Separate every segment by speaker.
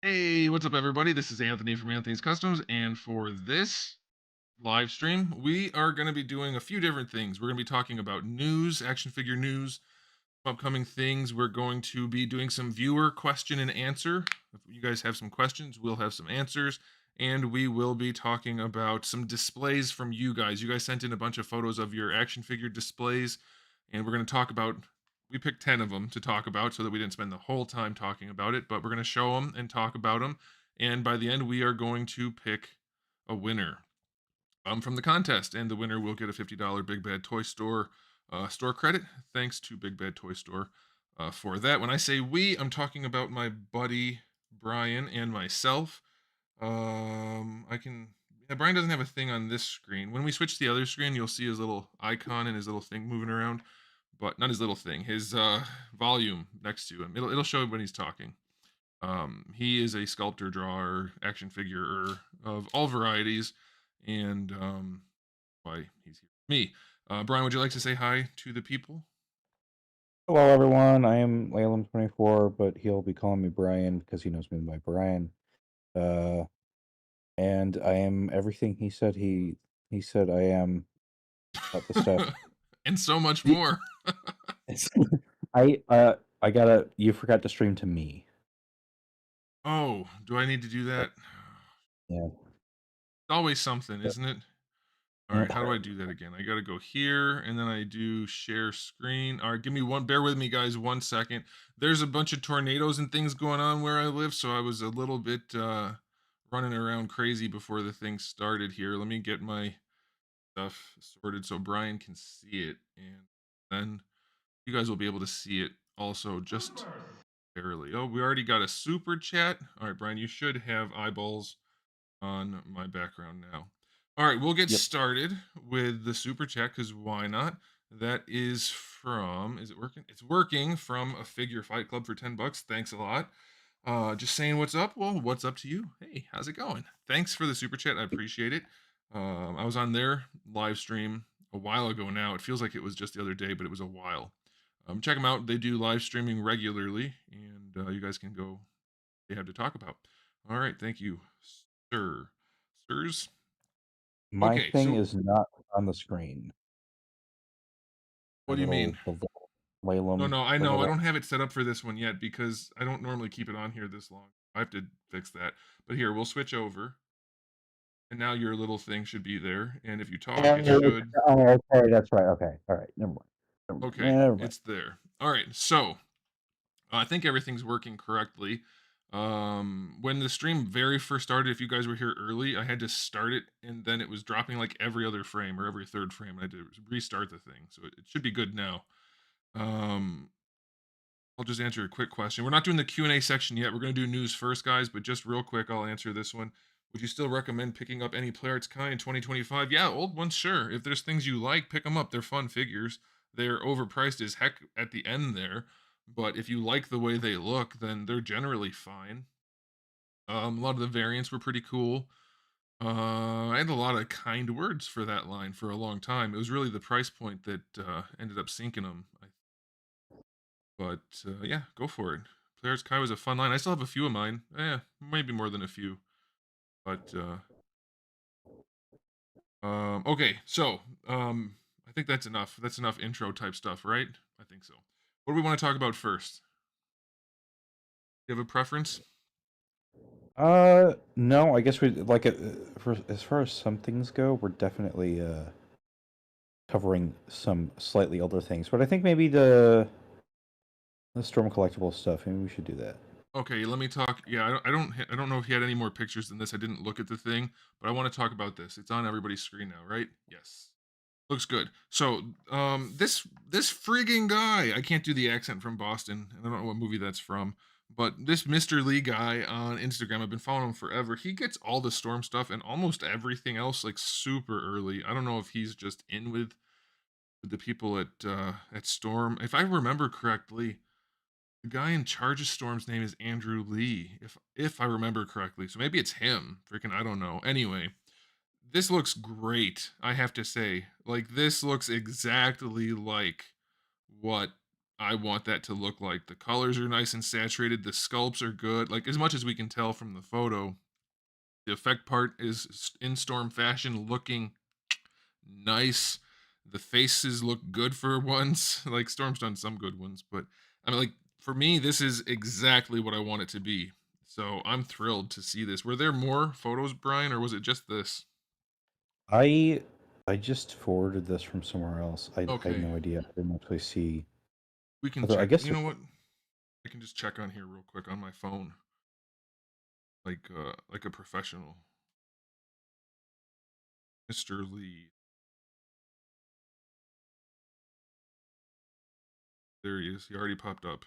Speaker 1: Hey, what's up, everybody? This is Anthony from Anthony's Customs, and for this live stream, we are going to be doing a few different things. We're going to be talking about news, action figure news, upcoming things. We're going to be doing some viewer question and answer. If you guys have some questions, we'll have some answers, and we will be talking about some displays from you guys. You guys sent in a bunch of photos of your action figure displays, and we're going to talk about. We picked 10 of them to talk about so that we didn't spend the whole time talking about it, but we're going to show them and talk about them. And by the end, we are going to pick a winner from the contest, and the winner will get a $50 Big Bad Toy Store store credit. Thanks to Big Bad Toy Store for that. When I say we, I'm talking about my buddy Brian and myself. I can. Yeah, Brian doesn't have a thing on this screen. When we switch to the other screen, you'll see his little icon and his little thing moving around, but not his little thing. His volume next to him. It'll show when he's talking. He is a sculptor, drawer, action figure of all varieties, and why he's here with me. Brian, would you like to say hi to the people?
Speaker 2: Hello, everyone. I am Laylam24, but he'll be calling me Brian because he knows me by Brian. Uh, and I am everything he said I am about the stuff.
Speaker 1: And so much
Speaker 2: The-
Speaker 1: more.
Speaker 2: I gotta. You forgot to stream to me.
Speaker 1: Oh, do I need to do
Speaker 2: Uh,
Speaker 1: that?
Speaker 2: Yeah.
Speaker 1: It's always something, isn't it? All right,
Speaker 2: Yep.
Speaker 1: how do I do that again? I got to go here and then I do share screen. All right, give me one, bear with me, guys, 1 second. There's a bunch of tornadoes and things going on where I live, so I was a little bit running around crazy before the thing started here. Let me get my stuff sorted so Brian can see it, and then you guys will be able to see it also just barely. Oh, we already got a super chat. All right, Brian, you should have eyeballs on my background now. All right, we'll get
Speaker 2: Yep.
Speaker 1: started with the super chat because why not? That is from, is it working? It's working from a figure fight club for 10 bucks. Thanks a lot. Just saying what's up. Well, what's up to you? Hey, how's it going? Thanks for the super chat. I appreciate it. I was on their live stream a while ago now. It feels like it was just the other day, but it was a while. Check them out. They do live streaming regularly, and you guys can go. They have to talk about. All right, thank you, sir. Sirs.
Speaker 2: My
Speaker 1: Okay,
Speaker 2: thing
Speaker 1: so
Speaker 2: is not on the screen.
Speaker 1: what
Speaker 2: My
Speaker 1: do you mean?
Speaker 2: the
Speaker 1: No,
Speaker 2: Laylam,
Speaker 1: no, I
Speaker 2: the
Speaker 1: know. I
Speaker 2: little.
Speaker 1: don't have it set up for this one yet because I don't normally keep it on here this long. I have to fix that. But here, we'll switch over. And now your little thing should be there. And if you talk, it should.
Speaker 2: Oh, okay, that's right. Okay, all right. Never mind.
Speaker 1: Okay,
Speaker 2: Never mind.
Speaker 1: it's there. All right, so I think everything's working correctly. When the stream very first started, if you guys were here early, I had to start it and then it was dropping like every other frame or every third frame. I had to restart the thing. So it should be good now. Um, I'll just answer a quick question. We're not doing the Q&A section yet. We're going to do news first, guys, but just real quick, I'll answer this one. Would you still recommend picking up any Play Arts Kai in 2025? Yeah, old ones, sure. If there's things you like, pick them up. They're fun figures. They're overpriced as heck at the end there, but if you like the way they look, then they're generally fine. A lot of the variants were pretty cool. I had a lot of kind words for that line for a long time. It was really the price point that ended up sinking them. But yeah, go for it. Players Kai was a fun line. I still have a few of mine. Maybe more than a few. But okay, so I think that's enough. That's enough intro type stuff, right? I think so. What do we want to talk about first? You have a preference?
Speaker 2: No, I guess we like it for as far as some things go, we're definitely covering some slightly older things, but I think maybe the Storm Collectible stuff, maybe we should do that.
Speaker 1: Okay, let me talk. Yeah, I don't know if he had any more pictures than this. I didn't look at the thing, but I want to talk about this. It's on everybody's screen now, right? Yes. Looks good. So, this frigging guy, I can't do the accent from Boston, and I don't know what movie that's from, but this Mr. Lee guy on Instagram, I've been following him forever. He gets all the Storm stuff and almost everything else like super early. I don't know if he's just in with the people at Storm. If I remember correctly, the guy in charge of Storm's name is Andrew Lee, if I remember correctly. So maybe it's him. Freaking I don't know. Anyway, this looks great, I have to say. Like, this looks exactly like what I want that to look like. The colors are nice and saturated, the sculpts are good, like, as much as we can tell from the photo, the effect part is in Storm fashion looking nice. The faces look good for once. Like Storm's done some good ones, but I mean, like for me, this is exactly what I want it to be. So I'm thrilled to see this. Were there more photos, Brian, or was it just this?
Speaker 2: I I just forwarded this from somewhere else. I had
Speaker 1: Okay,
Speaker 2: no idea. I didn't actually see.
Speaker 1: we can
Speaker 2: Although I
Speaker 1: check.
Speaker 2: guess
Speaker 1: You
Speaker 2: there's
Speaker 1: know what? I can just check on here real quick on my phone, like a professional. Mr. Lee, there he is. He already popped up.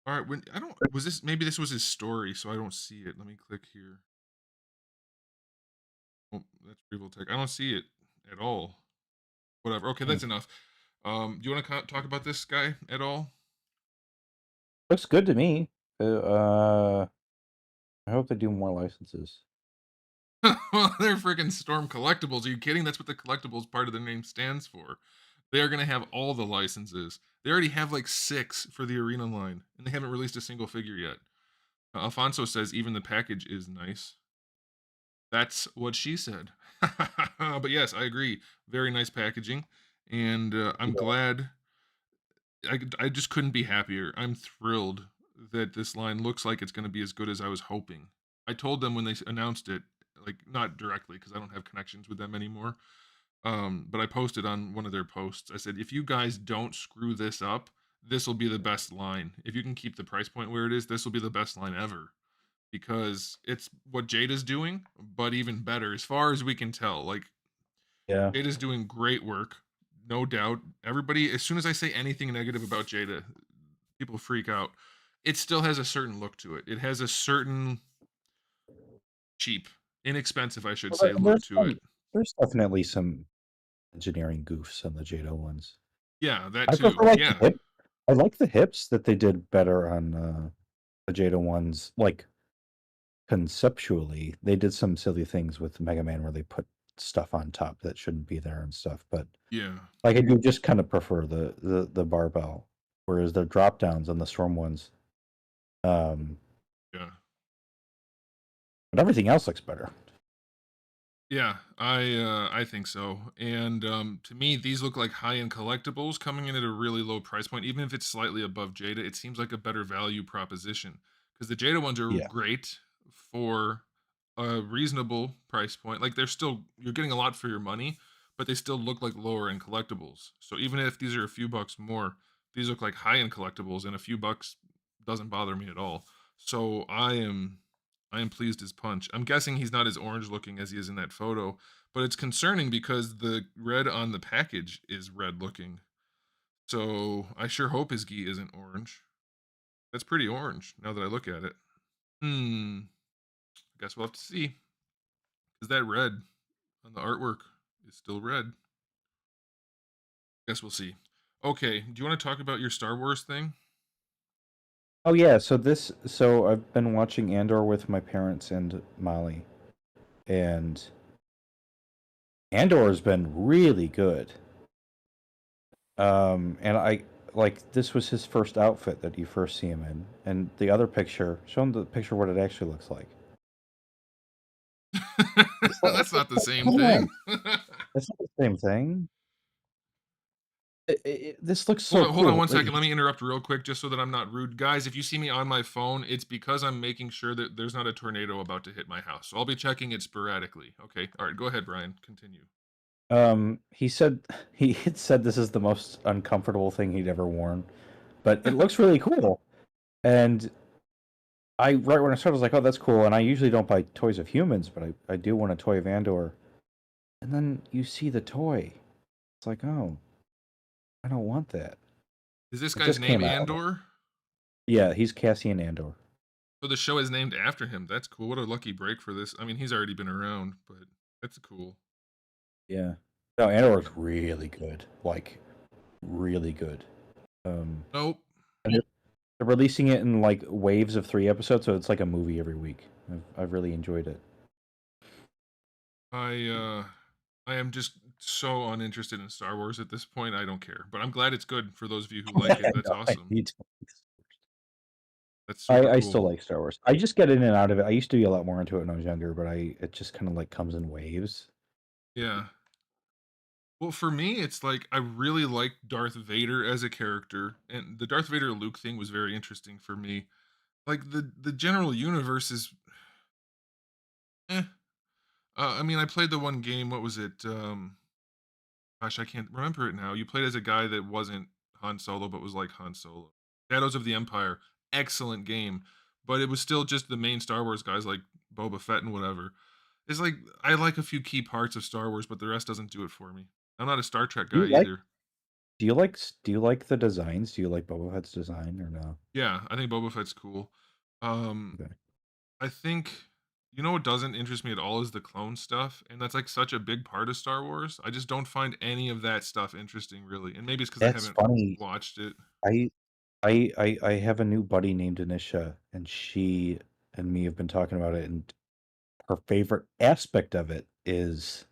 Speaker 1: All right, when I don't was this maybe this was his story, so I don't see it. Let me click here. Oh, that's Tech. I don't see it at all. Whatever. Okay,
Speaker 2: hmm,
Speaker 1: that's enough. Do you want to talk about this guy at all?
Speaker 2: looks good to me. Uh, I hope they do more licenses.
Speaker 1: Well, they're freaking Storm Collectibles. Are you kidding? That's what the Collectibles part of the name stands for. They are going to have all the licenses. They already have like 6 for the arena line, and they haven't released a single figure yet. Alfonso says even the package is nice. That's what she said. But yes, I agree. Very nice packaging, and I'm
Speaker 2: Yeah.
Speaker 1: glad. I just couldn't be happier. I'm thrilled that this line looks like it's going to be as good as I was hoping. I told them when they announced it, like not directly because I don't have connections with them anymore. But I posted on one of their posts. I said, if you guys don't screw this up, this will be the best line. If you can keep the price point where it is, this will be the best line ever because it's what Jada's doing, but even better as far as we can tell. Like
Speaker 2: Yeah.
Speaker 1: Jada's doing great work, no doubt. Everybody, as soon as I say anything negative about Jada, people freak out. It still has a certain look to it. It has a certain cheap, inexpensive, I should
Speaker 2: Well,
Speaker 1: say, look to it.
Speaker 2: there's definitely some engineering goofs on the Jado ones.
Speaker 1: Yeah, that
Speaker 2: I prefer
Speaker 1: too.
Speaker 2: like the
Speaker 1: Yeah,
Speaker 2: hip. I like the hips that they did better on the Jado ones. Like conceptually, they did some silly things with Mega Man where they put stuff on top that shouldn't be there and stuff. But
Speaker 1: yeah,
Speaker 2: like I do just kind of prefer the barbell, whereas the drop downs on the Storm ones. Um,
Speaker 1: yeah.
Speaker 2: but everything else looks better.
Speaker 1: Yeah, I think so. And to me, these look like high-end collectibles coming in at a really low price point. Even if it's slightly above Jada, it seems like a better value proposition because the Jada ones are
Speaker 2: Yeah,
Speaker 1: great for a reasonable price point. Like they're still you're getting a lot for your money, but they still look like lower end collectibles. So even if these are a few bucks more, these look like high-end collectibles, and a few bucks doesn't bother me at all. So I am pleased as punch. I'm guessing he's not as orange looking as he is in that photo, but it's concerning because the red on the package is red looking. So I sure hope his gi isn't orange. That's pretty orange now that I look at it. Hmm. I guess we'll have to see. Because that red on the artwork is still red. Guess we'll see. Okay. Do you want to talk about your Star Wars thing?
Speaker 2: oh yeah, so I've been watching Andor with my parents and Molly, and Andor has been really good. And I like this was his first outfit that you first see him in, and the other picture, show him the picture of what it actually looks like.
Speaker 1: That's not the same
Speaker 2: Come
Speaker 1: thing.
Speaker 2: on, that's not the same thing. This looks so
Speaker 1: Hold on
Speaker 2: cool.
Speaker 1: one second. Let me interrupt real quick just so that I'm not rude. Guys, if you see me on my phone, it's because I'm making sure that there's not a tornado about to hit my house. So I'll be checking it sporadically. Okay. All right. Go ahead, Brian. Continue.
Speaker 2: He said he had said this is the most uncomfortable thing he'd ever worn, but it looks really cool. And I right when I started, I was like, "Oh, that's cool." And I usually don't buy toys of humans, but I do want a toy of Andor. And then you see the toy. It's like, oh, I don't want that.
Speaker 1: Is this
Speaker 2: It
Speaker 1: guy's
Speaker 2: just
Speaker 1: name
Speaker 2: came out.
Speaker 1: Andor?
Speaker 2: Yeah, he's Cassian Andor.
Speaker 1: So the show is named after him. That's cool. What a lucky break for this. I mean, he's already been around, but that's cool.
Speaker 2: Yeah. No, Andor's really good. Like really good.
Speaker 1: Nope.
Speaker 2: And they're releasing it in like waves of 3 episodes, so it's like a movie every week. I've really enjoyed it.
Speaker 1: I I am just so uninterested in Star Wars at this point. I don't care, but I'm glad it's good for those of you who like it. That's
Speaker 2: No, I
Speaker 1: awesome.
Speaker 2: need to.
Speaker 1: That's super
Speaker 2: I
Speaker 1: cool.
Speaker 2: still like Star Wars. I just get in and out of it. I used to be a lot more into it when I was younger, but it just kind of like comes in waves.
Speaker 1: Yeah. Well, for me, it's like I really like Darth Vader as a character, and the Darth Vader Luke thing was very interesting for me. Like the general universe is, eh. I mean, I played the one game. What was it? Gosh, I can't remember it now. You played as a guy that wasn't Han Solo, but was like Han Solo. Shadows of the Empire, excellent game, but it was still just the main Star Wars guys like Boba Fett and whatever. It's like I like a few key parts of Star Wars, but the rest doesn't do it for me. I'm not a Star Trek
Speaker 2: Do
Speaker 1: guy
Speaker 2: you like
Speaker 1: either.
Speaker 2: do you like the designs? Do you like Boba Fett's design or no?
Speaker 1: Yeah, I think Boba Fett's cool. Um,
Speaker 2: Okay.
Speaker 1: I think you know what doesn't interest me at all is the clone stuff, and that's like such a big part of Star Wars. I just don't find any of that stuff interesting, really, and maybe it's because I
Speaker 2: That's
Speaker 1: haven't
Speaker 2: funny.
Speaker 1: watched it.
Speaker 2: I I have a new buddy named Anisha, and she and me have been talking about it, and her favorite aspect of it is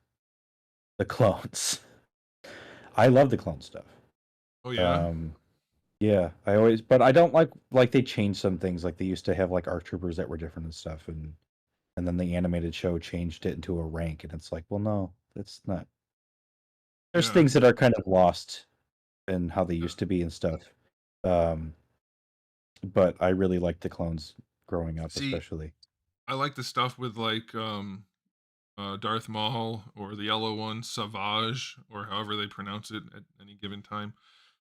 Speaker 2: the clones. I love the clone stuff.
Speaker 1: Oh yeah,
Speaker 2: Um, yeah, I always, but I don't like they changed some things. Like they used to have like ARC troopers that were different and stuff, and then the animated show changed it into a rank, and it's like, well, no, that's not. There's
Speaker 1: yeah.
Speaker 2: things that are kind of lost in how they used to be and stuff. Um, but I really liked the clones growing up,
Speaker 1: See,
Speaker 2: especially.
Speaker 1: I like the stuff with like Darth Maul or the yellow one, Savage, or however they pronounce it at any given time.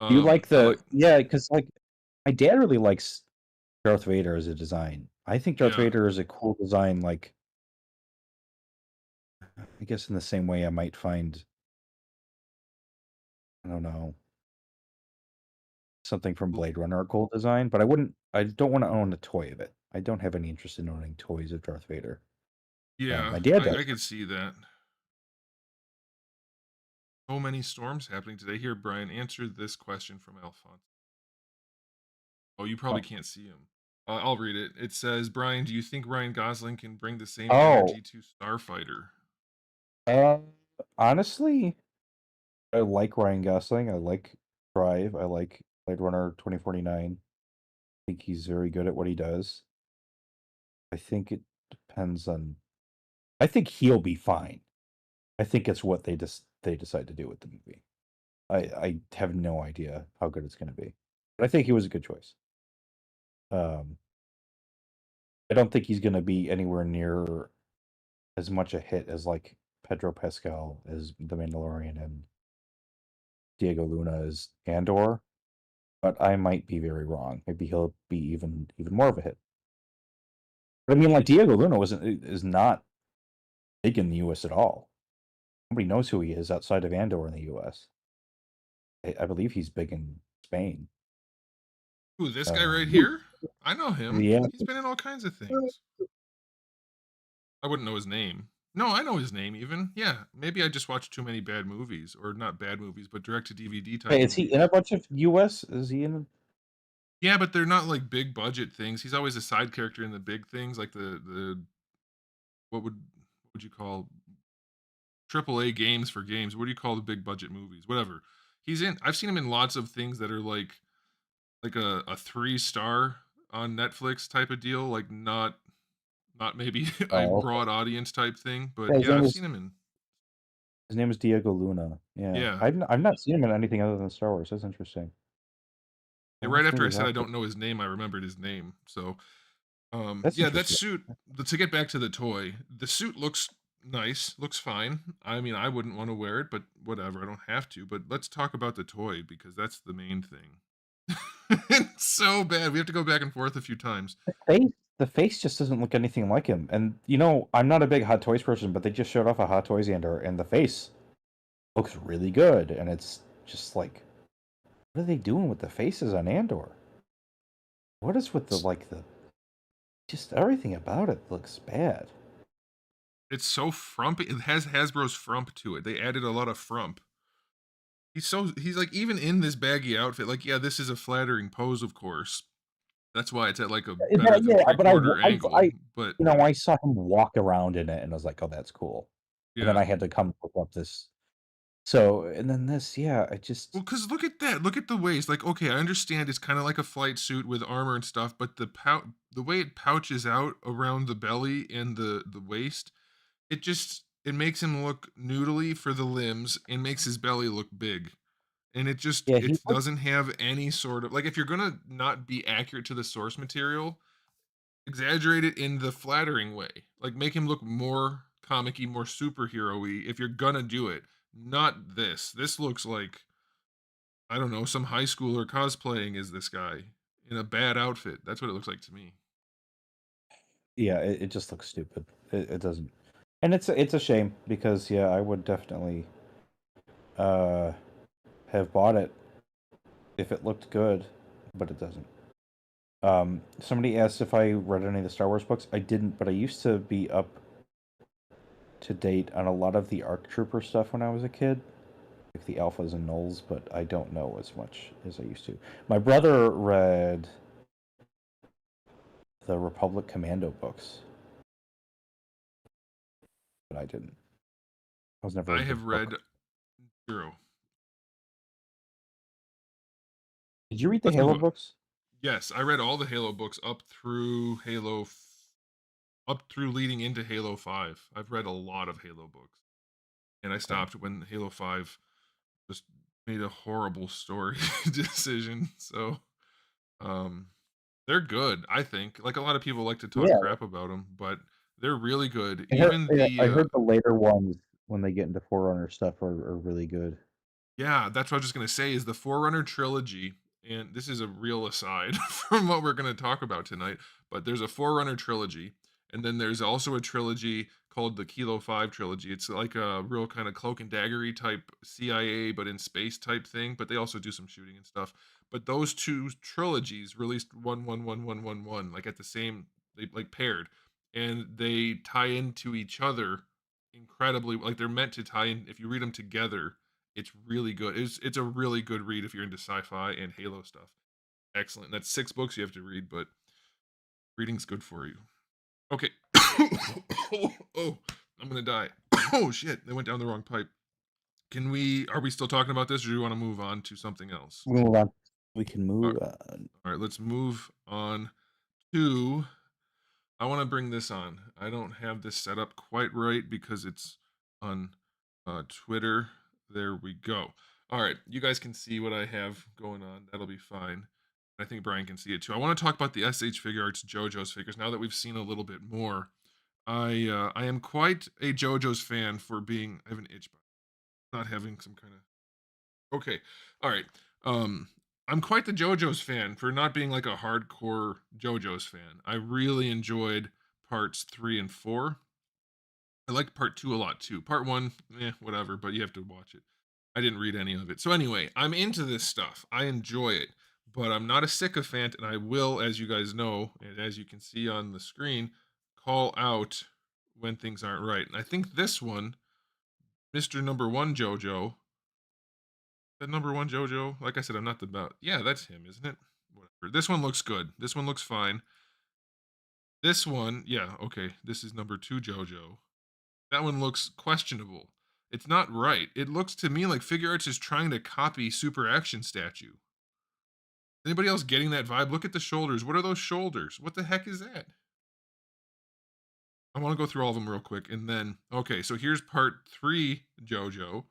Speaker 2: Do you like
Speaker 1: I like,
Speaker 2: yeah, because like my dad really likes Darth Vader as a design. I think Darth
Speaker 1: yeah,
Speaker 2: Vader is a cool design, like I guess in the same way I might find, I don't know, something from
Speaker 1: L-
Speaker 2: Blade Runner a cool design, but I don't want to own a toy of it. I don't have any interest in owning toys of Darth Vader.
Speaker 1: yeah.
Speaker 2: My dad
Speaker 1: I
Speaker 2: does.
Speaker 1: could see that. So many storms happening today. Here, Brian, answer this question from Alphonse. Oh, you probably
Speaker 2: Oh,
Speaker 1: can't see him. I'll read it. It says, Brian, do you think Ryan Gosling can bring the same
Speaker 2: oh,
Speaker 1: energy to Starfighter?
Speaker 2: uh, honestly, I like Ryan Gosling. I like Drive. I like Blade Runner 2049. I think he's very good at what he does. I think it depends on. I think he'll be fine. I think it's what they decide to do with the movie. I have no idea how good it's going to be, but I think he was a good choice. Um, I don't think he's going to be anywhere near as much a hit as like Pedro Pascal as the Mandalorian and Diego Luna as Andor, but I might be very wrong. Maybe he'll be even more of a hit. But I mean, like Diego Luna wasn't is not big in the U.S. at all. Nobody knows who he is outside of Andor in the U.S. I believe he's big in Spain.
Speaker 1: Who, this guy right
Speaker 2: Um,
Speaker 1: here? I know him.
Speaker 2: yeah,
Speaker 1: He's been in all kinds of things. I wouldn't know his name. No, I know his name even. Yeah, maybe I just watched too many bad movies, or not bad movies, but direct to DVD type
Speaker 2: wait, is he in a
Speaker 1: movies.
Speaker 2: bunch of U.S.? Is he in?
Speaker 1: Yeah, but they're not like big budget things. He's always a side character in the big things, like the what would you call triple A games for games? What do you call the big budget movies? Whatever. He's in. I've seen him in lots of things that are like a 3 star on Netflix type of deal, like not maybe a
Speaker 2: Oh,
Speaker 1: broad audience type thing, but
Speaker 2: yeah,
Speaker 1: yeah, I've seen him in.
Speaker 2: his name is Diego Luna. Yeah,
Speaker 1: Yeah.
Speaker 2: I've not seen him in anything other than Star Wars. That's interesting.
Speaker 1: Yeah,
Speaker 2: I'll
Speaker 1: right
Speaker 2: have to
Speaker 1: after
Speaker 2: look
Speaker 1: I
Speaker 2: it
Speaker 1: said I
Speaker 2: up.
Speaker 1: don't know his name, I remembered his name. So,
Speaker 2: That's
Speaker 1: yeah, that
Speaker 2: interesting.
Speaker 1: suit. To get back to the toy, the suit looks nice, looks fine. I mean, I wouldn't want to wear it, but whatever, I don't have to. But let's talk about the toy because that's the main thing. It's so bad. We have to go back and forth a few times.
Speaker 2: Face, the face just doesn't look anything like him. And you know, I'm not a big Hot Toys person, but they just showed off a Hot Toys and the face looks really good. And it's just like, what are they doing with the faces on Andor? What is with the
Speaker 1: It's,
Speaker 2: like the just everything about it looks bad.
Speaker 1: it's so frumpy. It has Hasbro's frump to it. They added a lot of frump. He's like even in this baggy outfit. Like yeah, this is a flattering pose, of course. That's why it's at like a better than
Speaker 2: Yeah,
Speaker 1: three
Speaker 2: but
Speaker 1: quarter angle. But
Speaker 2: you know, I saw him walk around in it, and I was like, oh, that's cool. and then
Speaker 1: Yeah.
Speaker 2: I had to come look up this. So, and then this, yeah, I
Speaker 1: Well,
Speaker 2: just,
Speaker 1: because look at that. Look at the waist. Like, okay, I understand it's kind of like a flight suit with armor and stuff, but the way it pouches out around the belly and the waist, it makes him look noodly for the limbs and makes his belly look big. And
Speaker 2: yeah, he
Speaker 1: it
Speaker 2: looks,
Speaker 1: doesn't have any sort of like if you're gonna not be accurate to the source material, exaggerate it in the flattering way. Like make him look more comic-y, more superhero-y if you're gonna do it. Not this. This looks like I don't know, some high schooler cosplaying as this guy in a bad outfit. That's what it looks like to me.
Speaker 2: yeah, it just looks stupid. It doesn't, and it's a shame because yeah, I would definitely uh have bought it if it looked good, but it doesn't. Somebody asked if I read any of the Star Wars books. I didn't, but I used to be up to date on a lot of the ARC Trooper stuff when I was a kid, like the alphas and nulls, but I don't know as much as I used to. My brother read the Republic Commando books, but I didn't. I was never a
Speaker 1: I
Speaker 2: big
Speaker 1: have
Speaker 2: book.
Speaker 1: read 0.
Speaker 2: Did you read the
Speaker 1: Let's move
Speaker 2: Halo
Speaker 1: on.
Speaker 2: books?
Speaker 1: Yes, I read all the Halo books up through leading into Halo 5. I've read a lot of Halo books, and I
Speaker 2: Okay.
Speaker 1: stopped when Halo 5 just made a horrible story decision. So, um, they're good, I think. Like a lot of people like to talk
Speaker 2: Yeah,
Speaker 1: crap about them, but they're really good.
Speaker 2: I heard,
Speaker 1: Even
Speaker 2: yeah,
Speaker 1: the
Speaker 2: I heard the later ones when they get into Forerunner stuff are really good.
Speaker 1: yeah, that's what I was just gonna say is the Forerunner trilogy, and this is a real aside from what we're gonna talk about tonight, but there's a Forerunner trilogy, and then there's also a trilogy called the Kilo 5 trilogy. It's like a real kind of cloak and daggery type CIA, but in space type thing, but they also do some shooting and stuff. But those two trilogies released one, like at the same, they like paired, and they tie into each other incredibly. Like they're meant to tie in if you read them together it's really good. It's a really good read if you're into sci-fi and Halo stuff. Excellent. That's 6 books you have to read, but reading's good for you. Okay. Oh, I'm gonna die. Oh shit, they went down the wrong pipe. Are we still talking about this or do you want to move on to something else?
Speaker 2: We move on. We can
Speaker 1: All
Speaker 2: move on.
Speaker 1: right, let's move on to I want to bring this on. I don't have this set up quite right because it's on Twitter. There we go. All right, you guys can see what I have going on. That'll be fine. I think Brian can see it too. I want to talk about the Figuarts Jojo's figures now that we've seen a little bit more. I am quite a Jojo's fan for being. I have an itch, but not having some kind of okay. All right. Um, I'm quite the JoJo's fan for not being like a hardcore JoJo's fan. I really enjoyed parts 3 and 4. I liked part 2 a lot too. Part 1, whatever, but you have to watch it. I didn't read any of it. So anyway, I'm into this stuff. I enjoy it, but I'm not a sycophant, and I will, as you guys know, and as you can see on the screen, call out when things aren't right. And I think this one, Mr. Number One JoJo, that number one JoJo, like I said, I'm not the about. Yeah, that's him, isn't it? Whatever. This one looks good. This one looks fine. This one, yeah, okay. This is number 2 JoJo. That one looks questionable. It's not right. It looks to me like Figuarts is trying to copy Super Action Statue. Anybody else getting that vibe? Look at the shoulders. What are those shoulders? What the heck is that? I want to go through all of them real quick. And then, okay, so here's part 3 JoJo.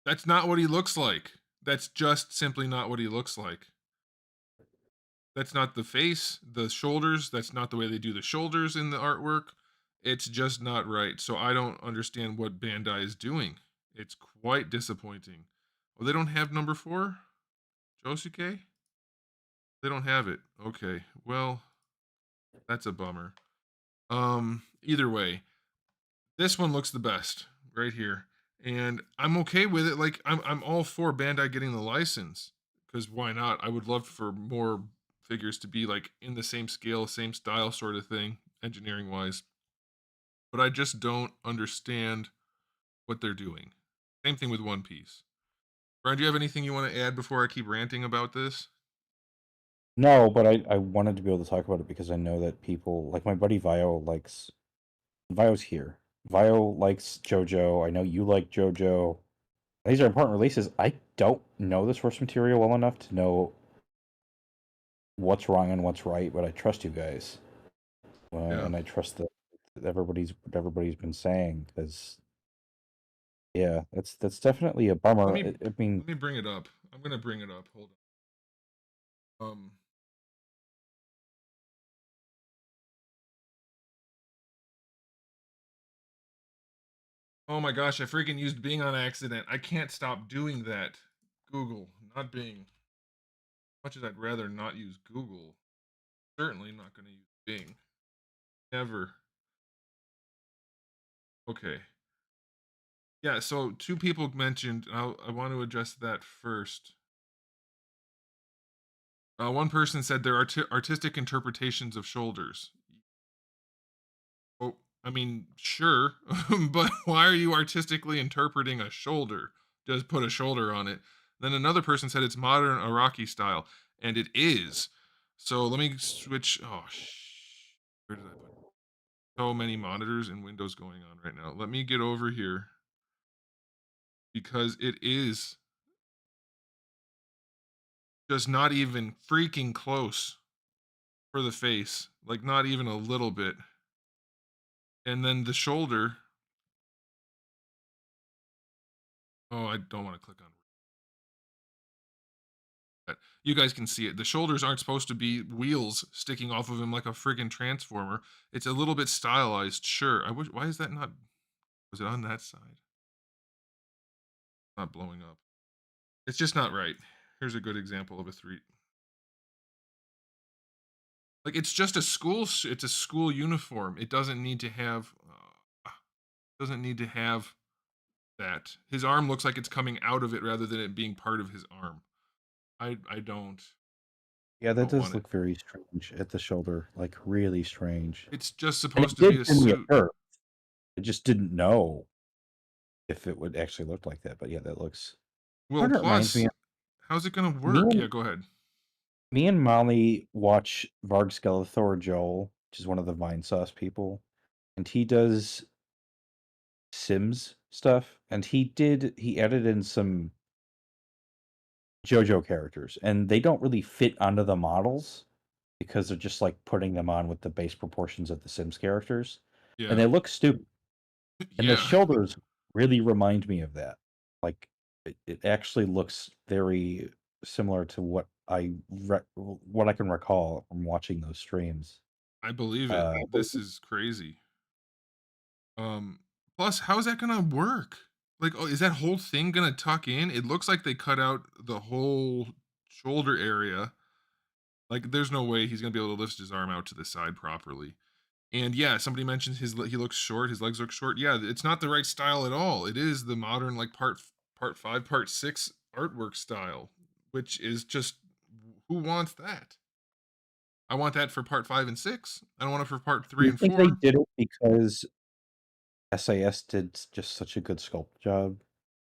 Speaker 1: That's not what he looks like. That's just simply not what he looks like. That's not the face, the shoulders, that's not the way they do the shoulders in the artwork. It's just not right. So I don't understand what Bandai is doing. It's quite disappointing. Oh, they don't have number 4? Josuke? They don't have it. Okay. Well, that's a bummer. Either way, this one looks the best right here. And I'm okay with it. Like I'm all for Bandai getting the license because why not? I would love for more figures to be like in the same scale, same style sort of thing, engineering wise. But I just don't understand what they're doing. Same thing with One Piece. Brian, do you have anything you want to add before I keep ranting about this?
Speaker 2: No, but I wanted to be able to talk about it because I know that people like my buddy Vio likes Vio's here. Vio likes JoJo. I know you like JoJo. These are important releases. I don't know the source material well enough to know what's wrong and what's right, but I trust you guys,
Speaker 1: Yeah.
Speaker 2: and I trust that everybody's what everybody's been saying because yeah, that's definitely a
Speaker 1: Let
Speaker 2: bummer.
Speaker 1: me
Speaker 2: I mean,
Speaker 1: let me bring it up. I'm gonna bring it up. Hold on. Oh my gosh, I freaking used Bing on accident. I can't stop doing that. Google, not Bing. Much as I'd rather not use Google, certainly not gonna use Bing. Never. Okay. Yeah, so two people mentioned, I want to address that first. One person said there are artistic interpretations of shoulders. Oh, I mean, sure, but why are you artistically interpreting a shoulder? Just put a shoulder on it. Then another person said it's modern Iraqi style, and it is. So let me switch. Oh, where did I put so many monitors and windows going on right now? Let me get over here because it is just not even freaking close for the face, like not even a little bit. And then the shoulder. Oh, I don't want to click on that. You guys can see it. The shoulders aren't supposed to be wheels sticking off of him like a friggin' transformer. It's a little bit stylized, sure. I wish. Why is that not? Was it on that side? Not blowing up. It's just not right. Here's a good example of a three. Like it's just a school. It's a school uniform. It doesn't need to have. Doesn't need to have that. His arm looks like it's coming out of it rather than it being part of his arm. I
Speaker 2: yeah, that
Speaker 1: don't
Speaker 2: does
Speaker 1: want it.
Speaker 2: look very strange at the shoulder, like really strange.
Speaker 1: It's just
Speaker 2: And
Speaker 1: supposed
Speaker 2: it
Speaker 1: to be
Speaker 2: did
Speaker 1: a
Speaker 2: to me at
Speaker 1: suit.
Speaker 2: first. I just didn't know if it would actually look like that. But yeah, that looks.
Speaker 1: Well,
Speaker 2: Kind of reminds me
Speaker 1: plus,
Speaker 2: of
Speaker 1: how's it gonna
Speaker 2: me
Speaker 1: work?
Speaker 2: and
Speaker 1: Yeah, go ahead.
Speaker 2: Molly watch Varg Skeletor Joel, which is one of the Vine Sauce people, and he does Sims stuff, and he added in some JoJo characters, and they don't really fit onto the models because they're just like putting them on with the base proportions of the Sims characters, and
Speaker 1: Yeah.
Speaker 2: they look stupid. And the
Speaker 1: Yeah,
Speaker 2: shoulders really remind me of that. Like it actually looks very similar to what I can recall from watching those streams.
Speaker 1: I believe it.
Speaker 2: Uh,
Speaker 1: This is crazy. Um, Plus, how is that gonna work? Like, oh, is that whole thing gonna tuck in? It looks like they cut out the whole shoulder area. Like, there's no way he's gonna be able to lift his arm out to the side properly. And yeah, somebody mentioned he looks short. His legs look short. Yeah, it's not the right style at all. It is the modern like part five, part six artwork style, which is just who wants that? I want that for part 5 and 6. I don't want it for part
Speaker 2: do
Speaker 1: 3
Speaker 2: you
Speaker 1: and
Speaker 2: think they
Speaker 1: 4.
Speaker 2: did it because SAS did just such a good sculpt job?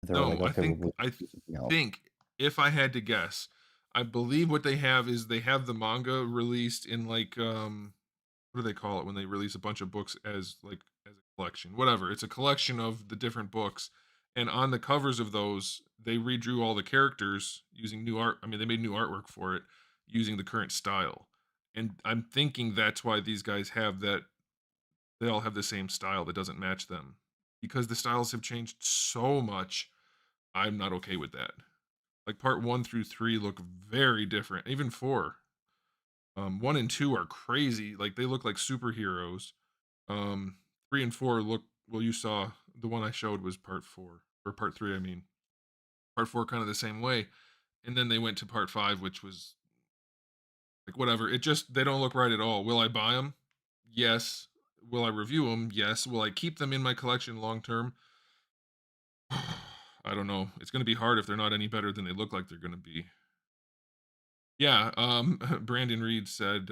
Speaker 2: They were like,
Speaker 1: No,
Speaker 2: okay, we'll
Speaker 1: I
Speaker 2: do something else.
Speaker 1: think if I had to guess, I believe what they have is they have the manga released in like what do they call it when they release a bunch of books as like as a collection? Whatever. It's a collection of the different books. And on the covers of those, they redrew all the characters using new art. I mean, they made new artwork for it using the current style. And I'm thinking that's why these guys have that they all have the same style that doesn't match them because the styles have changed so much. I'm not okay with that. Like part 1 through 3 look very different. Even 4. 1 and 2 are crazy. Like they look like superheroes. 3 and 4 look well, you saw the one I showed was part 4 or part 3, I mean. Part 4 kind of the same way. And then they went to part 5 which was like whatever. It just they don't look right at all. Will I buy them? Yes. Will I review them? Yes. Will I keep them in my collection long term? I don't know. It's going to be hard if they're not any better than they look like they're going to be. Yeah, Brandon Reed said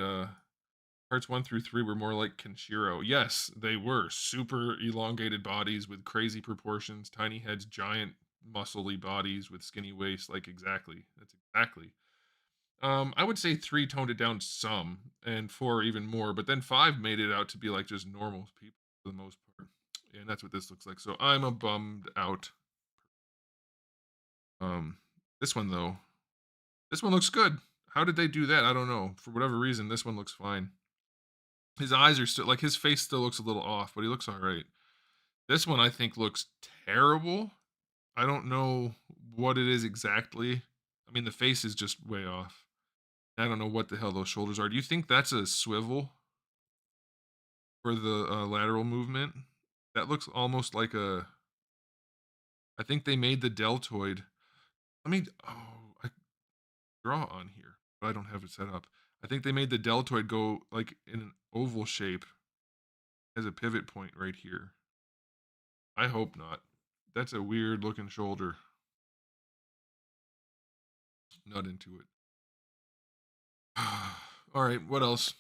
Speaker 1: parts 1 through 3 were more like Kenshiro. Yes, they were super elongated bodies with crazy proportions, tiny heads, giant muscly bodies with skinny waists. Like exactly. That's exactly. I would say 3 toned it down some, and 4 even more, but then 5 made it out to be like just normal people for the most part. and that's what this looks like. So I'm a bummed out. Um, this one though, this one looks good. How did they do that? I don't know. For whatever reason, this one looks fine. His eyes are still like his face still looks a little off, but he looks all right. This one I think looks terrible. I don't know what it is exactly. I mean, the face is just way off. I don't know what the hell those shoulders are. Do you think that's a swivel for the lateral movement? That looks almost like a. I think they made the deltoid. Let me. Oh, I draw on here, but I don't have it set up. I think they made the deltoid go like in an oval shape as a pivot point right here. I hope not. That's a weird looking shoulder. Not into it. All right, what else?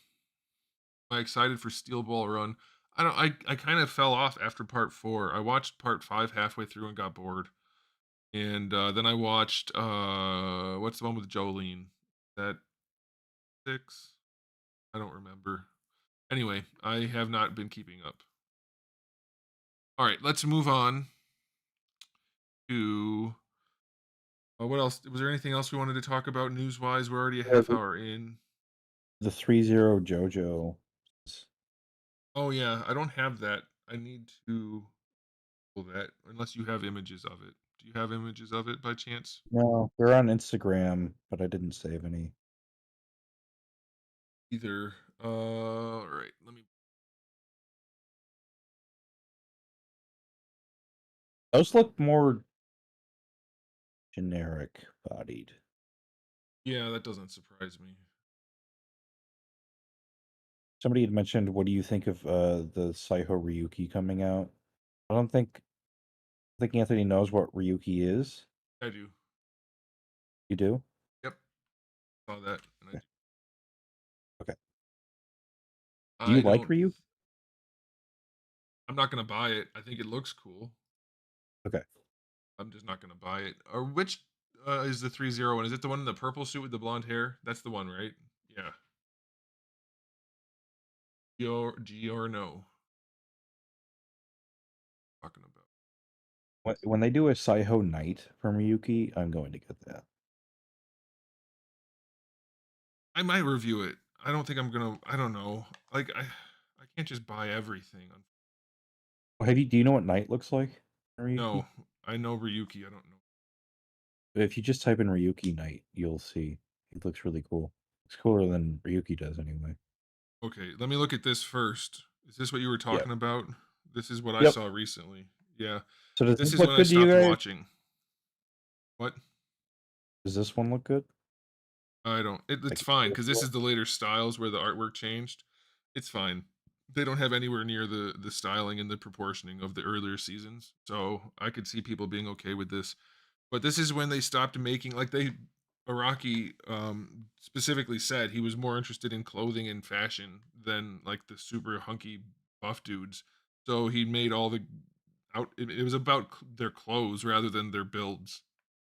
Speaker 1: Am I excited for Steel Ball Run? I don't. I kind of fell off after part 4. I watched part 5 halfway through and got bored, and then I watched what's the one with Jolene? That 6? I don't remember. Anyway, I have not been keeping up. All right, let's move on to what else? Was there anything else we wanted to talk about news wise? We're already a
Speaker 2: Uh,
Speaker 1: half hour in.
Speaker 2: the 3-0 Jojo.
Speaker 1: Oh yeah, I don't have that. I need to pull that unless you have images of it. Do you have images of it by chance?
Speaker 2: No, they're on Instagram, but I didn't save any.
Speaker 1: Either. All right. Let me.
Speaker 2: Those look more generic bodied.
Speaker 1: Yeah, that doesn't surprise me.
Speaker 2: Somebody had mentioned, what do you think of the Saiho Ryuki coming out? I don't think Anthony knows what Ryuki is.
Speaker 1: I do.
Speaker 2: You do?
Speaker 1: Yep. Saw that, and I
Speaker 2: Okay.
Speaker 1: do.
Speaker 2: Okay. Do you
Speaker 1: I
Speaker 2: like
Speaker 1: don't.
Speaker 2: Ryuki?
Speaker 1: I'm not gonna buy it. I think it looks cool.
Speaker 2: Okay.
Speaker 1: I'm just not gonna buy it. Or which is the 3-0 one? Is it the one in the purple suit with the blonde hair? That's the one, right? Yeah. G or no? Talking about.
Speaker 2: When they do a Saiho Knight from Ryuki, I'm going to get that.
Speaker 1: I might review it. I don't think I'm gonna. I don't know. Like I can't just buy everything.
Speaker 2: Do you know what Knight looks like in Ryuki?
Speaker 1: No, I know Ryuki. I don't know.
Speaker 2: If you just type in Ryuki Knight, you'll see. It looks really cool. It's cooler than Ryuki does anyway.
Speaker 1: Okay, let me look at this first. Is this what you were
Speaker 2: Yeah.
Speaker 1: talking about? This is what I
Speaker 2: Yep.
Speaker 1: saw recently. Yeah.
Speaker 2: So does
Speaker 1: This
Speaker 2: this
Speaker 1: is
Speaker 2: look
Speaker 1: when I
Speaker 2: good to you
Speaker 1: stopped
Speaker 2: guys?
Speaker 1: watching. What?
Speaker 2: Does this one look good?
Speaker 1: I don't. It's
Speaker 2: Like,
Speaker 1: fine because this is the later styles where the artwork changed. It's fine. They don't have anywhere near the styling and the proportioning of the earlier seasons. So I could see people being okay with this. But this is when they stopped making like they Araki specifically said he was more interested in clothing and fashion than like the super hunky buff dudes. So he made all the it was about their clothes rather than their builds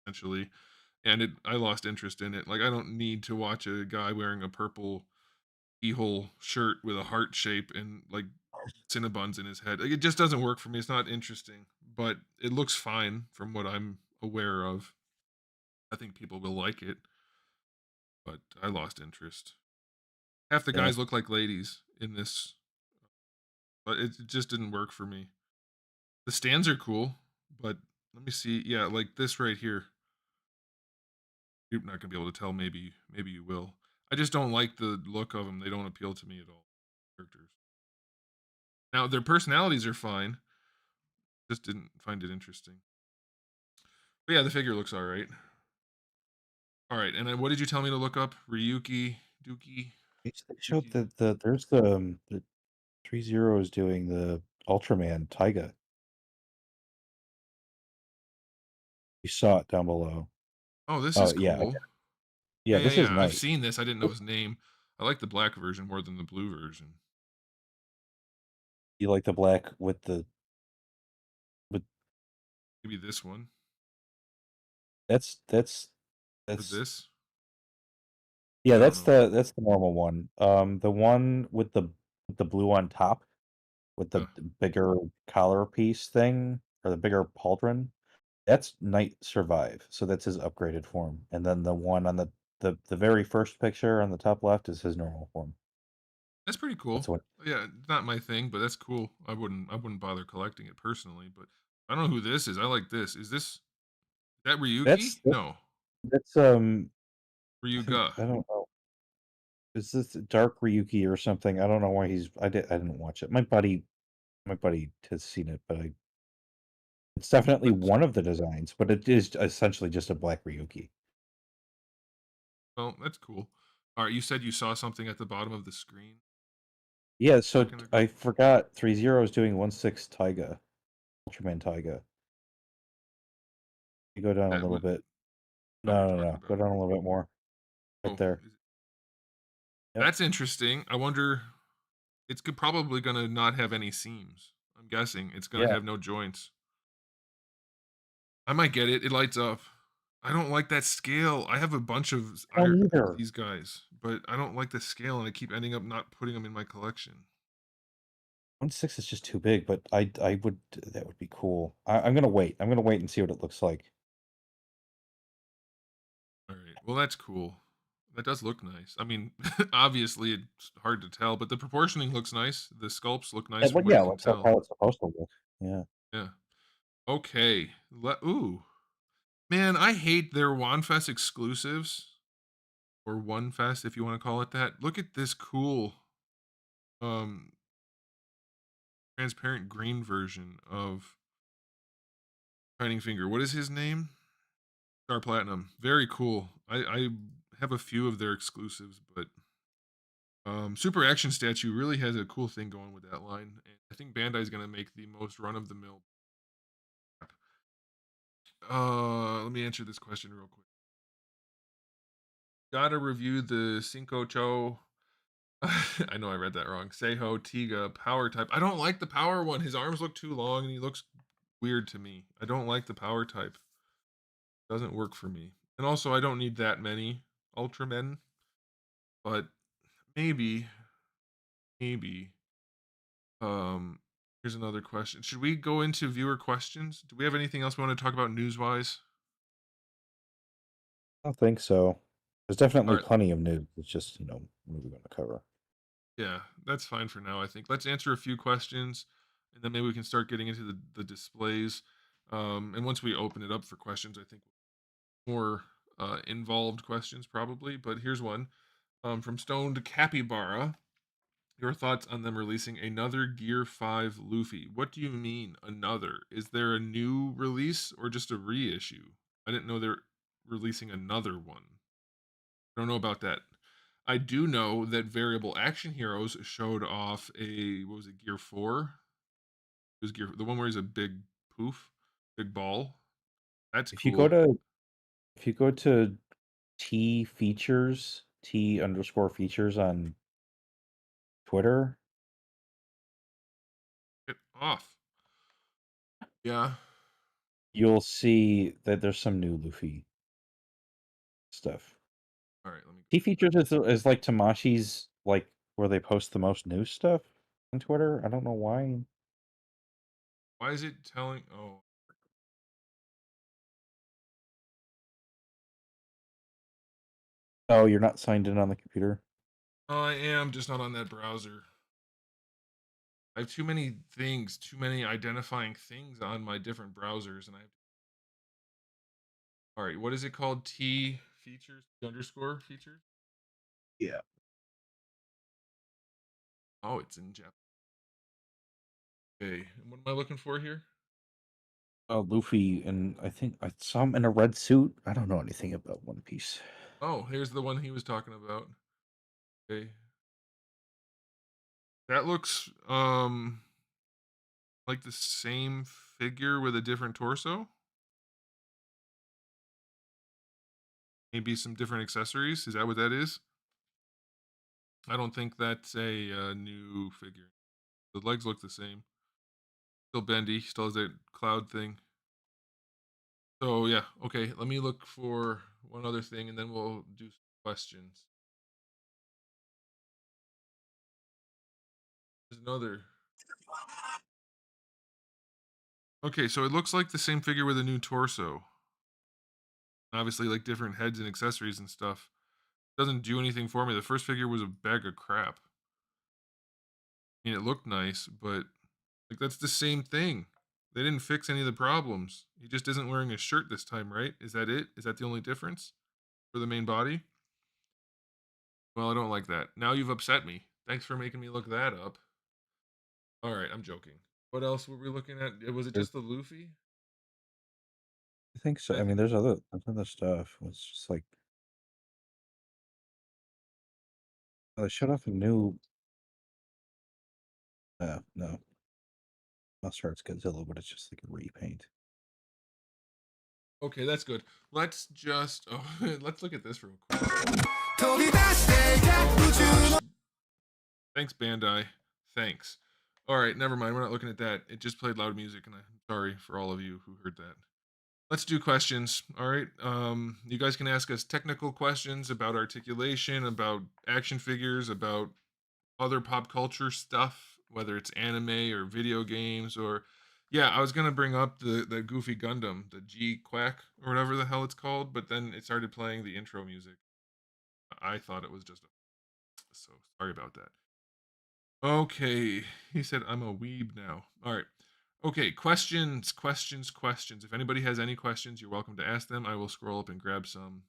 Speaker 1: essentially. And I lost interest in it. Like I don't need to watch a guy wearing a purple keyhole shirt with a heart shape and like Cinnabons in his head. Like, it just doesn't work for me. It's not interesting, but it looks fine from what I'm aware of. I think people will like it, but I lost interest. Half the
Speaker 2: yeah.
Speaker 1: guys look like ladies in this, but it just didn't work for me. The stands are cool, but let me see. Yeah, like this right here. You're not gonna be able to tell. Maybe you will. I just don't like the look of them. They don't appeal to me at all. Characters. Now their personalities are fine. Just didn't find it interesting. But yeah, the figure looks all right. All right, and then what did you tell me to look up? Ryuki, Duki,
Speaker 2: They showed
Speaker 1: Yuki.
Speaker 2: that there's the 3-0 is doing the Ultraman Taiga. You saw it down below.
Speaker 1: Oh, this
Speaker 2: Oh
Speaker 1: is
Speaker 2: yeah,
Speaker 1: cool.
Speaker 2: yeah.
Speaker 1: Yeah, yeah,
Speaker 2: This is
Speaker 1: yeah. I've
Speaker 2: Knight.
Speaker 1: seen this. I didn't know his name. I like the black version more than the blue version.
Speaker 2: You like the black with
Speaker 1: Maybe this one
Speaker 2: that's that's
Speaker 1: or
Speaker 2: that's
Speaker 1: this.
Speaker 2: yeah,
Speaker 1: I don't know.
Speaker 2: that's the normal one. The one with the blue on top with
Speaker 1: Yeah,
Speaker 2: the bigger collar piece thing or the bigger pauldron. That's Knight Survive, so that's his upgraded form, and then the one on the very first picture on the top left is his normal form.
Speaker 1: that's pretty cool.
Speaker 2: That's what
Speaker 1: Yeah, not my thing, but that's cool. I wouldn't bother collecting it personally, but I don't know who this is. I like this. Is that Ryuki?
Speaker 2: that's that
Speaker 1: No,
Speaker 2: that's, I think
Speaker 1: Ryuga.
Speaker 2: I don't know. Is this Dark Ryuki or something? I don't know why I didn't watch it. My buddy has seen it, but I it's definitely
Speaker 1: But
Speaker 2: one of the designs, but it is essentially just a black Ryuki.
Speaker 1: well, that's cool. All right, you said you saw something at the bottom of the screen
Speaker 2: Yeah,
Speaker 1: a
Speaker 2: so
Speaker 1: second
Speaker 2: I
Speaker 1: ago.
Speaker 2: forgot 30 is doing 1/6 Taiga, Ultraman Taiga. You go down a
Speaker 1: That
Speaker 2: little
Speaker 1: what
Speaker 2: bit.
Speaker 1: what you're
Speaker 2: No, no,
Speaker 1: talking
Speaker 2: no. Go
Speaker 1: about?
Speaker 2: down a little bit more. Right
Speaker 1: Oh,
Speaker 2: there. Yep.
Speaker 1: that's interesting. I wonder. Probably gonna not have any seams. I'm guessing it's gonna
Speaker 2: Yeah.
Speaker 1: have no joints. I might get it. It lights up. I don't like that scale. I have a bunch of
Speaker 2: I don't
Speaker 1: of
Speaker 2: either.
Speaker 1: these guys, but I don't like the scale, and I keep ending up not putting them in my collection.
Speaker 2: 1/6 is just too big, but I would that would be cool. I'm gonna wait. I'm gonna wait and see what it looks like.
Speaker 1: All right. Well, that's cool. That does look nice. I mean, obviously it's hard to tell, but the proportioning looks nice. The sculpts look
Speaker 2: Yeah,
Speaker 1: nice from
Speaker 2: but
Speaker 1: what I
Speaker 2: yeah,
Speaker 1: can
Speaker 2: that's
Speaker 1: tell.
Speaker 2: how it's supposed to look. Yeah.
Speaker 1: Yeah. Okay. Ooh. Man, I hate their Wanfest exclusives or One Fest if you want to call it that. Look at this cool um transparent green version of Shining Finger. What is his name? Star Platinum. Very cool. I have a few of their exclusives, but Super Action Statue really has a cool thing going with that line. And I think Bandai's gonna make the most run of the mill. Let me answer this question real quick. Gotta review the Cinco Cho. I know I read that wrong. Seiho Tiga power type. I don't like the power one. His arms look too long and he looks weird to me. I don't like the power type. Doesn't work for me. And also, I don't need that many Ultramen, but maybe, maybe. Um, here's another question. Should we go into viewer questions? Do we have anything else we want to talk about news wise?
Speaker 2: I don't think so. There's
Speaker 1: All
Speaker 2: definitely
Speaker 1: right.
Speaker 2: plenty of news. It's just, what are we gonna cover?
Speaker 1: Yeah, that's fine for now, I think. Let's answer a few questions and then maybe we can start getting into the displays. And once we open it up for questions, I think more involved questions probably. But here's one from Stoned Capybara. Your thoughts on them releasing another Gear 5 Luffy? What do you mean, another? Is there a new release or just a reissue? I didn't know they're releasing another one. I don't know about that. I do know that Variable Action Heroes showed off what was it, Gear 4? It was the one where he's a big poof, big ball. That's
Speaker 2: If you go
Speaker 1: cool.
Speaker 2: to if you go to T_features on Twitter,
Speaker 1: Get off. Yeah.
Speaker 2: you'll see that there's some new Luffy stuff.
Speaker 1: All right, let me.
Speaker 2: T_features is like Tamashi's, like, where they post the most new stuff on Twitter. I don't know why.
Speaker 1: Why is it telling? Oh,
Speaker 2: Oh, you're not signed in on the computer?
Speaker 1: I am just not on that browser. I have too many things, too many identifying things on my different browsers, and I have. All right, what is it called? T features underscore features.
Speaker 2: Yeah.
Speaker 1: Oh, it's in Japanese. Okay, and what am I looking for here?
Speaker 2: Luffy, and I think I saw him in a red suit. I don't know anything about One Piece.
Speaker 1: Oh, here's the one he was talking about. Okay, that looks like the same figure with a different torso. Maybe some different accessories. Is that what that is? I don't think that's a new figure. The legs look the same. Still bendy. Still has that cloud thing. So yeah, okay. Let me look for one other thing, and then we'll do some questions. There's another. Okay, so it looks like the same figure with a new torso. Obviously, like different heads and accessories and stuff. Doesn't do anything for me. The first figure was a bag of crap. I mean, it looked nice, but like that's the same thing. They didn't fix any of the problems. He just isn't wearing a shirt this time, right? Is that it? Is that the only difference for the main body? Well, I don't like that. Now you've upset me. Thanks for making me look that up. All right, I'm joking. What else were we looking at? Was it
Speaker 2: There's,
Speaker 1: just the Luffy?
Speaker 2: I think so.
Speaker 1: I
Speaker 2: I mean,
Speaker 1: think
Speaker 2: there's other stuff. It's just like they showed off a new. No, not sure it's Godzilla, but it's just like a repaint.
Speaker 1: okay, that's good. Let's just let's look at this real quick.
Speaker 3: 飛び出していけ宇宙の
Speaker 1: Gosh, thanks Bandai. Thanks. All right, never mind. We're not looking at that. It just played loud music, and I'm sorry for all of you who heard that. Let's do questions. All right. You guys can ask us technical questions about articulation, about action figures, about other pop culture stuff, whether it's anime or video games or yeah, I was gonna bring up the Goofy Gundam, the G Quack or whatever the hell it's called, but then it started playing the intro music. I thought it was just a so sorry about that. Okay, he said I'm a weeb now. All right. Okay, questions, questions, questions. If anybody has any questions, you're welcome to ask them. I will scroll up and grab some.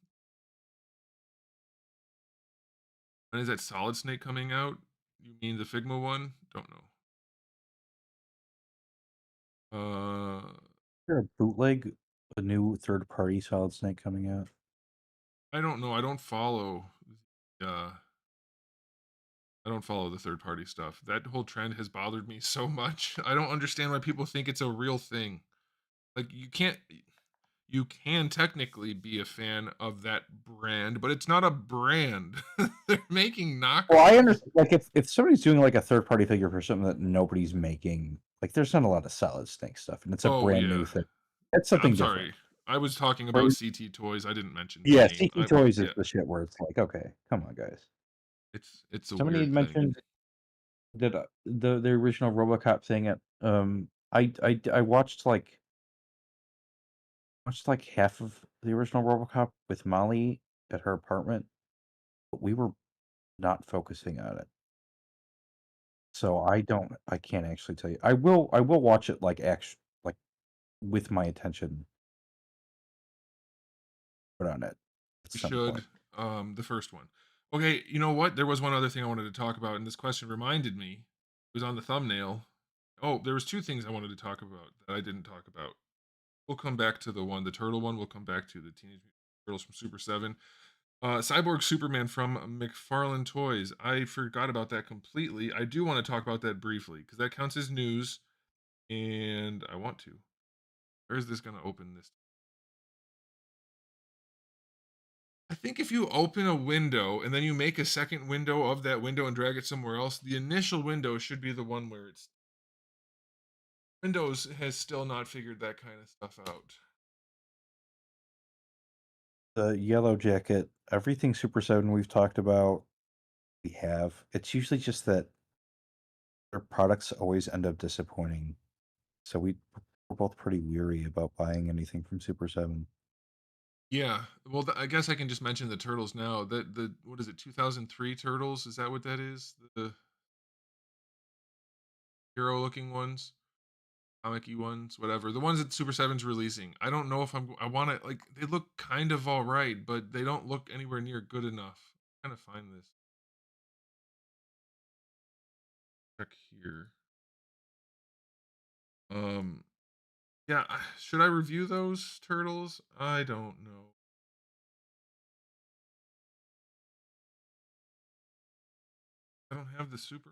Speaker 1: When is that Solid Snake coming out? You mean the Figma one? Don't know.
Speaker 2: There a bootleg, a new third-party Solid Snake coming out?
Speaker 1: I don't know. Uh I don't follow the third party stuff. That whole trend has bothered me so much. I don't understand why people think it's a real thing. Like you can technically be a fan of that brand, but it's not a brand. They're making
Speaker 2: Well, I
Speaker 1: knockoffs.
Speaker 2: understand. Like, if somebody's doing like a third-party figure for something that nobody's making, like, there's not a lot of Solid Snake stuff, and it's a
Speaker 1: Oh
Speaker 2: brand new
Speaker 1: yeah.
Speaker 2: thing. That's
Speaker 1: I'm
Speaker 2: something different.
Speaker 1: sorry. I was talking
Speaker 2: Or
Speaker 1: about CT Toys. I didn't mention
Speaker 2: yeah,
Speaker 1: Kane.
Speaker 2: CT Toys is
Speaker 1: Yeah,
Speaker 2: the shit where it's like, okay, come on, guys.
Speaker 1: it's a
Speaker 2: Somebody had
Speaker 1: weird thing.
Speaker 2: mentioned that the original RoboCop thing at I watched like half of the original RoboCop with Molly at her apartment, but we were not focusing on it. So I can't actually tell you. I will watch it like with my attention put on it at
Speaker 1: You
Speaker 2: some
Speaker 1: should.
Speaker 2: point.
Speaker 1: The first one. Okay, you know what? There was one other thing I wanted to talk about, and this question reminded me. It was on the thumbnail. Oh, there was two things I wanted to talk about that I didn't talk about. We'll come back to the turtle one. We'll come back to the Teenage Mutant Ninja Turtles from Super 7. Cyborg Superman from McFarlane Toys. I forgot about that completely. I do want to talk about that briefly because that counts as news, and I want to. Where is this going to open this? I think if you open a window and then you make a second window of that window and drag it somewhere else, the initial window should be the one where it's. Windows has still not figured that kind of stuff out.
Speaker 2: The Yellow Jacket, everything Super 7 we've talked about, we have. It's usually just that their products always end up disappointing. So we're both pretty weary about buying anything from Super 7.
Speaker 1: Yeah, well, I guess I can just mention the turtles now. The what is it? 2003 turtles? Is that what that is? The hero-looking ones, comic-y ones, whatever. The ones that Super Seven's releasing. I don't know if I want to like. They look kind of all right, but they don't look anywhere near good enough. I'm trying to find this. Check here. Um, yeah, should I review those turtles? I don't know. I don't have the super.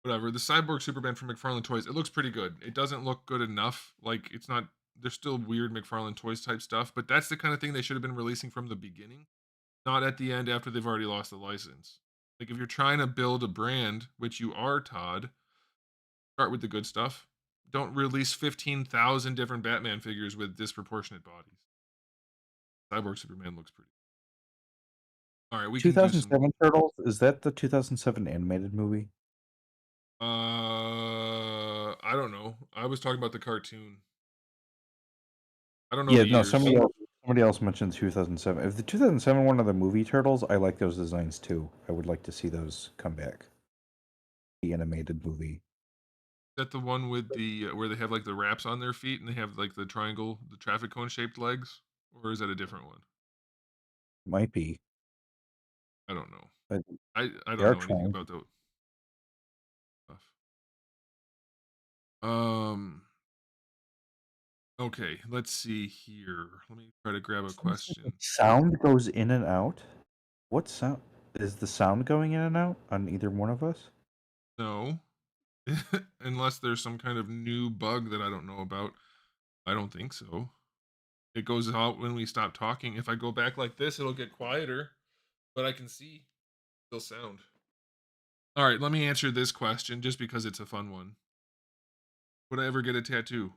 Speaker 1: Whatever. The Cyborg Superman from McFarlane Toys. It looks pretty good. It doesn't look good enough. Like it's not. There's still weird McFarlane Toys type stuff, but that's the kind of thing they should have been releasing from the beginning, not at the end after they've already lost the license. Like if you're trying to build a brand, which you are, Todd, start with the good stuff. Don't release 15,000 different Batman figures with disproportionate bodies. Cyborg Superman looks pretty. All right, we can do some.
Speaker 2: 2007 Turtles, is that the 2007 animated movie?
Speaker 1: I don't know. I was talking about the cartoon. I don't know
Speaker 2: Yeah,
Speaker 1: the
Speaker 2: no,
Speaker 1: years.
Speaker 2: somebody else mentioned 2007. If the 2007 one of the movie Turtles, I like those designs too. I would like to see those come back. The animated movie.
Speaker 1: Is that the one with the where they have like the wraps on their feet and they have like the triangle, the traffic cone shaped legs, or is that a different one?
Speaker 2: Might be.
Speaker 1: I don't know.
Speaker 2: But
Speaker 1: I
Speaker 2: they
Speaker 1: don't
Speaker 2: are
Speaker 1: know anything
Speaker 2: trying.
Speaker 1: about the stuff. Um. Okay, let's see here. Let me try to grab a question.
Speaker 2: Sound goes in and out. What sound is the sound going in and out on either one of us?
Speaker 1: No, unless there's some kind of new bug that I don't know about. I don't think so. It goes out when we stop talking. If I go back like this, it'll get quieter, but I can see still sound. All right, let me answer this question just because it's a fun one. Would I ever get a tattoo?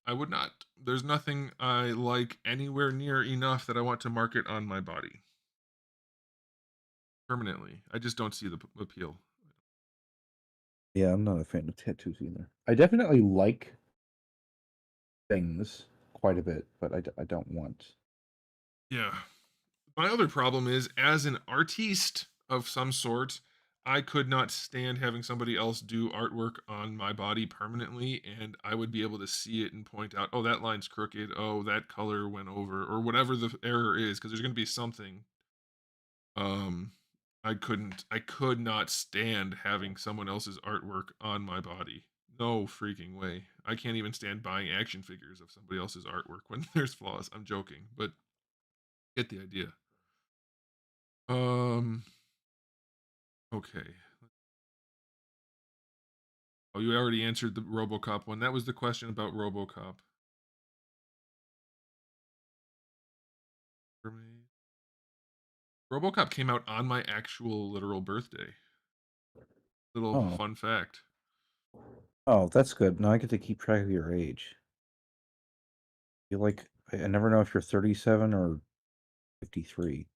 Speaker 1: I would not. There's nothing I like anywhere near enough that I want to mark it on my body permanently. I just don't see the appeal.
Speaker 2: Yeah, I'm not a fan of tattoos either. I definitely like things quite a bit, but I don't want.
Speaker 1: Yeah. My other problem is, as an artiste of some sort, I could not stand having somebody else do artwork on my body permanently, and I would be able to see it and point out, oh, that line's crooked, oh, that color went over, or whatever the error is, because there's going to be something. Um, I could not stand having someone else's artwork on my body. No freaking way. I can't even stand buying action figures of somebody else's artwork when there's flaws. I'm joking, but get the idea. Um, okay. Oh, you already answered the RoboCop one. That was the question about RoboCop. For me, RoboCop came out on my actual literal birthday. Little
Speaker 2: Oh,
Speaker 1: fun fact.
Speaker 2: oh, that's good. Now I get to keep track of your age. You like, I never know if you're 37 or 53.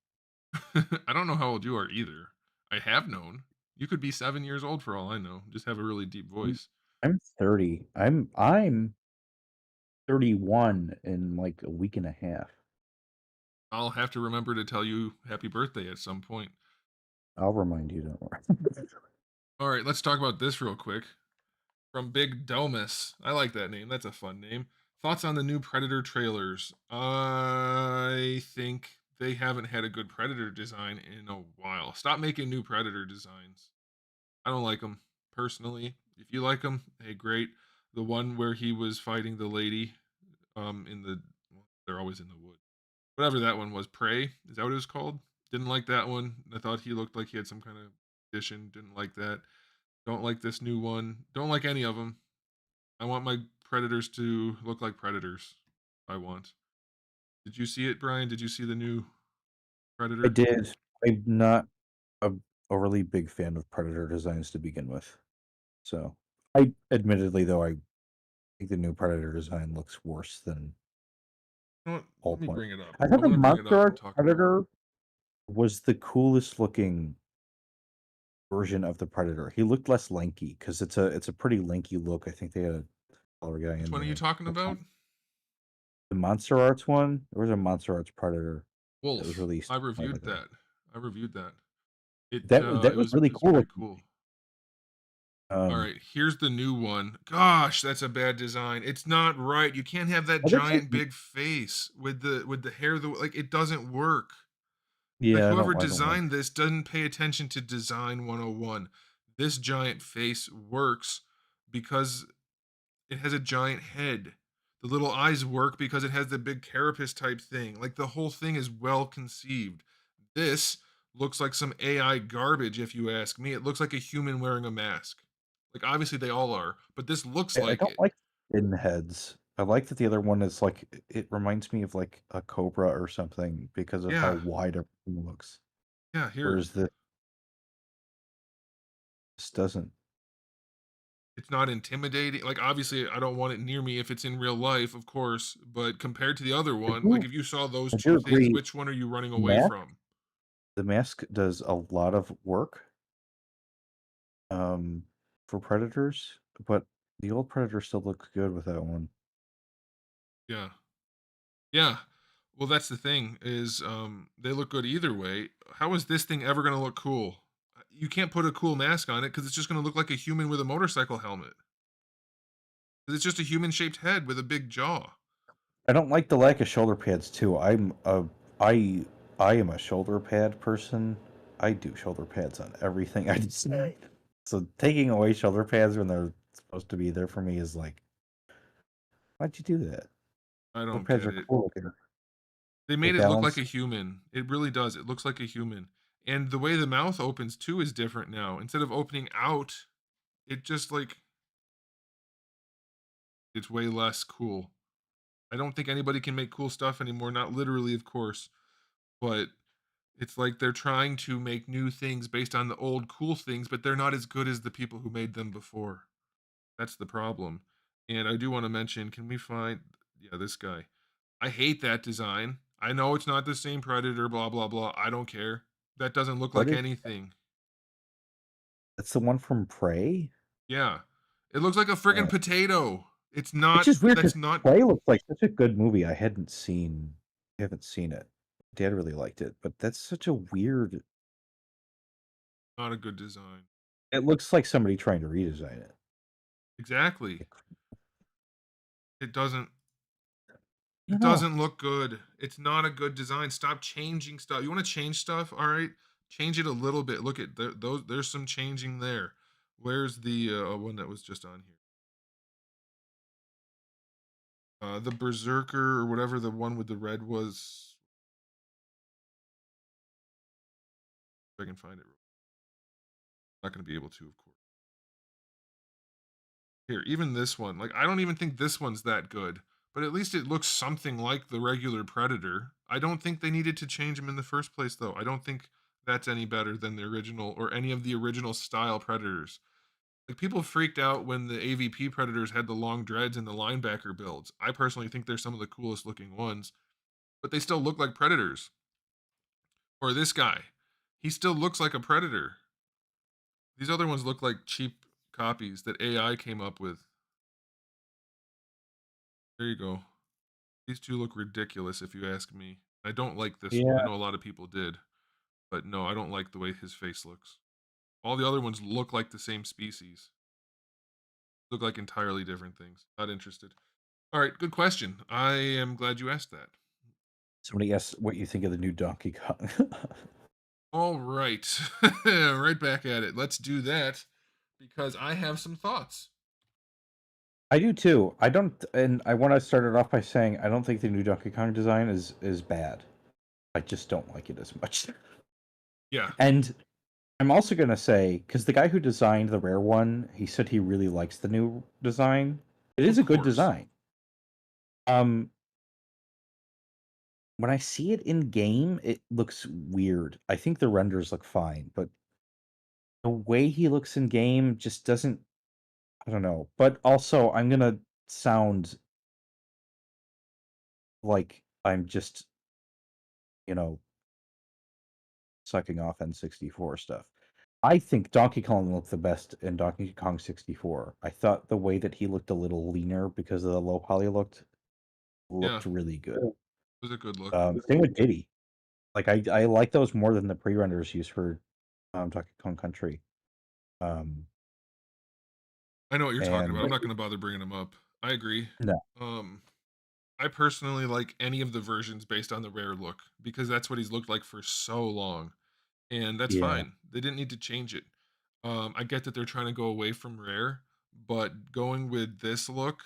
Speaker 1: I don't know how old you are either. I have known. You could be 7 years old for all I know. Just have a really deep
Speaker 2: I'm
Speaker 1: voice.
Speaker 2: I'm 30. I'm 31 in like a week and a half.
Speaker 1: I'll have to remember to tell you happy birthday at some point.
Speaker 2: I'll remind you, don't worry.
Speaker 1: All right, let's talk about this real quick. From Big Domus. I like that name. That's a fun name. Thoughts on the new Predator trailers? I think they haven't had a good Predator design in a while. Stop making new Predator designs. I don't like them personally. If you like them, hey, great. The one where he was fighting the lady, in the well, they're always in the wood. Whatever that one was, Prey. Is that what it was called? Didn't like that one. I thought he looked like he had some kind of addition. Didn't like that. Don't like this new one. Don't like any of them. I want my predators to look like predators. I want. Did you see it, Brian? Did you see the new
Speaker 2: I
Speaker 1: Predator?
Speaker 2: did. I'm not a overly big fan of Predator designs to begin with. So, I admittedly though, I think the new Predator design looks worse than
Speaker 1: You know what?
Speaker 2: all
Speaker 1: Let me
Speaker 2: point.
Speaker 1: bring it up.
Speaker 2: I
Speaker 1: I
Speaker 2: thought the
Speaker 1: want to bring it
Speaker 2: Monster
Speaker 1: up and
Speaker 2: Arts
Speaker 1: talk about it.
Speaker 2: Predator was the coolest looking version of the Predator. He looked less lanky because it's a pretty lanky look. I think they had a color guy
Speaker 1: Which
Speaker 2: in
Speaker 1: one are you
Speaker 2: there.
Speaker 1: talking about?
Speaker 2: The Monster Arts one, there was a Monster Arts Predator that was
Speaker 1: Wolf.
Speaker 2: released
Speaker 1: I
Speaker 2: a while
Speaker 1: reviewed
Speaker 2: ago.
Speaker 1: that. I reviewed that.
Speaker 2: That
Speaker 1: It
Speaker 2: was
Speaker 1: was
Speaker 2: really cool
Speaker 1: pretty
Speaker 2: looking.
Speaker 1: cool. All
Speaker 2: Um,
Speaker 1: right, here's the new one. Gosh, that's a bad design. It's not right. You can't have that
Speaker 2: I think
Speaker 1: giant big face with the hair like it doesn't work. Like
Speaker 2: yeah,
Speaker 1: whoever
Speaker 2: I don't like.
Speaker 1: designed this doesn't pay attention to design 101. This giant face works because it has a giant head. The little eyes work because it has the big carapace type thing. Like the whole thing is well conceived. This looks like some AI garbage, if you ask me. It looks like a human wearing a mask. Like obviously they all are, but this looks
Speaker 2: I
Speaker 1: like
Speaker 2: don't
Speaker 1: it.
Speaker 2: like fin heads. I like that the other one is like it reminds me of like a cobra or something because of how
Speaker 1: Yeah,
Speaker 2: wide everything looks.
Speaker 1: yeah. Here,
Speaker 2: Whereas this doesn't.
Speaker 1: it's not intimidating. Like obviously I don't want it near me if it's in real life, of course. But compared to the other
Speaker 2: I
Speaker 1: one, like
Speaker 2: do
Speaker 1: if you saw those
Speaker 2: I do
Speaker 1: two things,
Speaker 2: agree.
Speaker 1: which one are you running
Speaker 2: The
Speaker 1: away
Speaker 2: mask
Speaker 1: from?
Speaker 2: the mask does a lot of work for predators, but The old Predator still looks good with that one.
Speaker 1: Yeah. Yeah. Well, that's the thing is they look good either way. How is this thing ever going to look cool? You can't put a cool mask on it because it's just going to look like a human with a motorcycle helmet. 'Cause it's just a human shaped head with a big jaw.
Speaker 2: I don't like the lack of shoulder pads too. I I am a shoulder pad person. I do shoulder pads on everything I decide. So taking away shoulder pads when they're supposed to be there for me is like, why'd you do that?
Speaker 1: I
Speaker 2: Shoulder
Speaker 1: don't
Speaker 2: pads
Speaker 1: get
Speaker 2: are
Speaker 1: it.
Speaker 2: cool looking.
Speaker 1: They
Speaker 2: They
Speaker 1: made it look like
Speaker 2: balance.
Speaker 1: a human. It really does. It looks like a human. And the way the mouth opens too is different now. Instead of opening out, it just like it's way less cool. I don't think anybody can make cool stuff anymore, not literally, of course, but it's like they're trying to make new things based on the old cool things, but they're not as good as the people who made them before. That's the problem. And I do want to mention, can we find yeah, this guy. I hate that design. I know it's not the same Predator, blah blah blah. I don't care. That doesn't look
Speaker 2: What
Speaker 1: like
Speaker 2: is
Speaker 1: anything.
Speaker 2: that's the one from Prey?
Speaker 1: Yeah. It looks like a friggin'
Speaker 2: Uh,
Speaker 1: potato. It's
Speaker 2: which
Speaker 1: not
Speaker 2: is weird because
Speaker 1: that's not
Speaker 2: Prey looks like such a good movie. I haven't seen it. Dad really liked it, but that's such a weird.
Speaker 1: not a good design.
Speaker 2: It looks like somebody trying to redesign it.
Speaker 1: Exactly. It doesn't
Speaker 2: You
Speaker 1: it
Speaker 2: know,
Speaker 1: doesn't look good. It's not a good design. Stop changing stuff. You want to change stuff? All right. Change it a little bit. Look at those there's some changing there. Where's the one that was just on here? The Berserker or whatever the one with the red was. If I can find it. Not going to be able to, of course. Here, even this one. Like, I don't even think this one's that good, but at least it looks something like the regular Predator. I don't think they needed to change him in the first place, though. I don't think that's any better than the original or any of the original style Predators. Like, people freaked out when the AVP Predators had the long dreads and the linebacker builds. I personally think they're some of the coolest looking ones, but they still look like Predators. Or this guy. He still looks like a Predator. These other ones look like cheap copies that AI came up with. There you go. These two look ridiculous if you ask me. I don't like this one. I
Speaker 2: yeah,
Speaker 1: know a lot of people did, but no, I don't like the way his face looks. All the other ones look like the same species. Look like entirely different things. Not interested. All right, good question. I am glad you asked that.
Speaker 2: somebody asked what you think of the new Donkey Kong.
Speaker 1: All right. Right back at it. Let's do that because I have some thoughts.
Speaker 2: I do too. I don't, and I want to start it off by saying I don't think the new Donkey Kong design is bad. I just don't like it as much.
Speaker 1: Yeah,
Speaker 2: And I'm also gonna say because the guy who designed the rare one, he said he really likes the new design. It is
Speaker 1: of
Speaker 2: a good
Speaker 1: course.
Speaker 2: design. When I see it in game, it looks weird. I think the renders look fine, but the way he looks in game just doesn't. I don't know. But also, I'm gonna sound like I'm just, you know, sucking off N64 stuff. I think Donkey Kong looked the best in Donkey Kong 64. I thought the way that he looked a little leaner because of the low poly
Speaker 1: Yeah,
Speaker 2: looked really good.
Speaker 1: it was a good look.
Speaker 2: Same with Diddy. Like I like those more than the pre-renders used for Donkey Kong Country. Um,
Speaker 1: I know what you're talking about.
Speaker 2: and
Speaker 1: I'm not going to bother bringing them up. I agree.
Speaker 2: no,
Speaker 1: Um, I personally like any of the versions based on the rare look because that's what he's looked like for so long, and that's
Speaker 2: yeah,
Speaker 1: fine. They didn't need to change it. I get that they're trying to go away from rare, but going with this look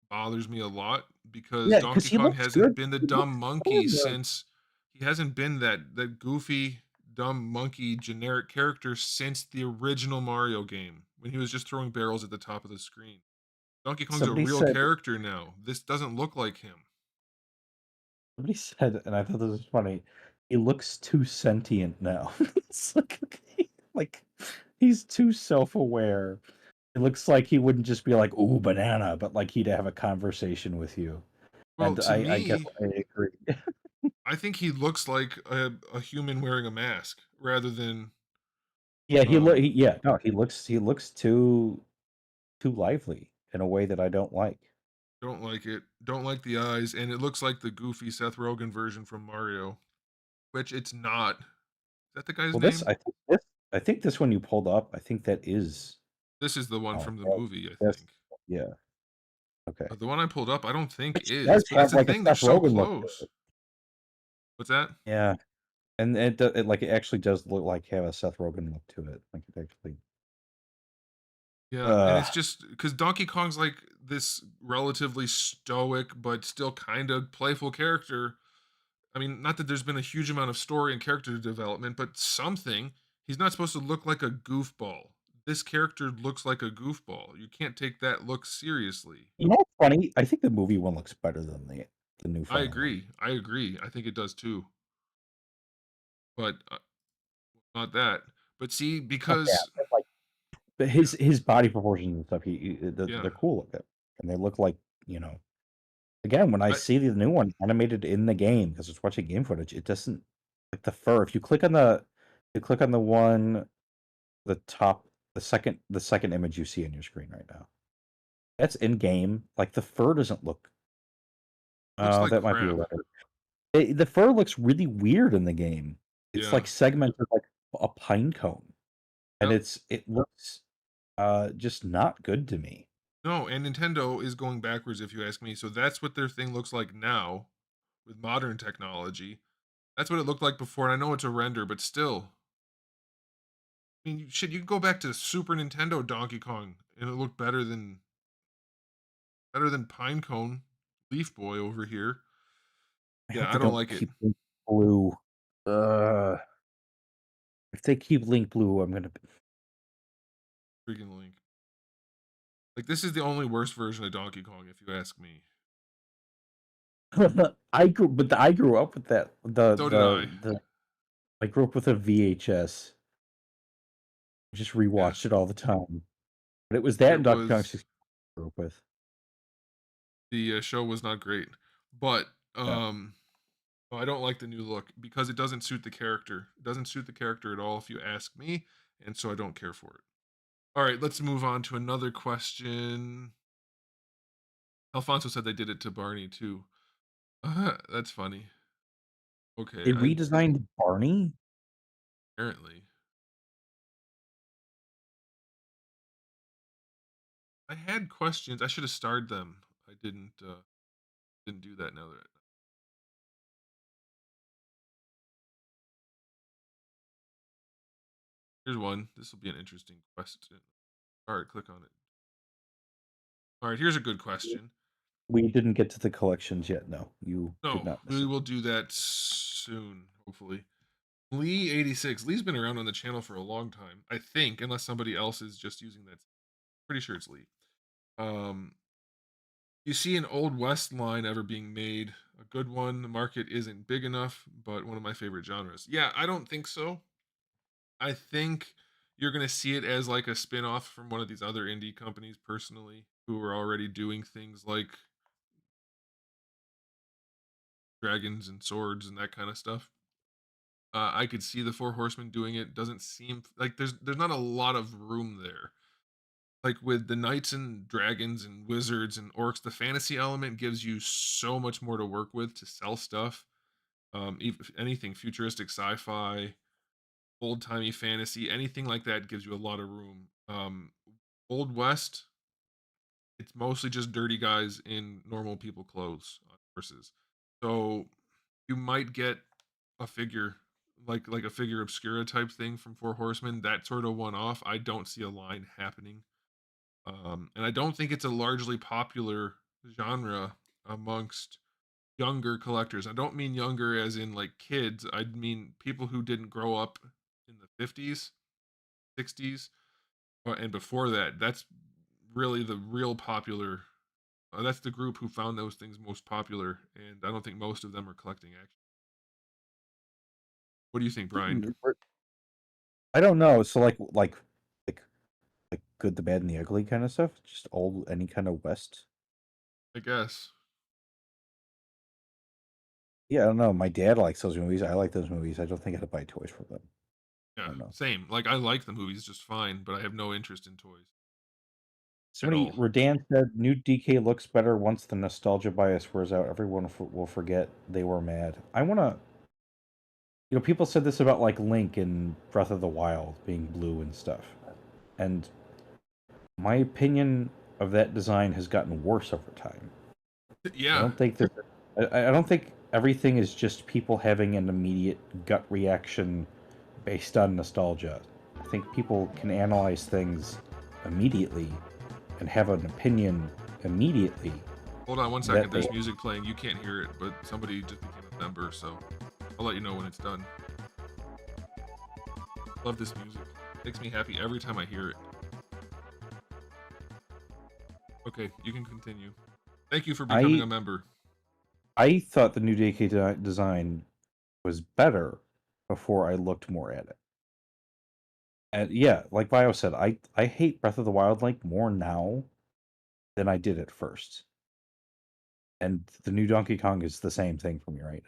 Speaker 1: bothers me a lot because
Speaker 2: yeah, because
Speaker 1: Donkey
Speaker 2: he
Speaker 1: Kong
Speaker 2: looks
Speaker 1: hasn't
Speaker 2: good.
Speaker 1: been the
Speaker 2: He
Speaker 1: dumb
Speaker 2: looks
Speaker 1: monkey
Speaker 2: good.
Speaker 1: since he hasn't been that goofy dumb monkey generic character since the original Mario game when he was just throwing barrels at the top of the screen. Donkey Kong's a
Speaker 2: Somebody
Speaker 1: real
Speaker 2: said,
Speaker 1: character now. This doesn't look like him.
Speaker 2: somebody said, and I thought this was funny. He looks too sentient now. It's like, okay, like he's too self-aware. It looks like he wouldn't just be like, "Ooh, banana," but like he'd have a conversation with you.
Speaker 1: Well,
Speaker 2: And
Speaker 1: to
Speaker 2: I guess
Speaker 1: me,
Speaker 2: I agree.
Speaker 1: I think he looks like a human wearing a mask rather than
Speaker 2: Yeah,
Speaker 1: um
Speaker 2: yeah, no, he looks too lively. in a way that I don't like.
Speaker 1: Don't like it. Don't like the eyes, and it looks like the goofy Seth Rogen version from Mario, which it's not. Is that the guy's
Speaker 2: Well, this
Speaker 1: name?
Speaker 2: I think this one you pulled up, I think that is
Speaker 1: This is the one from the
Speaker 2: that
Speaker 1: movie, I
Speaker 2: that's
Speaker 1: think.
Speaker 2: yeah, okay.
Speaker 1: The one I pulled up, I don't think
Speaker 2: Which
Speaker 1: is,
Speaker 2: does
Speaker 1: but that's
Speaker 2: have,
Speaker 1: the
Speaker 2: like, a
Speaker 1: thing, they're
Speaker 2: Seth
Speaker 1: so
Speaker 2: Rogen look to
Speaker 1: close.
Speaker 2: it.
Speaker 1: What's that?
Speaker 2: Yeah, and it actually does look like have a Seth Rogen look to it, like, it actually
Speaker 1: Yeah, and
Speaker 2: uh,
Speaker 1: it's just because Donkey Kong's like this relatively stoic but still kind of playful character. I mean, not that there's been a huge amount of story and character development, but something. He's not supposed to look like a goofball. This character looks like a goofball. You can't take that look seriously.
Speaker 2: you know what's funny? I think the movie one looks better than the new
Speaker 1: I
Speaker 2: final one.
Speaker 1: agree. I agree. I think it does too. But not that. But see,
Speaker 2: Not that,
Speaker 1: because
Speaker 2: but
Speaker 1: yeah,
Speaker 2: his body proportions and stuff,
Speaker 1: yeah,
Speaker 2: they're cool looking, and they look like, again, when I
Speaker 1: I
Speaker 2: see the new one animated in the game, because it's watching game footage, it doesn't like the fur. If you click on the one, the top, the second image you see on your screen right now, that's in game. Like the fur doesn't look.
Speaker 1: looks
Speaker 2: Oh,
Speaker 1: like
Speaker 2: that might be a
Speaker 1: crap.
Speaker 2: render. The fur looks really weird in the game. It's
Speaker 1: Yeah.
Speaker 2: like segmented like a pine cone, and
Speaker 1: Yep.
Speaker 2: it looks just not good to me.
Speaker 1: No, and Nintendo is going backwards if you ask me. So that's what their thing looks like now with modern technology. That's what it looked like before. And I know it's a render, but still. I mean, shit, you can go back to Super Nintendo Donkey Kong and it looked better than Pinecone Leaf Boy over here.
Speaker 2: I
Speaker 1: Yeah,
Speaker 2: hope
Speaker 1: I
Speaker 2: they
Speaker 1: don't
Speaker 2: don't
Speaker 1: like it.
Speaker 2: keep Link Blue. Uh, if they keep Link Blue, I'm gonna.
Speaker 1: Freaking Link. Like this is the only worst version of Donkey Kong, if you ask me.
Speaker 2: I grew up with that.
Speaker 1: So did I.
Speaker 2: I grew up with a VHS. Just
Speaker 1: Yeah.
Speaker 2: rewatched it all the time. But it was that and
Speaker 1: It
Speaker 2: Donkey Kong
Speaker 1: was
Speaker 2: 64 I grew up with.
Speaker 1: the show was not great. But
Speaker 2: Yeah.
Speaker 1: oh, I don't like the new look because it doesn't suit the character. It doesn't suit the character at all, if you ask me, and so I don't care for it. All right, let's move on to another question. Alfonso said they did it to Barney too. That's funny. Okay,
Speaker 2: They
Speaker 1: I
Speaker 2: redesigned Barney.
Speaker 1: apparently I had questions. I should have starred them. I didn't do that now that here's one. This will be an interesting question. All right, click on it. All right, here's a good question.
Speaker 2: We didn't get to the collections yet. No, you did
Speaker 1: No,
Speaker 2: not miss
Speaker 1: we
Speaker 2: it.
Speaker 1: will do that soon, hopefully. Lee86. Lee's been around on the channel for a long time, I think, unless somebody else is just using that. Pretty sure it's Lee. Um, you see an Old West line ever being made? A good one. The market isn't big enough, but one of my favorite genres. Yeah, I don't think so. I think you're gonna see it as like a spin-off from one of these other indie companies, personally, who are already doing things like dragons and swords and that kind of stuff. I could see the Four Horsemen doing it. Doesn't seem like there's not a lot of room there. Like with the knights and dragons and wizards and orcs, the fantasy element gives you so much more to work with to sell stuff. Anything futuristic, sci-fi, old timey fantasy, anything like that gives you a lot of room. Old West, it's mostly just dirty guys in normal people clothes on horses. So you might get a figure like a figure obscura type thing from Four Horsemen, that sort of one off. I don't see a line happening. And I don't think it's a largely popular genre amongst younger collectors. I don't mean younger as in like kids. I mean people who didn't grow up in the 50s, 60s, and before that. That's really the real popular. That's the group who found those things most popular, and I don't think most of them are collecting action. What do you think, Brian?
Speaker 2: I don't know. So like good, the bad, and the ugly kind of stuff. Just old any kind of West.
Speaker 1: I guess.
Speaker 2: Yeah, I don't know. My dad likes those movies. I like those movies. I don't think I'd buy toys for them. I
Speaker 1: Yeah,
Speaker 2: don't know.
Speaker 1: same. Like I like the movies just fine, but I have no interest in toys. at
Speaker 2: Somebody,
Speaker 1: all.
Speaker 2: Redan said, "New DK looks better once the nostalgia bias wears out. Everyone will forget they were mad." I want to, people said this about like Link in Breath of the Wild being blue and stuff, and my opinion of that design has gotten worse over time. I
Speaker 1: Yeah,
Speaker 2: don't think that I don't think everything is just people having an immediate gut reaction based on nostalgia. I think people can analyze things immediately and have an opinion immediately
Speaker 1: hold on one second.
Speaker 2: that they
Speaker 1: There's music playing. You can't hear it, but somebody just became a member, so I'll let you know when it's done. Love this music. Makes me happy every time I hear it. Okay, you can continue. Thank you for becoming
Speaker 2: I
Speaker 1: a member.
Speaker 2: I thought the new DK design was better before I looked more at it. And yeah, like Bio said, I hate Breath of the Wild like more now than I did at first. And the new Donkey Kong is the same thing for me right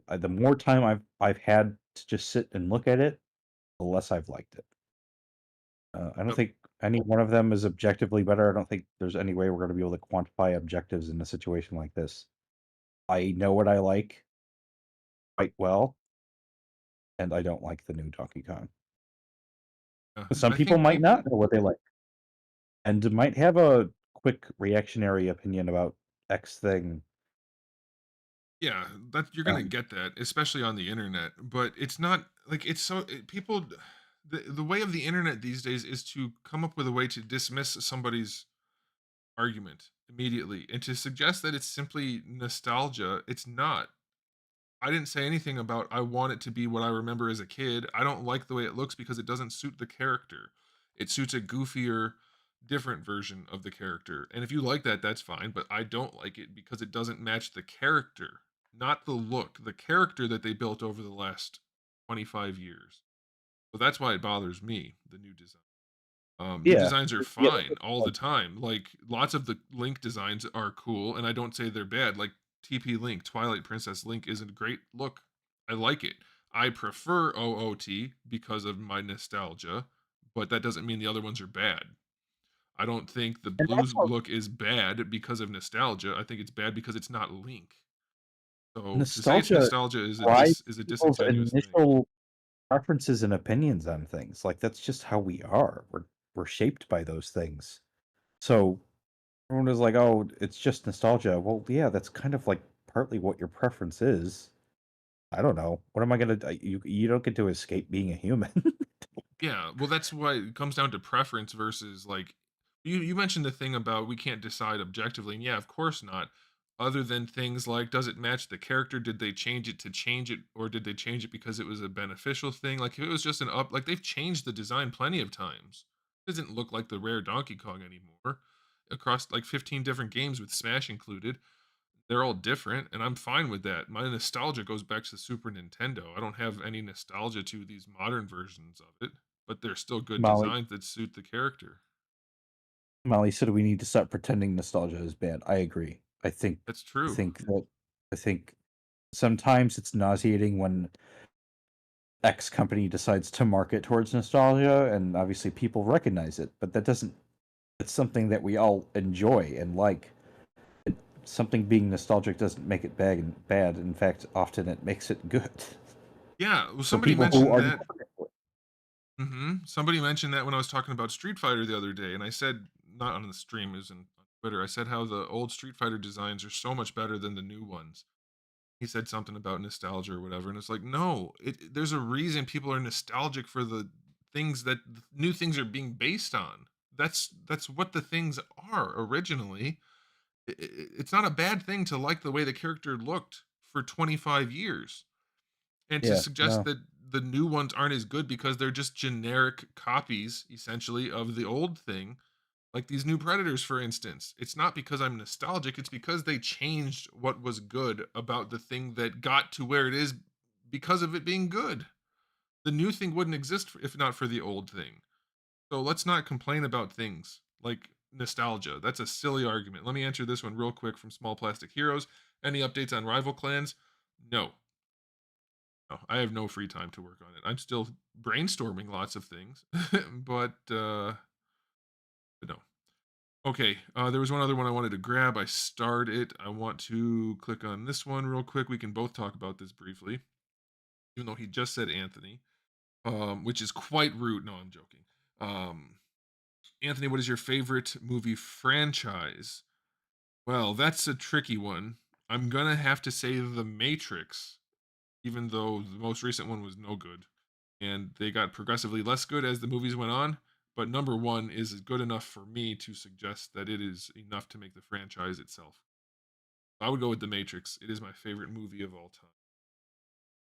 Speaker 2: now. The more time I've had to just sit and look at it, the less I've liked it. I don't
Speaker 1: Yep.
Speaker 2: think any one of them is objectively better. I don't think there's any way we're going to be able to quantify objectives in a situation like this. I know what I like quite well, and I don't like the new Donkey Kong.
Speaker 1: Yeah.
Speaker 2: Some
Speaker 1: I
Speaker 2: people
Speaker 1: think
Speaker 2: might
Speaker 1: people.
Speaker 2: not know what they like, and might have a quick reactionary opinion about X thing.
Speaker 1: Yeah, that you're gonna
Speaker 2: Um,
Speaker 1: get that, especially on the internet. But it's not like it's so people. The way of the internet these days is to come up with a way to dismiss somebody's argument immediately and to suggest that it's simply nostalgia. It's not. I didn't say anything about I want it to be what I remember as a kid. I don't like the way it looks because it doesn't suit the character. It suits a goofier, different version of the character. And if you like that, that's fine. But I don't like it because it doesn't match the character, not the look, the character that they built over the last 25 years. So that's why it bothers me, the new design. New
Speaker 2: yeah,
Speaker 1: designs are
Speaker 2: yeah,
Speaker 1: fine all the time. Like lots of the Link designs are cool, and I don't say they're bad. Like TP Link, Twilight Princess Link is a great look. I like it. I prefer OOT because of my nostalgia, but that doesn't mean the other ones are bad. I don't think the
Speaker 2: and
Speaker 1: blues
Speaker 2: also
Speaker 1: look is bad because of nostalgia. I think it's bad because it's not Link. So to say it's
Speaker 2: nostalgia
Speaker 1: nostalgia
Speaker 2: drives
Speaker 1: is a
Speaker 2: people's
Speaker 1: disingenuous thing.
Speaker 2: initial preferences and opinions on things. Like that's just how we are. We're shaped by those things. So everyone is like, "Oh, it's just nostalgia." Well, yeah, that's kind of like partly what your preference is. I don't know. What am I gonna? You don't get to escape being a human.
Speaker 1: Yeah, well, that's why it comes down to preference versus like you mentioned the thing about we can't decide objectively, and yeah, of course not. Other than things like does it match the character? Did they change it to change it, or did they change it because it was a beneficial thing? Like if it was just an up, like they've changed the design plenty of times. It doesn't look like the rare Donkey Kong anymore. Across like 15 different games with Smash included. They're all different, and I'm fine with that. My nostalgia goes back to Super Nintendo. I don't have any nostalgia to these modern versions of it, but they're still good
Speaker 2: Molly
Speaker 1: designs that suit the character.
Speaker 2: Molly said we need to stop pretending nostalgia is bad. I agree.
Speaker 1: That's
Speaker 2: I
Speaker 1: true.
Speaker 2: think that I think sometimes it's nauseating when X company decides to market towards nostalgia, and obviously people recognize it, but that doesn't. It's something that we all enjoy and like. Something being nostalgic doesn't make it bad. In fact, often it makes it good.
Speaker 1: Yeah, well,
Speaker 2: For
Speaker 1: somebody
Speaker 2: people who
Speaker 1: mentioned
Speaker 2: are
Speaker 1: that.
Speaker 2: never into it.
Speaker 1: Somebody mentioned that when I was talking about Street Fighter the other day, and I said not on the stream, it was on Twitter. I said how the old Street Fighter designs are so much better than the new ones. He said something about nostalgia or whatever, and it's like, no, there's a reason people are nostalgic for the things that the new things are being based on. That's what the things are originally. It's not a bad thing to like the way the character looked for 25 years and to
Speaker 2: Yeah,
Speaker 1: suggest
Speaker 2: no.
Speaker 1: that the new ones aren't as good because they're just generic copies essentially of the old thing, like these new Predators, for instance. It's not because I'm nostalgic, it's because they changed what was good about the thing that got to where it is because of it being good. The new thing wouldn't exist if not for the old thing. So let's not complain about things like nostalgia. That's a silly argument. Let me answer this one real quick from Small Plastic Heroes. Any updates on rival clans? No. No, I have no free time to work on it. I'm still brainstorming lots of things, but no. Okay, there was one other one I wanted to grab. I starred it. I want to click on this one real quick. We can both talk about this briefly, even though he just said Anthony, which is quite rude. No, I'm joking. Um, Anthony, what is your favorite movie franchise? Well, that's a tricky one. I'm gonna have to say The Matrix, even though the most recent one was no good, and they got progressively less good as the movies went on. But number one is good enough for me to suggest that it is enough to make the franchise itself. I would go with The Matrix. It is my favorite movie of all time.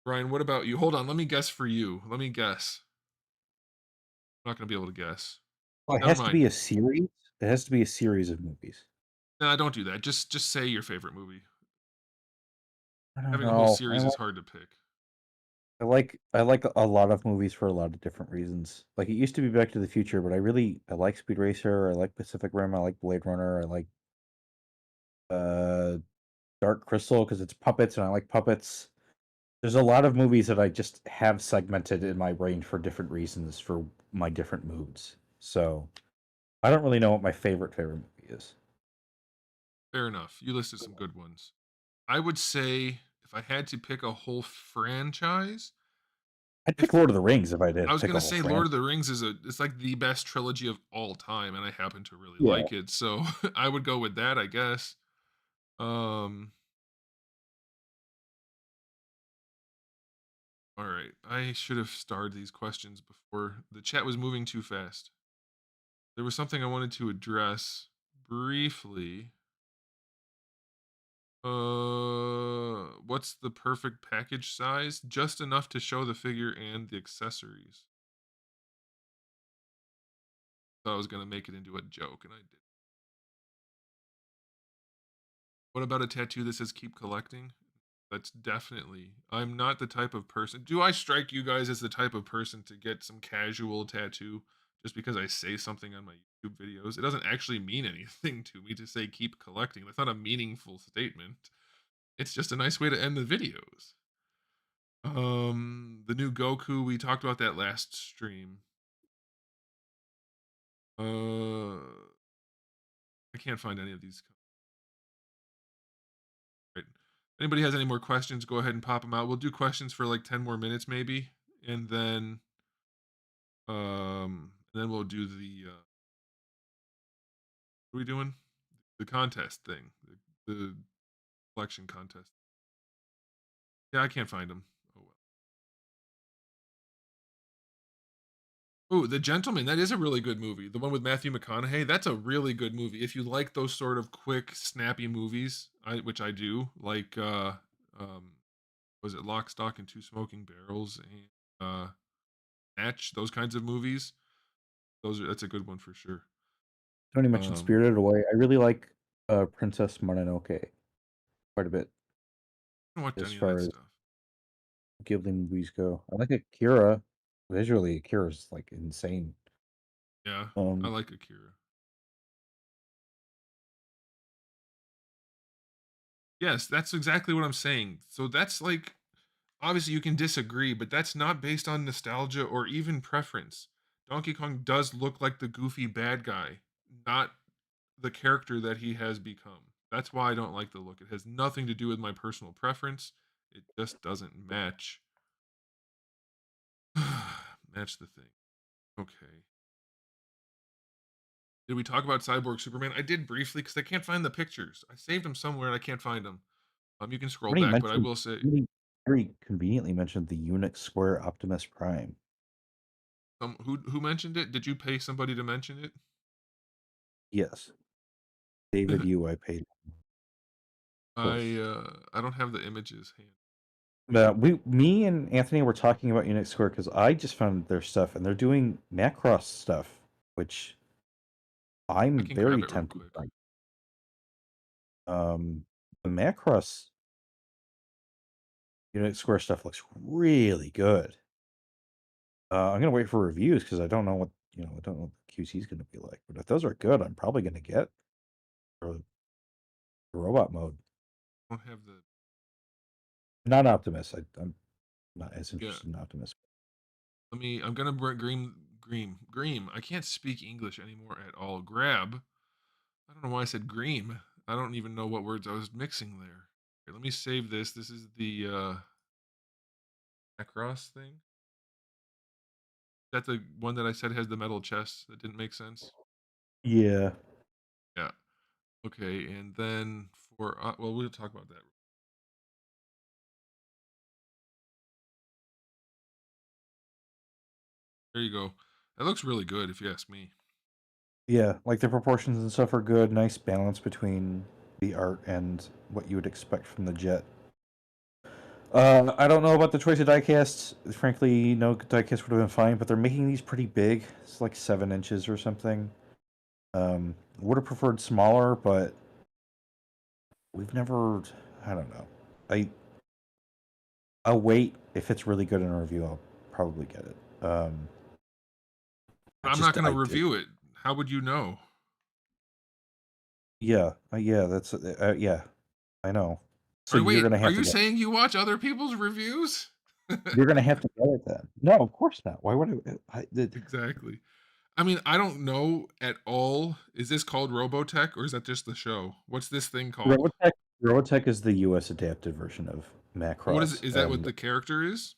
Speaker 1: Brian, what about you? Hold on, let me guess for you. Let me guess. I'm not gonna be able to guess.
Speaker 2: Well, it
Speaker 1: Never
Speaker 2: has to
Speaker 1: mind.
Speaker 2: be a series. It has to be a series of movies.
Speaker 1: Nah, don't do that. Just say your favorite movie.
Speaker 2: I don't
Speaker 1: Having a whole
Speaker 2: know.
Speaker 1: series is hard to pick.
Speaker 2: I like a lot of movies for a lot of different reasons. Like it used to be Back to the Future, but I like Speed Racer, I like Pacific Rim, I like Blade Runner, I like uh Dark Crystal because it's puppets and I like puppets. There's a lot of movies that I just have segmented in my brain for different reasons for my different moods. So I don't really know what my favorite movie is.
Speaker 1: Fair enough. You listed some good ones. I would say if I had to pick a whole franchise,
Speaker 2: I'd pick
Speaker 1: if
Speaker 2: Lord of the Rings if I
Speaker 1: I
Speaker 2: did
Speaker 1: was
Speaker 2: pick a
Speaker 1: gonna
Speaker 2: whole
Speaker 1: say Lord
Speaker 2: franchise.
Speaker 1: of the Rings is it's like the best trilogy of all time, and I happen to really
Speaker 2: Yeah.
Speaker 1: like it. So I would go with that, I guess. Um, all right. I should have starred these questions before the chat was moving too fast. There was something I wanted to address briefly. What's the perfect package size? Just enough to show the figure and the accessories. Thought I was gonna make it into a joke, and I did. What about a tattoo that says "Keep collecting"? That's definitely. I'm not the type of person. Do I strike you guys as the type of person to get some casual tattoo just because I say something on my YouTube videos? It doesn't actually mean anything to me to say "Keep collecting." That's not a meaningful statement. It's just a nice way to end the videos. The new Goku, we talked about that last stream. I can't find any of these. Right. If anybody has any more questions, go ahead and pop them out. We'll do questions for like 10 more minutes maybe, and then we'll do the what are we doing? The contest thing. The collection contest. Yeah, I can't find them. Oh well. Oh, The Gentleman. That is a really good movie. The one with Matthew McConaughey. That's a really good movie. If you like those sort of quick, snappy movies, which I do, like um was it Lock, Stock, and Two Smoking Barrels and Match, those kinds of movies. That's a good one for sure.
Speaker 2: Tony mentioned
Speaker 1: Um,
Speaker 2: Spirited Away. I really like Princess Mononoke quite a bit
Speaker 1: I don't watch
Speaker 2: as
Speaker 1: any of that
Speaker 2: far as
Speaker 1: stuff.
Speaker 2: Ghibli movies go. I like Akira. Visually, Akira's like insane.
Speaker 1: Yeah, I
Speaker 2: Um,
Speaker 1: like Akira. Yes, that's exactly what I'm saying. So that's like obviously you can disagree, but that's not based on nostalgia or even preference. Donkey Kong does look like the goofy bad guy, not the character that he has become. That's why I don't like the look. It has nothing to do with my personal preference. It just doesn't match. Match the thing. Okay. Did we talk about Cyborg Superman? I did briefly because I can't find the pictures. I saved them somewhere and I can't find them. You can scroll
Speaker 2: somebody
Speaker 1: back, but I
Speaker 2: mentioned
Speaker 1: will say,
Speaker 2: somebody very conveniently mentioned the Unix Square Optimus Prime.
Speaker 1: who mentioned it? Did you pay somebody to mention it?
Speaker 2: Yes, David Yu. I paid. Of course.
Speaker 1: I don't have the images hand.
Speaker 2: Me and Anthony were talking about Unix Square because I just found their stuff and they're doing Macross stuff, which
Speaker 1: I
Speaker 2: I'm
Speaker 1: can grab
Speaker 2: very
Speaker 1: it real
Speaker 2: tempted
Speaker 1: quick.
Speaker 2: by. The Macross Unix Square stuff looks really good. I'm gonna wait for reviews because I don't know I don't know what the QC is gonna be like. But if those are good, I'm probably gonna get for the robot mode.
Speaker 1: I don't have the
Speaker 2: Not Optimus. I'm not as
Speaker 1: yeah.
Speaker 2: interested in Optimus.
Speaker 1: I'm gonna bring Green. I can't speak English anymore at all. Grab. I don't know why I said green. I don't even know what words I was mixing there. Okay, let me save this. This is the Macross thing. That's the one that I said has the metal chest that didn't make sense.
Speaker 2: Yeah.
Speaker 1: Yeah. Okay, and then for well, we'll talk about that. There you go. That looks really good, if you ask me.
Speaker 2: Yeah, like the proportions and stuff are good. Nice balance between the art and what you would expect from the jet. I don't know about the choice of diecasts. Frankly, no diecast would have been fine, but they're making these pretty big. It's like 7 inches or something. Would have preferred smaller, but we've never. I don't know. I'll wait. If it's really good in a review, I'll probably get it.
Speaker 1: But I'm not going to review it. How would you know?
Speaker 2: Yeah, yeah, that's yeah, I know. So
Speaker 1: Or
Speaker 2: you're
Speaker 1: wait,
Speaker 2: gonna
Speaker 1: are
Speaker 2: have to
Speaker 1: you
Speaker 2: get.
Speaker 1: saying you watch other people's reviews?
Speaker 2: You're gonna have to get it then. No, of course not. Why would
Speaker 1: Exactly. I mean, I don't know at all. Is this called Robotech or is that just the show? What's this thing called?
Speaker 2: Robotech? Robotech is the U.S. adapted version of
Speaker 1: What is
Speaker 2: Macross,
Speaker 1: is that what
Speaker 2: and
Speaker 1: the character is?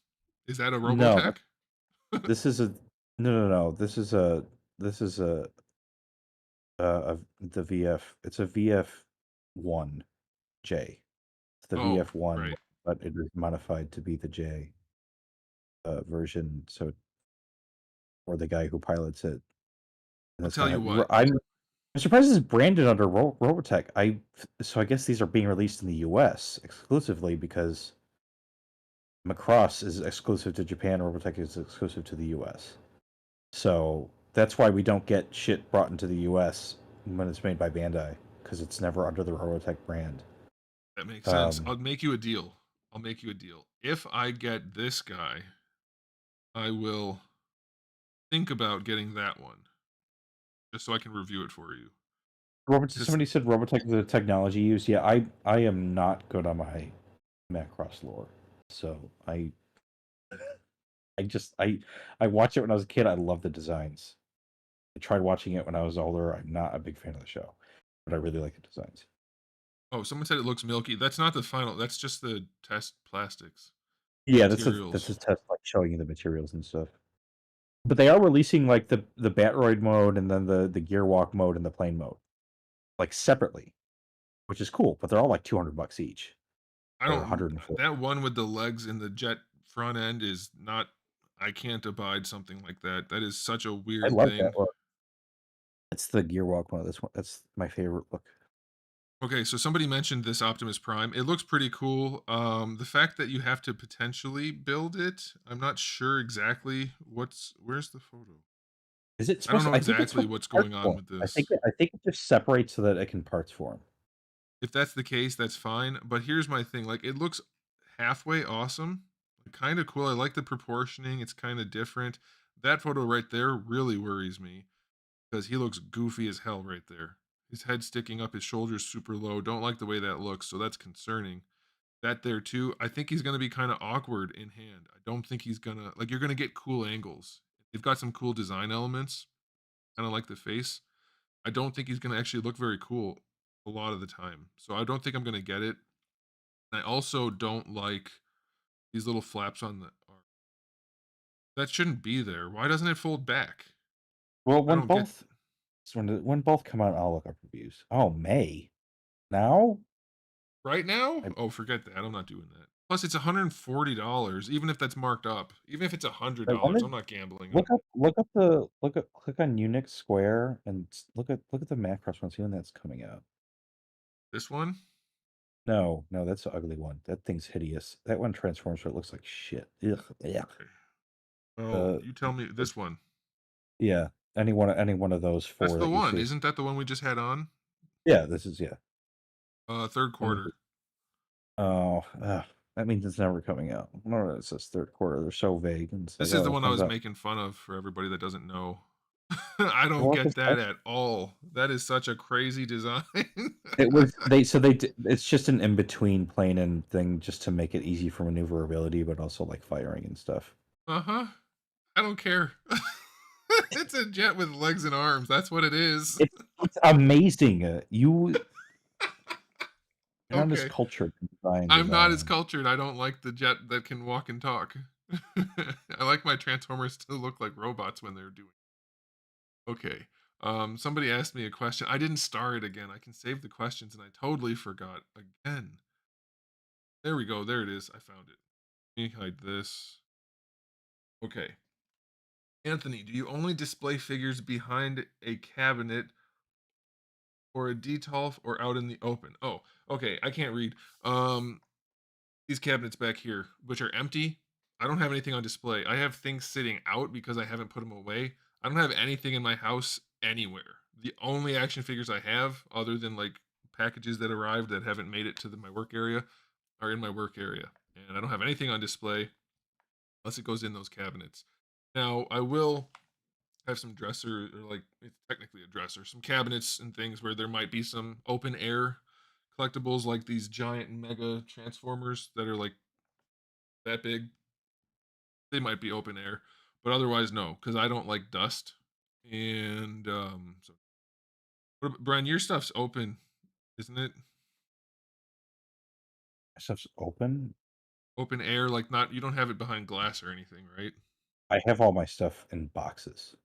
Speaker 1: Is that a
Speaker 2: no,
Speaker 1: Robotech?
Speaker 2: this is a no. This is the VF. It's a VF1J. It's the
Speaker 1: Oh,
Speaker 2: VF1,
Speaker 1: right.
Speaker 2: but it is modified to be the J version. So, or the guy who pilots it. And
Speaker 1: I'll
Speaker 2: that's
Speaker 1: tell
Speaker 2: kind
Speaker 1: you
Speaker 2: of.
Speaker 1: what.
Speaker 2: I'm surprised it's branded under Robotech. So I guess these are being released in the U.S. exclusively because Macross is exclusive to Japan. Robotech is exclusive to the U.S. So that's why we don't get shit brought into the U.S. when it's made by Bandai because it's never under the Robotech brand.
Speaker 1: That makes sense. I'll make you a deal. I'll make you a deal. If I get this guy, I will think about getting that one just so I can review it for you. Because
Speaker 2: Somebody said Robotech is a technology used. Yeah, I am not good on my Macross lore, so I watched it when I was a kid. I love the designs. I tried watching it when I was older. I'm not a big fan of the show, but I really like the designs.
Speaker 1: oh, someone said it looks milky. That's not the final. That's just the test plastics,
Speaker 2: Yeah, that's
Speaker 1: materials.
Speaker 2: a test like showing you the materials and stuff. But they are releasing like the Batroid mode and then the Gear Walk mode and the plane mode, like separately, which is cool. But they're all like $200 each
Speaker 1: I
Speaker 2: or
Speaker 1: don't.
Speaker 2: 140.
Speaker 1: That one with the legs and the jet front end is not. I can't abide something like that. That is such a
Speaker 2: I
Speaker 1: weird
Speaker 2: love that
Speaker 1: thing.
Speaker 2: look. It's the Gear Walk mode. That's my favorite look.
Speaker 1: Okay, so somebody mentioned this Optimus Prime. It looks pretty cool. The fact that you have to potentially build it, I'm not sure exactly where's the photo.
Speaker 2: Is it
Speaker 1: I don't
Speaker 2: supposed
Speaker 1: know
Speaker 2: to, I think it's
Speaker 1: exactly
Speaker 2: supposed to
Speaker 1: what's
Speaker 2: parts
Speaker 1: going on
Speaker 2: form.
Speaker 1: with this.
Speaker 2: I think it just separates so that it can parts form.
Speaker 1: If that's the case, that's fine. But here's my thing: like, it looks halfway awesome, kind of cool. I like the proportioning; it's kind of different. That photo right there really worries me because he looks goofy as hell right there. His head sticking up, his shoulders super low. Don't like the way that looks, so that's concerning. That there too. I think he's gonna be kind of awkward in hand. I don't think he's gonna like. You're gonna get cool angles. They've got some cool design elements, kind of like the face. I don't think he's gonna actually look very cool a lot of the time. So I don't think I'm gonna get it. I also don't like these little flaps on the arm. That shouldn't be there. Why doesn't it fold back?
Speaker 2: Well,
Speaker 1: I don't get
Speaker 2: when both come out, I'll look up reviews. Oh, May now?
Speaker 1: right now.
Speaker 2: I,
Speaker 1: Oh, forget that. I'm not doing that. Plus, it's $140. Even if that's marked up, even if it's hundred
Speaker 2: I
Speaker 1: dollars,
Speaker 2: wanted
Speaker 1: I'm not gambling.
Speaker 2: click on Unix Square and look at the Macross one. See when that's coming out.
Speaker 1: This one.
Speaker 2: No, that's the ugly one. That thing's hideous. That one transforms so it looks like shit. Ugh, yeah.
Speaker 1: Okay. Oh,
Speaker 2: Uh,
Speaker 1: you tell me this one.
Speaker 2: yeah. Any one of those
Speaker 1: That's
Speaker 2: four
Speaker 1: the
Speaker 2: that you
Speaker 1: one.
Speaker 2: see.
Speaker 1: Isn't that the one we just had on?
Speaker 2: Yeah, this is yeah.
Speaker 1: Third
Speaker 2: Let me see.
Speaker 1: quarter.
Speaker 2: Oh, that means it's never coming out. No, it says third quarter. They're so vague. And it's like,
Speaker 1: This is the
Speaker 2: oh, it
Speaker 1: one I
Speaker 2: comes
Speaker 1: was
Speaker 2: out.
Speaker 1: making fun of for everybody that doesn't know. I don't
Speaker 2: Well,
Speaker 1: get that at all. That is such a crazy design.
Speaker 2: it was it's just an in between plane and thing just to make it easy for maneuverability, but also like firing and stuff.
Speaker 1: Uh-huh. I don't care. It's a jet with legs and arms. That's what it is.
Speaker 2: It's amazing. You're not as
Speaker 1: Okay.
Speaker 2: cultured in designs
Speaker 1: I'm
Speaker 2: as I
Speaker 1: not as
Speaker 2: am.
Speaker 1: cultured. I don't like the jet that can walk and talk. I like my Transformers to look like robots when they're doing. Okay. Somebody asked me a question. I didn't star it again. I can save the questions, and I totally forgot again. There we go. There it is. I found it. Let me hide this. Okay. Anthony, do you only display figures behind a cabinet or a detolf or out in the open? Oh, okay. I can't read. Um, these cabinets back here, which are empty, I don't have anything on display. I have things sitting out because I haven't put them away. I don't have anything in my house anywhere. The only action figures I have, other than like packages that arrived that haven't made it to my work area, are in my work area. And I don't have anything on display unless it goes in those cabinets. Now, I will have some dresser, or like it's technically a dresser, some cabinets and things where there might be some open air collectibles like these giant mega transformers that are like that big. They might be open air, but otherwise no, because I don't like dust. And so Brian, your stuff's open, isn't it?
Speaker 2: Stuff's open.
Speaker 1: Open air, like not, you don't have it behind glass or anything, right?
Speaker 2: I have all my stuff in boxes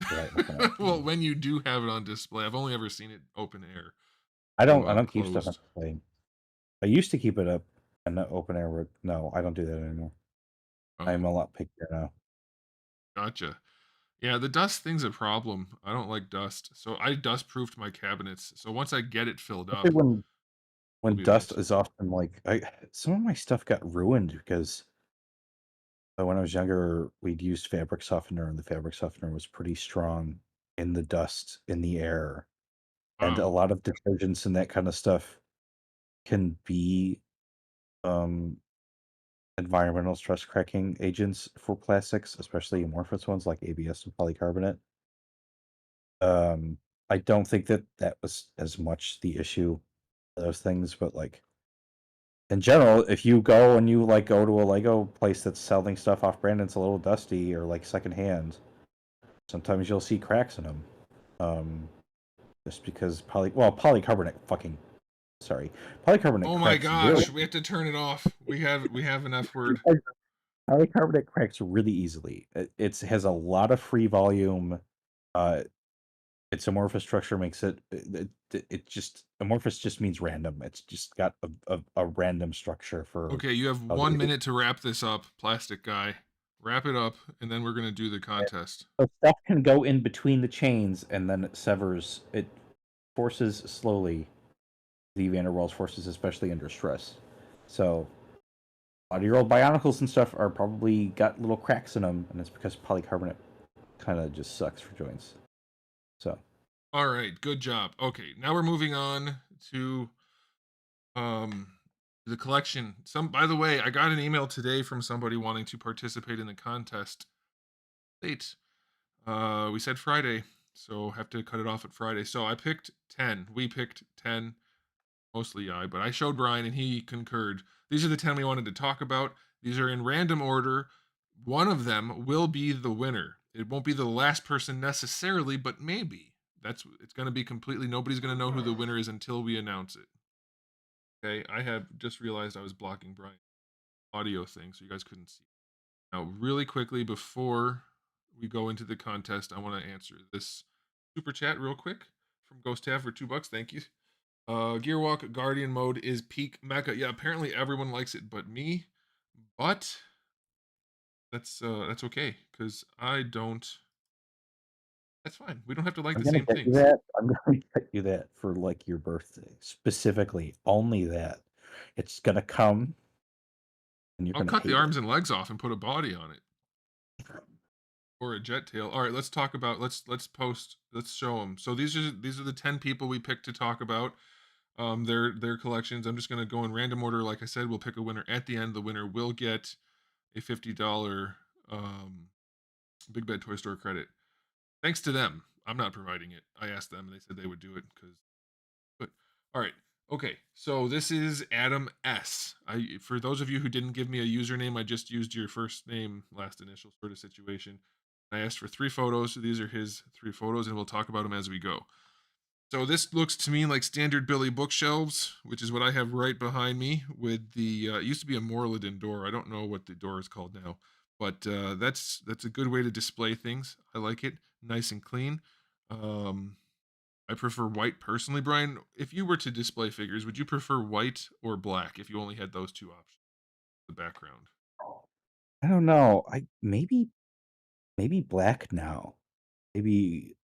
Speaker 2: that I open up.
Speaker 1: Well, when you do have it on display, I've only ever seen it open air,
Speaker 2: I
Speaker 1: so
Speaker 2: don't. I don't keep stuff on
Speaker 1: closed.
Speaker 2: display. I used to keep it up in the open air. But no, I don't do that anymore. I'm
Speaker 1: Oh,
Speaker 2: a lot pickier now.
Speaker 1: gotcha. Yeah, the dust thing's a problem. I don't like dust, so I dust proofed my cabinets. So once I get it filled
Speaker 2: Especially
Speaker 1: up, it'll
Speaker 2: when
Speaker 1: be
Speaker 2: dust
Speaker 1: nice.
Speaker 2: is often like some of my stuff got ruined because when I was younger, we'd used fabric softener, and the fabric softener was pretty strong in the dust in the air, and a
Speaker 1: Wow.
Speaker 2: lot of detergents and that kind of stuff can be um environmental stress cracking agents for plastics, especially amorphous ones like ABS and polycarbonate. Um, I don't think that that was as much the issue, those things, but like in general, if you go and you like go to a Lego place that's selling stuff off brand and it's a little dusty or like secondhand, sometimes you'll see cracks in them. Um, just because polycarbonate fucking sorry, polycarbonate
Speaker 1: Oh my
Speaker 2: cracks really
Speaker 1: gosh, we have to turn it off. We have an F word.
Speaker 2: polycarbonate cracks really easily. It has a lot of free volume. Uh, its amorphous structure makes it just amorphous just means random. It's just got a random structure for
Speaker 1: Okay, you have
Speaker 2: how they
Speaker 1: 1 minute to wrap this up, plastic guy. Wrap it up, and then we're gonna do the contest.
Speaker 2: so stuff can go in between the chains and then it severs. It forces slowly. The van der Waals forces, especially under stress. So a lot of your old Bionicles and stuff are probably got little cracks in them, and it's because polycarbonate kind of just sucks for joints. So
Speaker 1: All right, good job. Okay, now we're moving on to um the collection. Some By the way, I got an email today from somebody wanting to participate in the contest. Late. We said Friday, so have to cut it off at Friday. So I picked 10. We picked 10, mostly I, but I showed Brian and he concurred. These are the 10 we wanted to talk about. These are in random order. One of them will be the winner. It won't be the last person necessarily, but maybe. It's going to be completely, nobody's going to know who the winner is until we announce it. Okay, I have just realized I was blocking Brian's audio thing so you guys couldn't see. Now, really quickly before we go into the contest, I want to answer this super chat real quick from Ghost Tab for $2. Thank you. Gearwalk Guardian mode is peak mecha. Yeah, apparently everyone likes it but me. But that's okay because I don't. That's fine. We don't have to like
Speaker 2: I'm
Speaker 1: the
Speaker 2: gonna
Speaker 1: same
Speaker 2: get you
Speaker 1: things.
Speaker 2: that. I'm gonna get you that for like your birthday, specifically. Only that. It's gonna come, and you're
Speaker 1: I'll
Speaker 2: gonna
Speaker 1: cut the
Speaker 2: hate it.
Speaker 1: arms and legs off and put a body on it or a jet tail. All right, let's talk about. Let's show them. So these are the 10 people we picked to talk about. Their collections. I'm just gonna go in random order. Like I said, we'll pick a winner at the end. The winner will get a $50 Big Bad Toy Store credit. Thanks to them. I'm not providing it. I asked them and they said they would do it because. But all right, okay. So this is Adam S. For those of you who didn't give me a username, I just used your first name, last initial sort of situation. I asked for 3 photos, so these are his 3 photos, and we'll talk about them as we go. So this looks to me like standard Billy bookshelves, which is what I have right behind me with the it used to be a Morliden door. I don't know what the door is called now, but that's a good way to display things. I like it, nice and clean. Um, I prefer white personally, Brian. If you were to display figures, would you prefer white or black if you only had those two options? The background.
Speaker 2: I don't know. I maybe black now. Maybe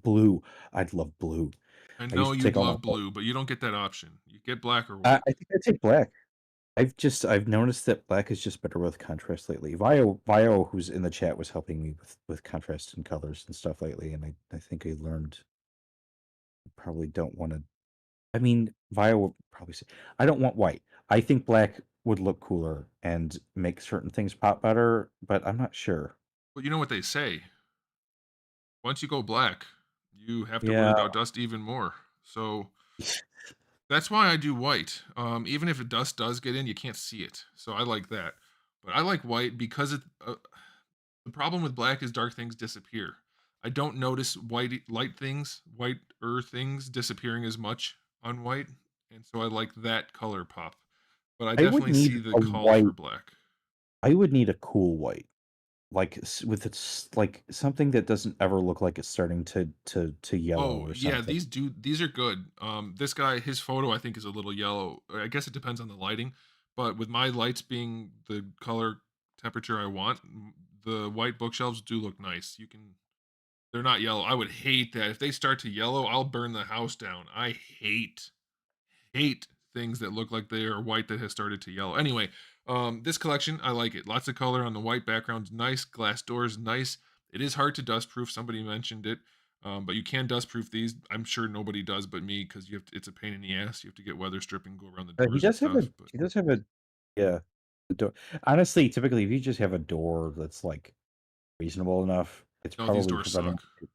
Speaker 2: blue. I'd love blue.
Speaker 1: I
Speaker 2: I
Speaker 1: know
Speaker 2: used to take
Speaker 1: you'd
Speaker 2: all my
Speaker 1: love blue, but you don't get that option. You get black or
Speaker 2: I
Speaker 1: white.
Speaker 2: think I'd take black. I've noticed that black is just better with contrast lately. Vio, who's in the chat, was helping me with contrast and colors and stuff lately, and I think I learned probably don't want to. I mean, Vio would probably say I don't want white. I think black would look cooler and make certain things pop better, but I'm not sure.
Speaker 1: But you know what they say? Once you go black, you have to worry
Speaker 2: Yeah,
Speaker 1: about dust even more. So that's why I do white. Even if a dust does get in, you can't see it. So I like that. But I like white because the problem with black is dark things disappear. I don't notice light things, whiter things disappearing as much on white, and so I like that color pop. But I
Speaker 2: I would
Speaker 1: definitely
Speaker 2: need
Speaker 1: see the
Speaker 2: a
Speaker 1: call for
Speaker 2: white.
Speaker 1: black.
Speaker 2: I would need a cool white, like with it's like something that doesn't ever look like it's starting to yellow
Speaker 1: Oh,
Speaker 2: or
Speaker 1: yeah,
Speaker 2: something.
Speaker 1: these are good. This guy, his photo I think is a little yellow. I guess it depends on the lighting, but with my lights being the color temperature I want, the white bookshelves do look nice. They're not yellow. I would hate that. If they start to yellow, I'll burn the house down. I hate things that look like they are white that has started to yellow. Anyway, this collection, I like it. Lots of color on the white background, nice. Glass doors, nice. It is hard to dust proof. Somebody mentioned it, but you can dust proof these. I'm sure nobody does but me because it's a pain in the ass. You have to get weather stripping, go around the
Speaker 2: He
Speaker 1: doors and
Speaker 2: does have a
Speaker 1: stuff. But
Speaker 2: he does have a yeah. A door. Honestly, typically, if you just have a door that's like reasonable enough, it's
Speaker 1: no, these
Speaker 2: probably
Speaker 1: doors
Speaker 2: preventing
Speaker 1: suck.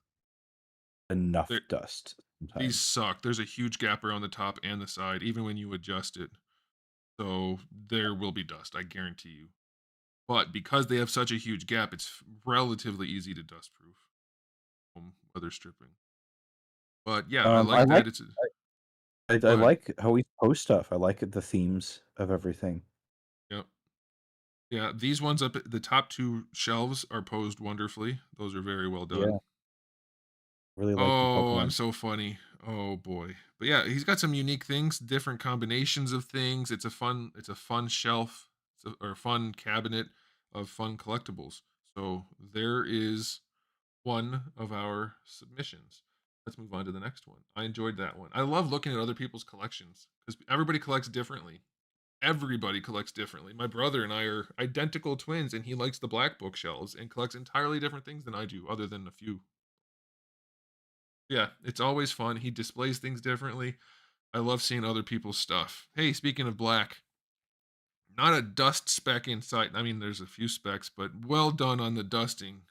Speaker 2: enough
Speaker 1: They're,
Speaker 2: dust
Speaker 1: these
Speaker 2: sometimes.
Speaker 1: suck. There's a huge gap around the top and the side, even when you adjust it. So there will be dust, I guarantee you. But because they have such a huge gap, it's relatively easy to dust proof weather stripping. But yeah, I
Speaker 2: I
Speaker 1: like
Speaker 2: like
Speaker 1: that. It's a,
Speaker 2: I
Speaker 1: go ahead.
Speaker 2: like how he posts stuff. I like the themes of everything.
Speaker 1: Yep. Yeah, these ones up at the top two shelves are posed wonderfully. Those are very well done.
Speaker 2: Yeah, really like the
Speaker 1: Oh, I'm
Speaker 2: Pokemon.
Speaker 1: so funny. Oh boy. But yeah, he's got some unique things, different combinations of things. It's a fun shelf, or a fun cabinet of fun collectibles. So there is one of our submissions. Let's move on to the next one. I enjoyed that one. I love looking at other people's collections because everybody collects differently. Everybody collects differently. My brother and I are identical twins, and he likes the black bookshelves and collects entirely different things than I do, other than a few. Yeah, it's always fun. He displays things differently. I love seeing other people's stuff. Hey, speaking of black, not a dust speck in sight. I mean, there's a few specks, but well done on the dusting.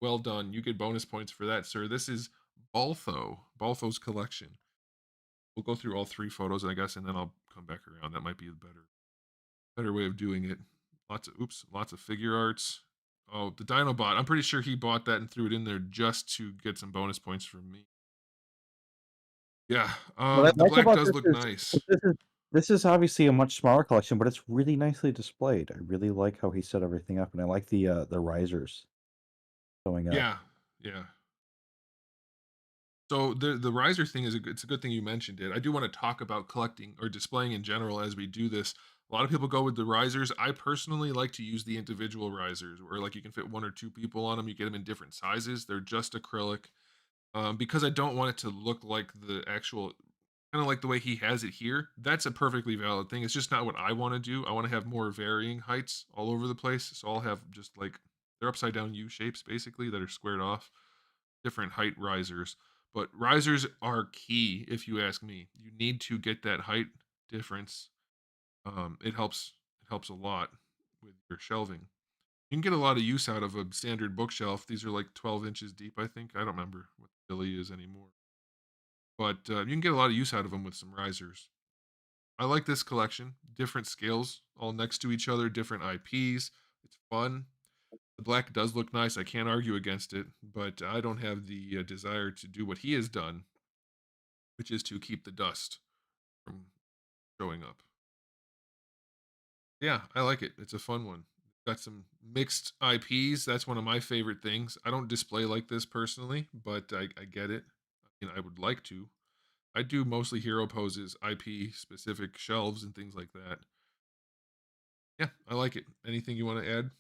Speaker 1: Well done. You get bonus points for that, sir. This is Baltho's collection. We'll go through all 3 photos, I guess, and then I'll come back around. That might be a better way of doing it. Lots of figure arts. Oh, the Dinobot. I'm pretty sure he bought that and threw it in there just to get some bonus points from me. Yeah.
Speaker 2: What I
Speaker 1: The
Speaker 2: like
Speaker 1: black
Speaker 2: about
Speaker 1: does look nice.
Speaker 2: this is obviously a much smaller collection, but it's really nicely displayed. I really like how he set everything up, and I like the risers going up.
Speaker 1: Yeah. Yeah. So the riser thing it's a good thing you mentioned it. I do want to talk about collecting or displaying in general as we do this. A lot of people go with the risers. I personally like to use the individual risers where like you can fit 1 or 2 people on them. You get them in different sizes. They're just acrylic. Because I don't want it to look like the actual kind of like the way he has it here. That's a perfectly valid thing. It's just not what I want to do. I want to have more varying heights all over the place. So I'll have just like they're upside down U shapes basically that are squared off, different height risers. But risers are key if you ask me. You need to get that height difference. It helps a lot with your shelving. You can get a lot of use out of a standard bookshelf. These are like 12 inches deep, I think. I don't remember what the Billy is anymore. But you can get a lot of use out of them with some risers. I like this collection. Different scales all next to each other, different IPs. It's fun. The black does look nice. I can't argue against it, but I don't have the desire to do what he has done, which is to keep the dust from showing up. Yeah, I like it. It's a fun one. Got some mixed IPs. That's one of my favorite things. I don't display like this personally, but I get it. I would like to. I do mostly hero poses, IP specific shelves, and things like that. Yeah, I like it. Anything you want to add?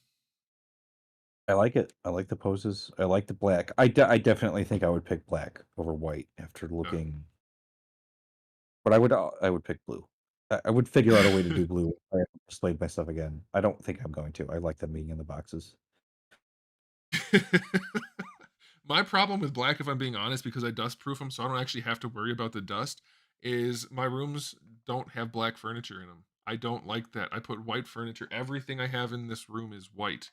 Speaker 2: I like it. I like the poses. I like the black. I definitely think I would pick black over white after looking, but I would pick blue. I would figure out a way to do blue if I ever displayed my stuff again. I don't think I'm going to. I like them being in the boxes.
Speaker 1: Yeah. My problem with black, if I'm being honest, because I dust proof them, so I don't actually have to worry about the dust, is my rooms don't have black furniture in them. I don't like that. I put white furniture. Everything I have in this room is white,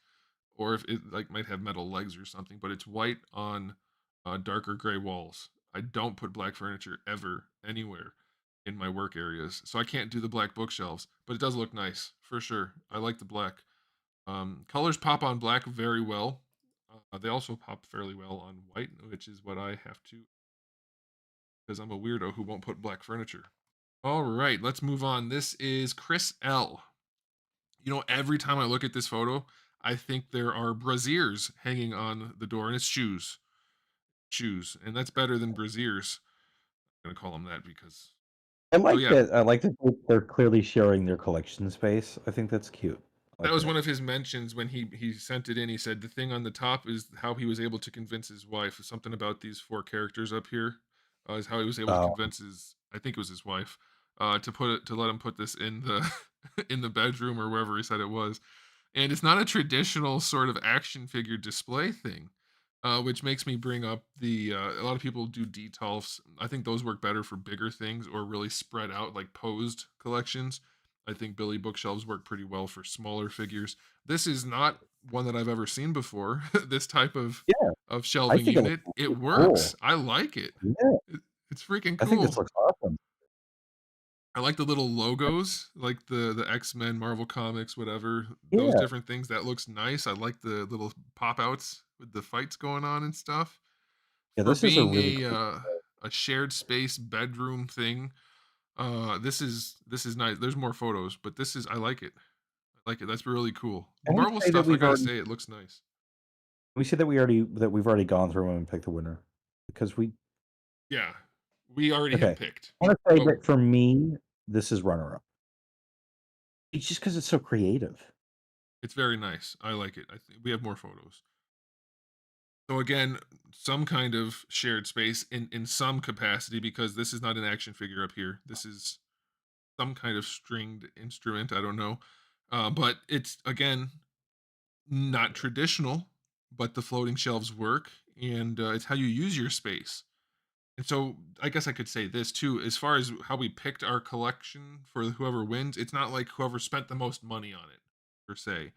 Speaker 1: or if it like might have metal legs or something, but it's white on darker gray walls. I don't put black furniture ever anywhere in my work areas, so I can't do the black bookshelves. But it does look nice for sure. I like the black. Colors pop on black very well. They also pop fairly well on white, which is what I have to, because I'm a weirdo who won't put black furniture. All right, let's move on. This is Chris L. Every time I look at this photo, I think there are brassiers hanging on the door, and it's shoes. Shoes. And that's better than brassiers. I'm going to call them that because.
Speaker 2: I
Speaker 1: So,
Speaker 2: like
Speaker 1: yeah,
Speaker 2: that. I like that they're clearly sharing their collection space. I think that's cute. I
Speaker 1: that
Speaker 2: like
Speaker 1: was
Speaker 2: that.
Speaker 1: one of his mentions when he sent it in. He said the thing on the top is how he was able to convince his wife. Something about these four characters up here is how he was able to
Speaker 2: Oh,
Speaker 1: convince I think it was his wife, to let him put this in the in the bedroom or wherever he said it was. And it's not a traditional sort of action figure display thing, which makes me bring up a lot of people do detolfs. I think those work better for bigger things or really spread out like posed collections. I think Billy bookshelves work pretty well for smaller figures. This is not one that I've ever seen before. This type
Speaker 2: yeah.
Speaker 1: of
Speaker 2: I
Speaker 1: shelving
Speaker 2: think it looks
Speaker 1: unit. It
Speaker 2: really
Speaker 1: works.
Speaker 2: cool.
Speaker 1: I like it.
Speaker 2: Yeah.
Speaker 1: It's freaking
Speaker 2: I think this
Speaker 1: cool.
Speaker 2: looks awesome.
Speaker 1: I like the little logos, like the X-Men, Marvel Comics, whatever, those
Speaker 2: Yeah.
Speaker 1: different things. That looks nice. I like the little pop outs with the fights going on and stuff.
Speaker 2: Yeah,
Speaker 1: For
Speaker 2: this is a
Speaker 1: being
Speaker 2: really cool.
Speaker 1: a shared space bedroom thing, this is nice. There's more photos, but this is I like it. I like it. That's really cool. The
Speaker 2: Can we
Speaker 1: Marvel
Speaker 2: say that
Speaker 1: stuff, I
Speaker 2: we've
Speaker 1: gotta
Speaker 2: already
Speaker 1: say, it looks nice.
Speaker 2: we've already gone through them and picked the winner? Because we
Speaker 1: Yeah, we already have
Speaker 2: okay.
Speaker 1: picked.
Speaker 2: I want to say
Speaker 1: Oh,
Speaker 2: that for me, this is runner up. It's just because it's so creative.
Speaker 1: it's very nice. I like it. I think we have more photos. So again, some kind of shared space in some capacity because this is not an action figure up here. This is some kind of stringed instrument. I don't know, but it's again not traditional. But the floating shelves work, and it's how you use your space. And so I guess I could say this too, as far as how we picked our collection for whoever wins. It's not like whoever spent the most money on it per se.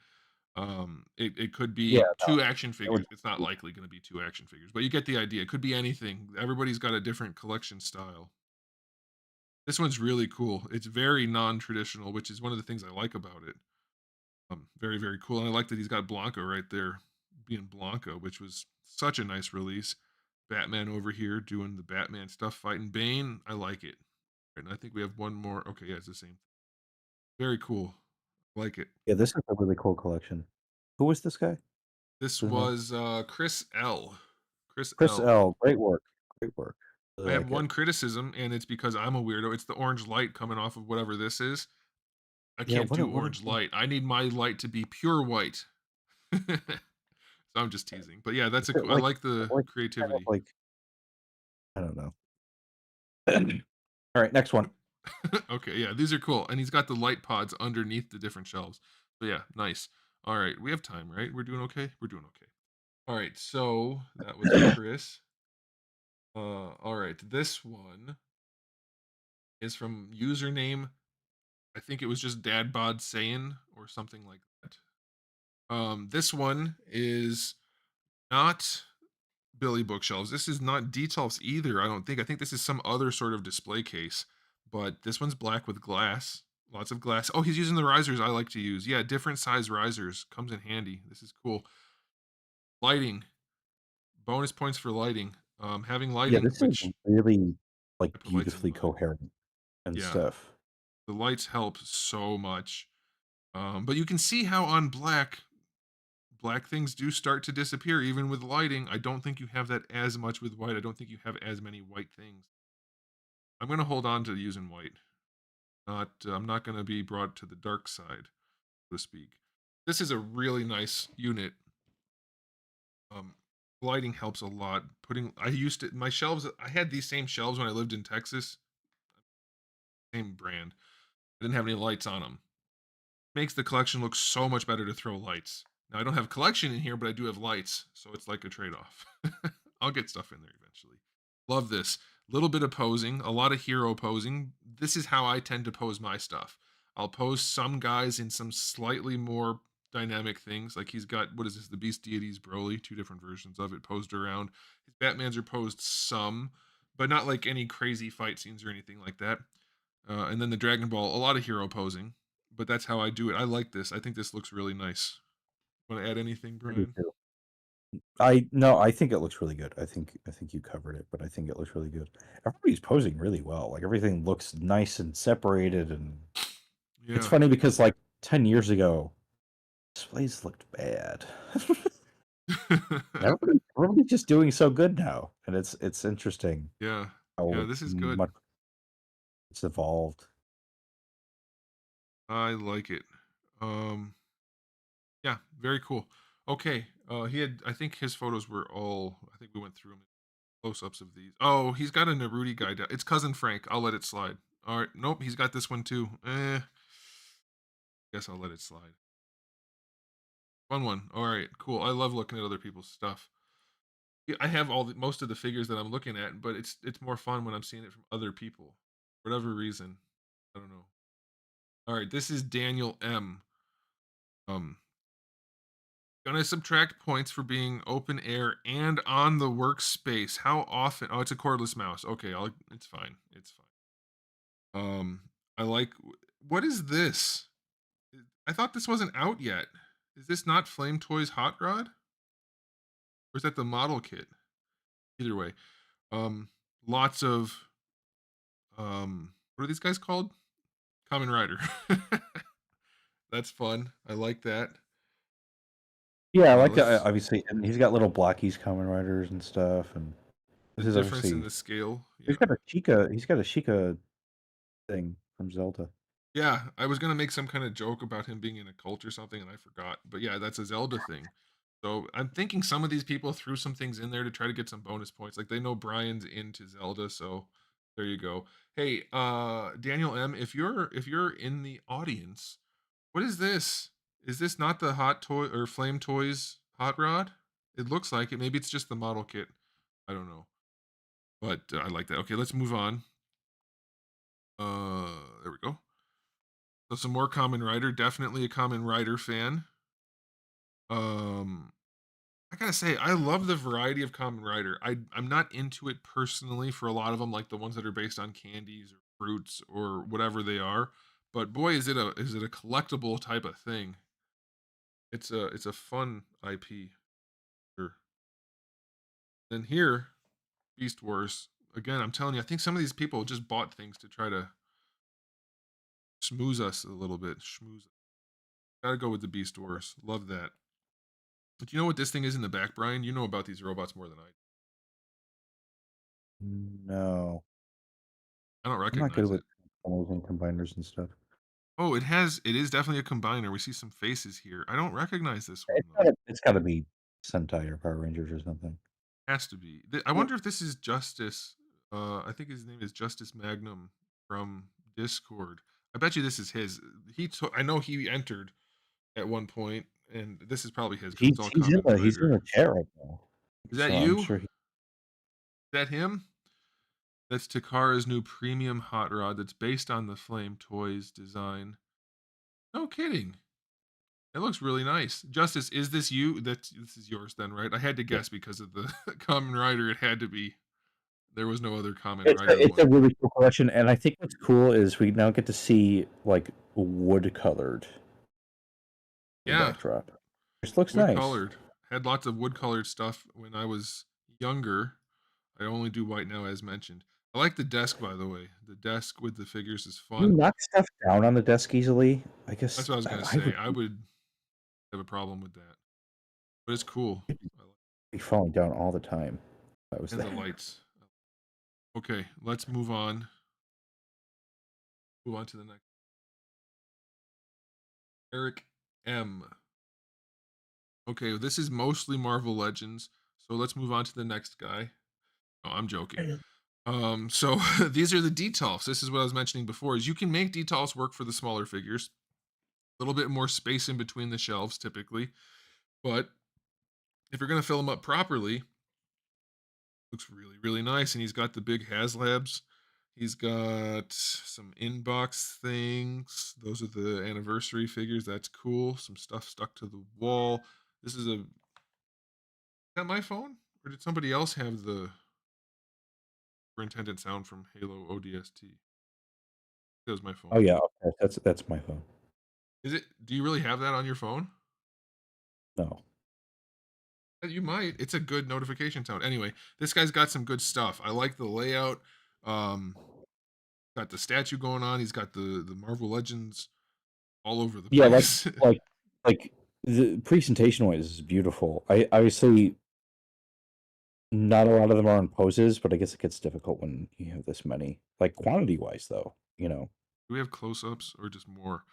Speaker 1: It could
Speaker 2: Yeah,
Speaker 1: be
Speaker 2: no,
Speaker 1: two action
Speaker 2: I would
Speaker 1: figures. It's not likely going to be two action figures, but you get the idea. It could be anything. Everybody's got a different collection style. This one's really cool. It's very non-traditional, which is one of the things I like about it. Very, very cool. And I like that he's got Blanca right there being Blanca, which was such a nice release. Batman over here doing the Batman stuff, fighting Bane. I like it. And I think we have one more. Okay, yeah, it's the same. Very cool. I like it.
Speaker 2: yeah, this is a really cool collection. Who was this guy?
Speaker 1: This
Speaker 2: His name?
Speaker 1: was Chris L. Chris
Speaker 2: Chris
Speaker 1: L.
Speaker 2: L. Great work. Great work.
Speaker 1: I
Speaker 2: Really
Speaker 1: have
Speaker 2: like it.
Speaker 1: one criticism, and it's because I'm a weirdo. It's the orange light coming off of whatever this is. I
Speaker 2: Yeah,
Speaker 1: can't do
Speaker 2: what
Speaker 1: orange light. I need my light to be pure white. So I'm just teasing. But yeah, that's
Speaker 2: is
Speaker 1: a
Speaker 2: it
Speaker 1: cool. I like
Speaker 2: is it
Speaker 1: the
Speaker 2: like kind of
Speaker 1: creativity.
Speaker 2: like I don't know. All right, next one.
Speaker 1: Okay, yeah, these are cool. And he's got the light pods underneath the different shelves. So yeah, nice. All right, we have time, right? We're doing okay? We're doing okay. All right, so that was Chris. All right, this one is from username. I think it was just Dad Bod saying or something like that. This one is not Billy bookshelves. This is not Detolfs either, I don't think. I think this is some other sort of display case, but this one's black with glass. Lots of glass. Oh, he's using the risers I like to use. Yeah, different size risers. Comes in handy. This is cool. Lighting. Bonus points for lighting. Having
Speaker 2: Yeah,
Speaker 1: lighting,
Speaker 2: this is
Speaker 1: which
Speaker 2: really like
Speaker 1: I put lights in
Speaker 2: beautifully
Speaker 1: mine.
Speaker 2: coherent and
Speaker 1: Yeah,
Speaker 2: stuff.
Speaker 1: the lights help so much. But you can see how on black things do start to disappear even with lighting. I don't think you have that as much with white. I don't think you have as many white things. I'm gonna hold on to using white. Not I'm not gonna be brought to the dark side, so to speak. This is a really nice unit. Um, Lighting helps a lot. I used to my shelves. I had these same shelves when I lived in Texas. Same brand. I didn't have any lights on them. Makes the collection look so much better to throw lights. Now I don't have collection in here, but I do have lights, so it's like a trade-off. I'll get stuff in there eventually. Love this. Little bit of posing, a lot of hero posing. This is how I tend to pose my stuff. I'll pose some guys in some slightly more dynamic things. Like he's got what is this? The Beast Deities Broly, two different versions of it posed around. His Batmans are posed some, but not like any crazy fight scenes or anything like that. And then the Dragon Ball, a lot of hero posing, but that's how I do it. I like this. I think this looks really nice. Want to add anything,
Speaker 2: I do
Speaker 1: Brian?
Speaker 2: too. I think it looks really good. I think you covered it, but I think it looks really good. Everybody's posing really well. Like everything looks nice and separated, and it's
Speaker 1: Yeah.
Speaker 2: funny because like 10 years ago, displays looked bad. Everybody's just doing so good now, and it's interesting
Speaker 1: Yeah. Yeah,
Speaker 2: how
Speaker 1: this is good.
Speaker 2: much it's evolved.
Speaker 1: I like it. Um, yeah, very cool. Okay. I think his photos were all, I think we went through them, close-ups of these. Oh, he's got a Neruti guy down. It's Cousin Frank. I'll let it slide. All right. Nope, he's got this one too. Guess I'll let it slide. Fun one. All right, cool. I love looking at other people's stuff. Yeah, I have most of the figures that I'm looking at, but it's more fun when I'm seeing it from other people. For whatever reason. I don't know. All right, this is Daniel M. Um, Gonna subtract points for being open air and on the workspace. How often? Oh, it's a cordless mouse. Okay, it's fine. It's fine. I like. What is this? I thought this wasn't out yet. Is this not Flame Toys Hot Rod? Or is that the model kit? Either way, um, lots of what are these guys called? Kamen Rider. That's fun. I like that.
Speaker 2: Yeah, I like that.
Speaker 1: Let's
Speaker 2: Obviously, and he's got little blockies, Kamen Riders and stuff, and
Speaker 1: the
Speaker 2: this is
Speaker 1: difference in
Speaker 2: obviously
Speaker 1: the scale.
Speaker 2: he's
Speaker 1: Yeah.
Speaker 2: got a Chica. He's got a Chica thing from Zelda.
Speaker 1: Yeah, I was gonna make some kind of joke about him being in a cult or something, and I forgot. But yeah, that's a Zelda thing. So I'm thinking some of these people threw some things in there to try to get some bonus points. Like they know Brian's into Zelda, so there you go. Hey, Daniel M, if you're in the audience, what is this? Is this not the Hot Toy or Flame Toys Hot Rod? It looks like it. Maybe it's just the model kit. I don't know, but I like that. Okay, let's move on. There we go. So some more Common Rider. Definitely a Common Rider fan. Um, I gotta say, I love the variety of Common Rider. I'm not into it personally for a lot of them, like the ones that are based on candies or fruits or whatever they are. But boy, is it a collectible type of thing. It's a fun IP. Sure. Then here, Beast Wars. Again, I'm telling you, I think some of these people just bought things to try to schmooze us a little bit. Schmooze. Gotta go with the Beast Wars. Love that. But you know what this thing is in the back, Brian? You know about these robots more than I do.
Speaker 2: No,
Speaker 1: I don't
Speaker 2: I'm not good
Speaker 1: recognize
Speaker 2: with
Speaker 1: it.
Speaker 2: controls and combiners and stuff.
Speaker 1: Oh, it is definitely a combiner. We see some faces here. I don't recognize this one though.
Speaker 2: It's gotta be Sentai or Power Rangers or something.
Speaker 1: Has to be. I wonder if this is Justice. I think his name is Justice Magnum from Discord. I bet you this is his. I know he entered at one point, and this is probably his because it's all
Speaker 2: He's in
Speaker 1: Common
Speaker 2: the
Speaker 1: Rider.
Speaker 2: chair right now,
Speaker 1: Is that
Speaker 2: so I'm
Speaker 1: you? Is
Speaker 2: sure he.
Speaker 1: that him? That's Takara's new premium hot rod that's based on the Flame Toys design. No kidding. It looks really nice. Justice, is this you? This is yours then, right? I had to
Speaker 2: Yeah.
Speaker 1: guess because of the Common Rider. It had to be. There was no other Common
Speaker 2: It's
Speaker 1: Rider
Speaker 2: a
Speaker 1: one.
Speaker 2: really cool collection, and I think what's cool is we now get to see like wood colored the
Speaker 1: Yeah,
Speaker 2: backdrop, which looks
Speaker 1: wood
Speaker 2: nice.
Speaker 1: colored. Had lots of wood colored stuff when I was younger. I only do white now, as mentioned. I like the desk, by the way. The desk with the figures is
Speaker 2: You
Speaker 1: fun.
Speaker 2: knock stuff down on the desk easily? I
Speaker 1: That's
Speaker 2: guess
Speaker 1: what I was gonna
Speaker 2: I
Speaker 1: say.
Speaker 2: would
Speaker 1: I would have a problem with that, but it's cool. I like
Speaker 2: be falling down all the time if I was
Speaker 1: and the
Speaker 2: there.
Speaker 1: lights. Okay, let's move on. Move on to the next. Eric M. Okay, this is mostly Marvel Legends. So let's move on to the next guy. Oh, I'm joking. So these are the detolfs. This is what I was mentioning before. Is you can make detolfs work for the smaller figures. A little bit more space in between the shelves, typically. But if you're gonna fill them up properly, looks really, really nice. And he's got the big HasLabs. He's got some inbox things. Those are the anniversary figures. That's cool. Some stuff stuck to the wall. This is that my phone? Or did somebody else have the superintendent sound from Halo ODST? That was my
Speaker 2: Oh
Speaker 1: phone.
Speaker 2: yeah, okay, that's my phone.
Speaker 1: Is it? Do you really have that on your phone?
Speaker 2: No.
Speaker 1: You might. It's a good notification tone. Anyway, this guy's got some good stuff. I like the layout. Um, got the statue going on. He's got the Marvel Legends all over the
Speaker 2: Yeah,
Speaker 1: place.
Speaker 2: like the presentation wise is beautiful. I obviously not a lot of them are in poses, but I guess it gets difficult when you have this many. Like quantity wise though, you know.
Speaker 1: Do we have close-ups or just more?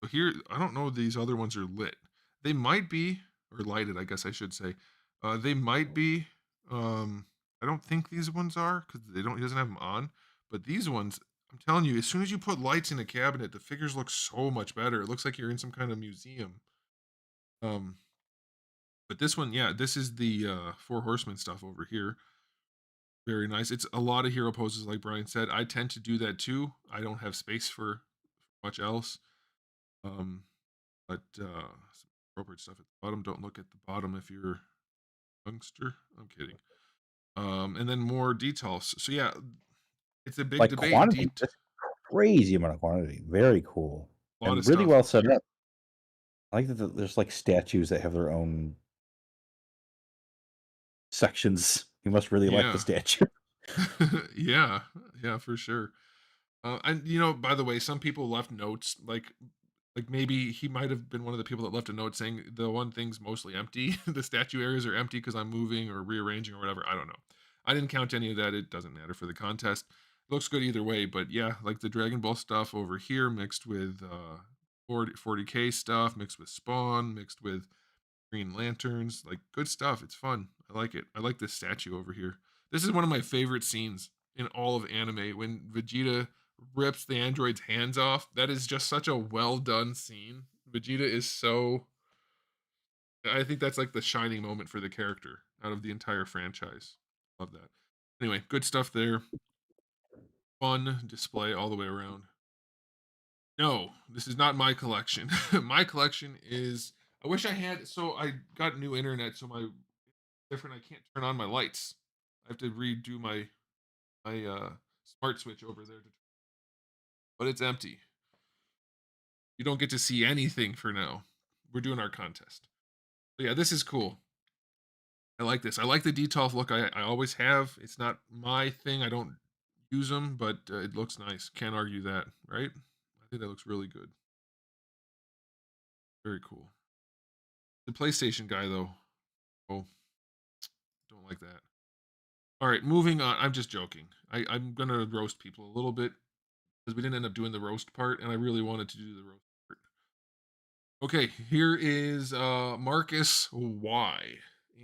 Speaker 1: So here, I don't know if these other ones are lit. They might be, or lighted, I guess I should say. They might be. Um, I don't think these ones are because they don't. He doesn't have them on. But these ones, I'm telling you, as soon as you put lights in a cabinet, the figures look so much better. It looks like you're in some kind of museum. Um, but this one, yeah, this is the Four Horsemen stuff over here. Very nice. It's a lot of hero poses, like Brian said. I tend to do that too. I don't have space for much else. Um, but some appropriate stuff at the bottom. Don't look at the bottom if you're a youngster. I'm kidding. And then more details. So yeah, it's a big
Speaker 2: Like
Speaker 1: debate.
Speaker 2: quantity, that's crazy amount of quantity. Very cool.
Speaker 1: A lot of
Speaker 2: And really
Speaker 1: stuff.
Speaker 2: well set up. I like that there's like statues that have their own sections. You must really like the
Speaker 1: Yeah,
Speaker 2: statue.
Speaker 1: yeah, yeah, for sure. And by the way, some people left notes like maybe he might have been one of the people that left a note saying the one thing's mostly empty. The statue areas are empty because I'm moving or rearranging or whatever. I don't know. I didn't count any of that. It doesn't matter for the contest. Looks good either way. But yeah, like the Dragon Ball stuff over here mixed with 40K stuff, mixed with Spawn, mixed with Green Lanterns. Like good stuff. It's fun. I like it. I like this statue over here. This is one of my favorite scenes in all of anime when Vegeta rips the android's hands off. That is just such a well done scene. Vegeta is so. I think that's like the shining moment for the character out of the entire franchise. Love that. Anyway, good stuff there. Fun display all the way around. No, this is not my collection. My collection is. I wish I had. So I got new internet, so my different. I can't turn on my lights. I have to redo my smart switch over there, but it's empty. You don't get to see anything for now. We're doing our contest. But yeah, this is cool. I like this. I like the detail look. I always have. It's not my thing. I don't use them, but it looks nice. Can't argue that, right? I think that looks really good. Very cool. The PlayStation guy, though. Oh, don't like that. All right, moving on. I'm just joking. I'm going to roast people a little bit because we didn't end up doing the roast part, and I really wanted to do the roast part. Okay, here is Marcus Y.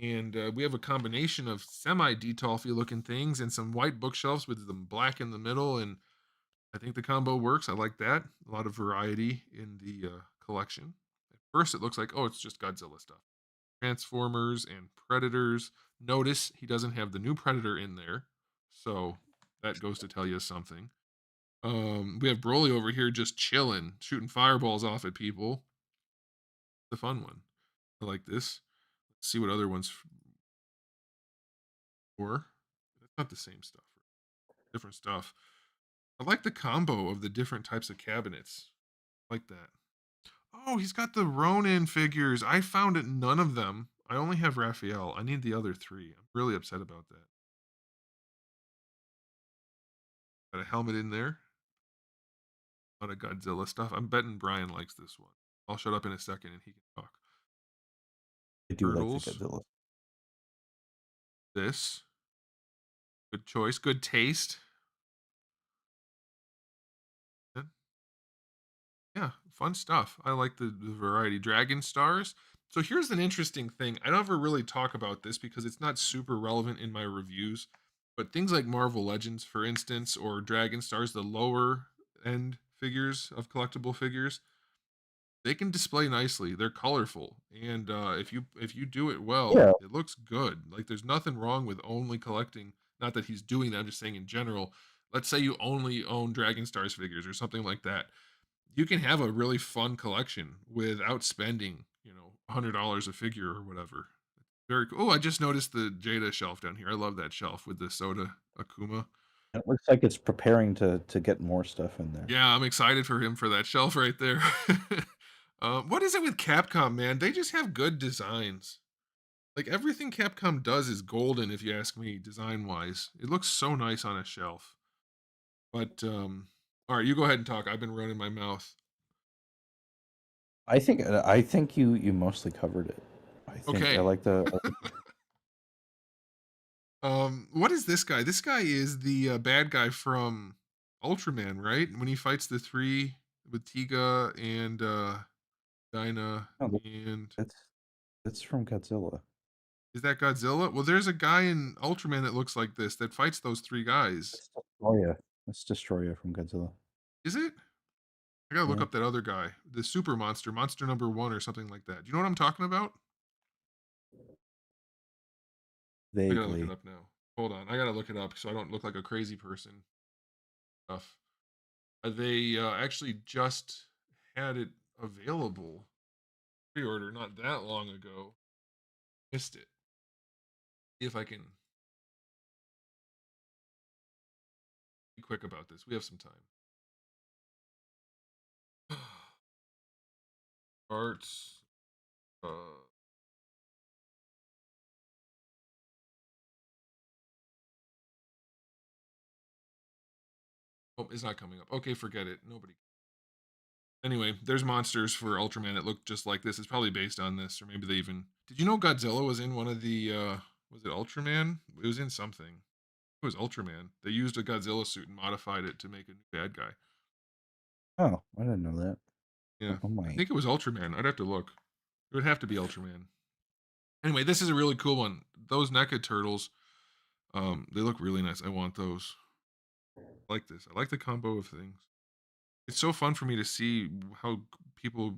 Speaker 1: And we have a combination of semi-detolfy looking things and some white bookshelves with them black in the middle. And I think the combo works. I like that. A lot of variety in the collection. At first, it looks like, oh, it's just Godzilla stuff. Transformers and Predators. Notice he doesn't have the new Predator in there. So that goes to tell you something. We have Broly over here just chilling, shooting fireballs off at people. The fun one. I like this. Let's see what other ones for. That's not the same stuff. Different stuff. I like the combo of the different types of cabinets. I like that. Oh, he's got the Ronin figures. I found it none of them I only have Raphael. I need the other three. I'm really upset about that. Got a helmet in there. A lot of Godzilla stuff. I'm betting Brian likes this one. I'll shut up in a second and he can talk.
Speaker 2: I do like the
Speaker 1: Turtles.
Speaker 2: Godzilla.
Speaker 1: This. Good choice. Good taste. Yeah, fun stuff. I like the variety. Dragon stars. So here's an interesting thing. I don't ever really talk about this because it's not super relevant in my reviews. But things like Marvel Legends, for instance, or Dragon Stars, the lower end figures of collectible figures, they can display nicely. They're colorful, and if you do it well,
Speaker 2: Yeah,
Speaker 1: it looks good. Like there's nothing wrong with only collecting. Not that he's doing that. I'm just saying in general. Let's say you only own Dragon Stars figures or something like that, you can have a really fun collection without spending, $100 a figure or whatever. Very cool. Oh, I just noticed the Jada shelf down here. I love that shelf with the soda Akuma.
Speaker 2: it looks like it's preparing to get more stuff in there.
Speaker 1: Yeah, I'm excited for him for that shelf right there. What is it with Capcom, man? They just have good designs. Like everything Capcom does is golden, if you ask me, design wise. It looks so nice on a shelf. But all right, you go ahead and talk. I've been running my mouth.
Speaker 2: I think you mostly covered it. I
Speaker 1: Okay.
Speaker 2: like the
Speaker 1: What is this guy? This guy is the bad guy from Ultraman, right? When he fights the three with Tiga and Dinah,
Speaker 2: no,
Speaker 1: and
Speaker 2: that's that's from Godzilla.
Speaker 1: is that Godzilla? Well, there's a guy in Ultraman that looks like this that fights those three guys.
Speaker 2: It's Destroya. It's Destroya from Godzilla.
Speaker 1: Is it? I gotta look
Speaker 2: Yeah,
Speaker 1: up that other guy, the super monster, monster number one, or something like that. Do you know what I'm talking about? I gotta look it
Speaker 2: vaguely.
Speaker 1: up now. Hold on, I gotta look it up so I don't look like a crazy person. Stuff. They actually just had it available pre-order not that long ago. Missed it. See if I can be quick about this. We have some time. Arts. Uh, oh, it's not coming up. Okay, forget it. Nobody. Anyway, there's monsters for Ultraman that look just like this. It's probably based on this, or maybe they even. Did you know Godzilla was in one of the? Was it Ultraman? It was in something. It was Ultraman. They used a Godzilla suit and modified it to make a new bad guy.
Speaker 2: Oh, I didn't know that.
Speaker 1: Yeah,
Speaker 2: Oh
Speaker 1: I
Speaker 2: my!
Speaker 1: think it was Ultraman. I'd have to look. It would have to be Ultraman. Anyway, this is a really cool one. Those NECA turtles, they look really nice. I want those. I like this. I like the combo of things. It's so fun for me to see how people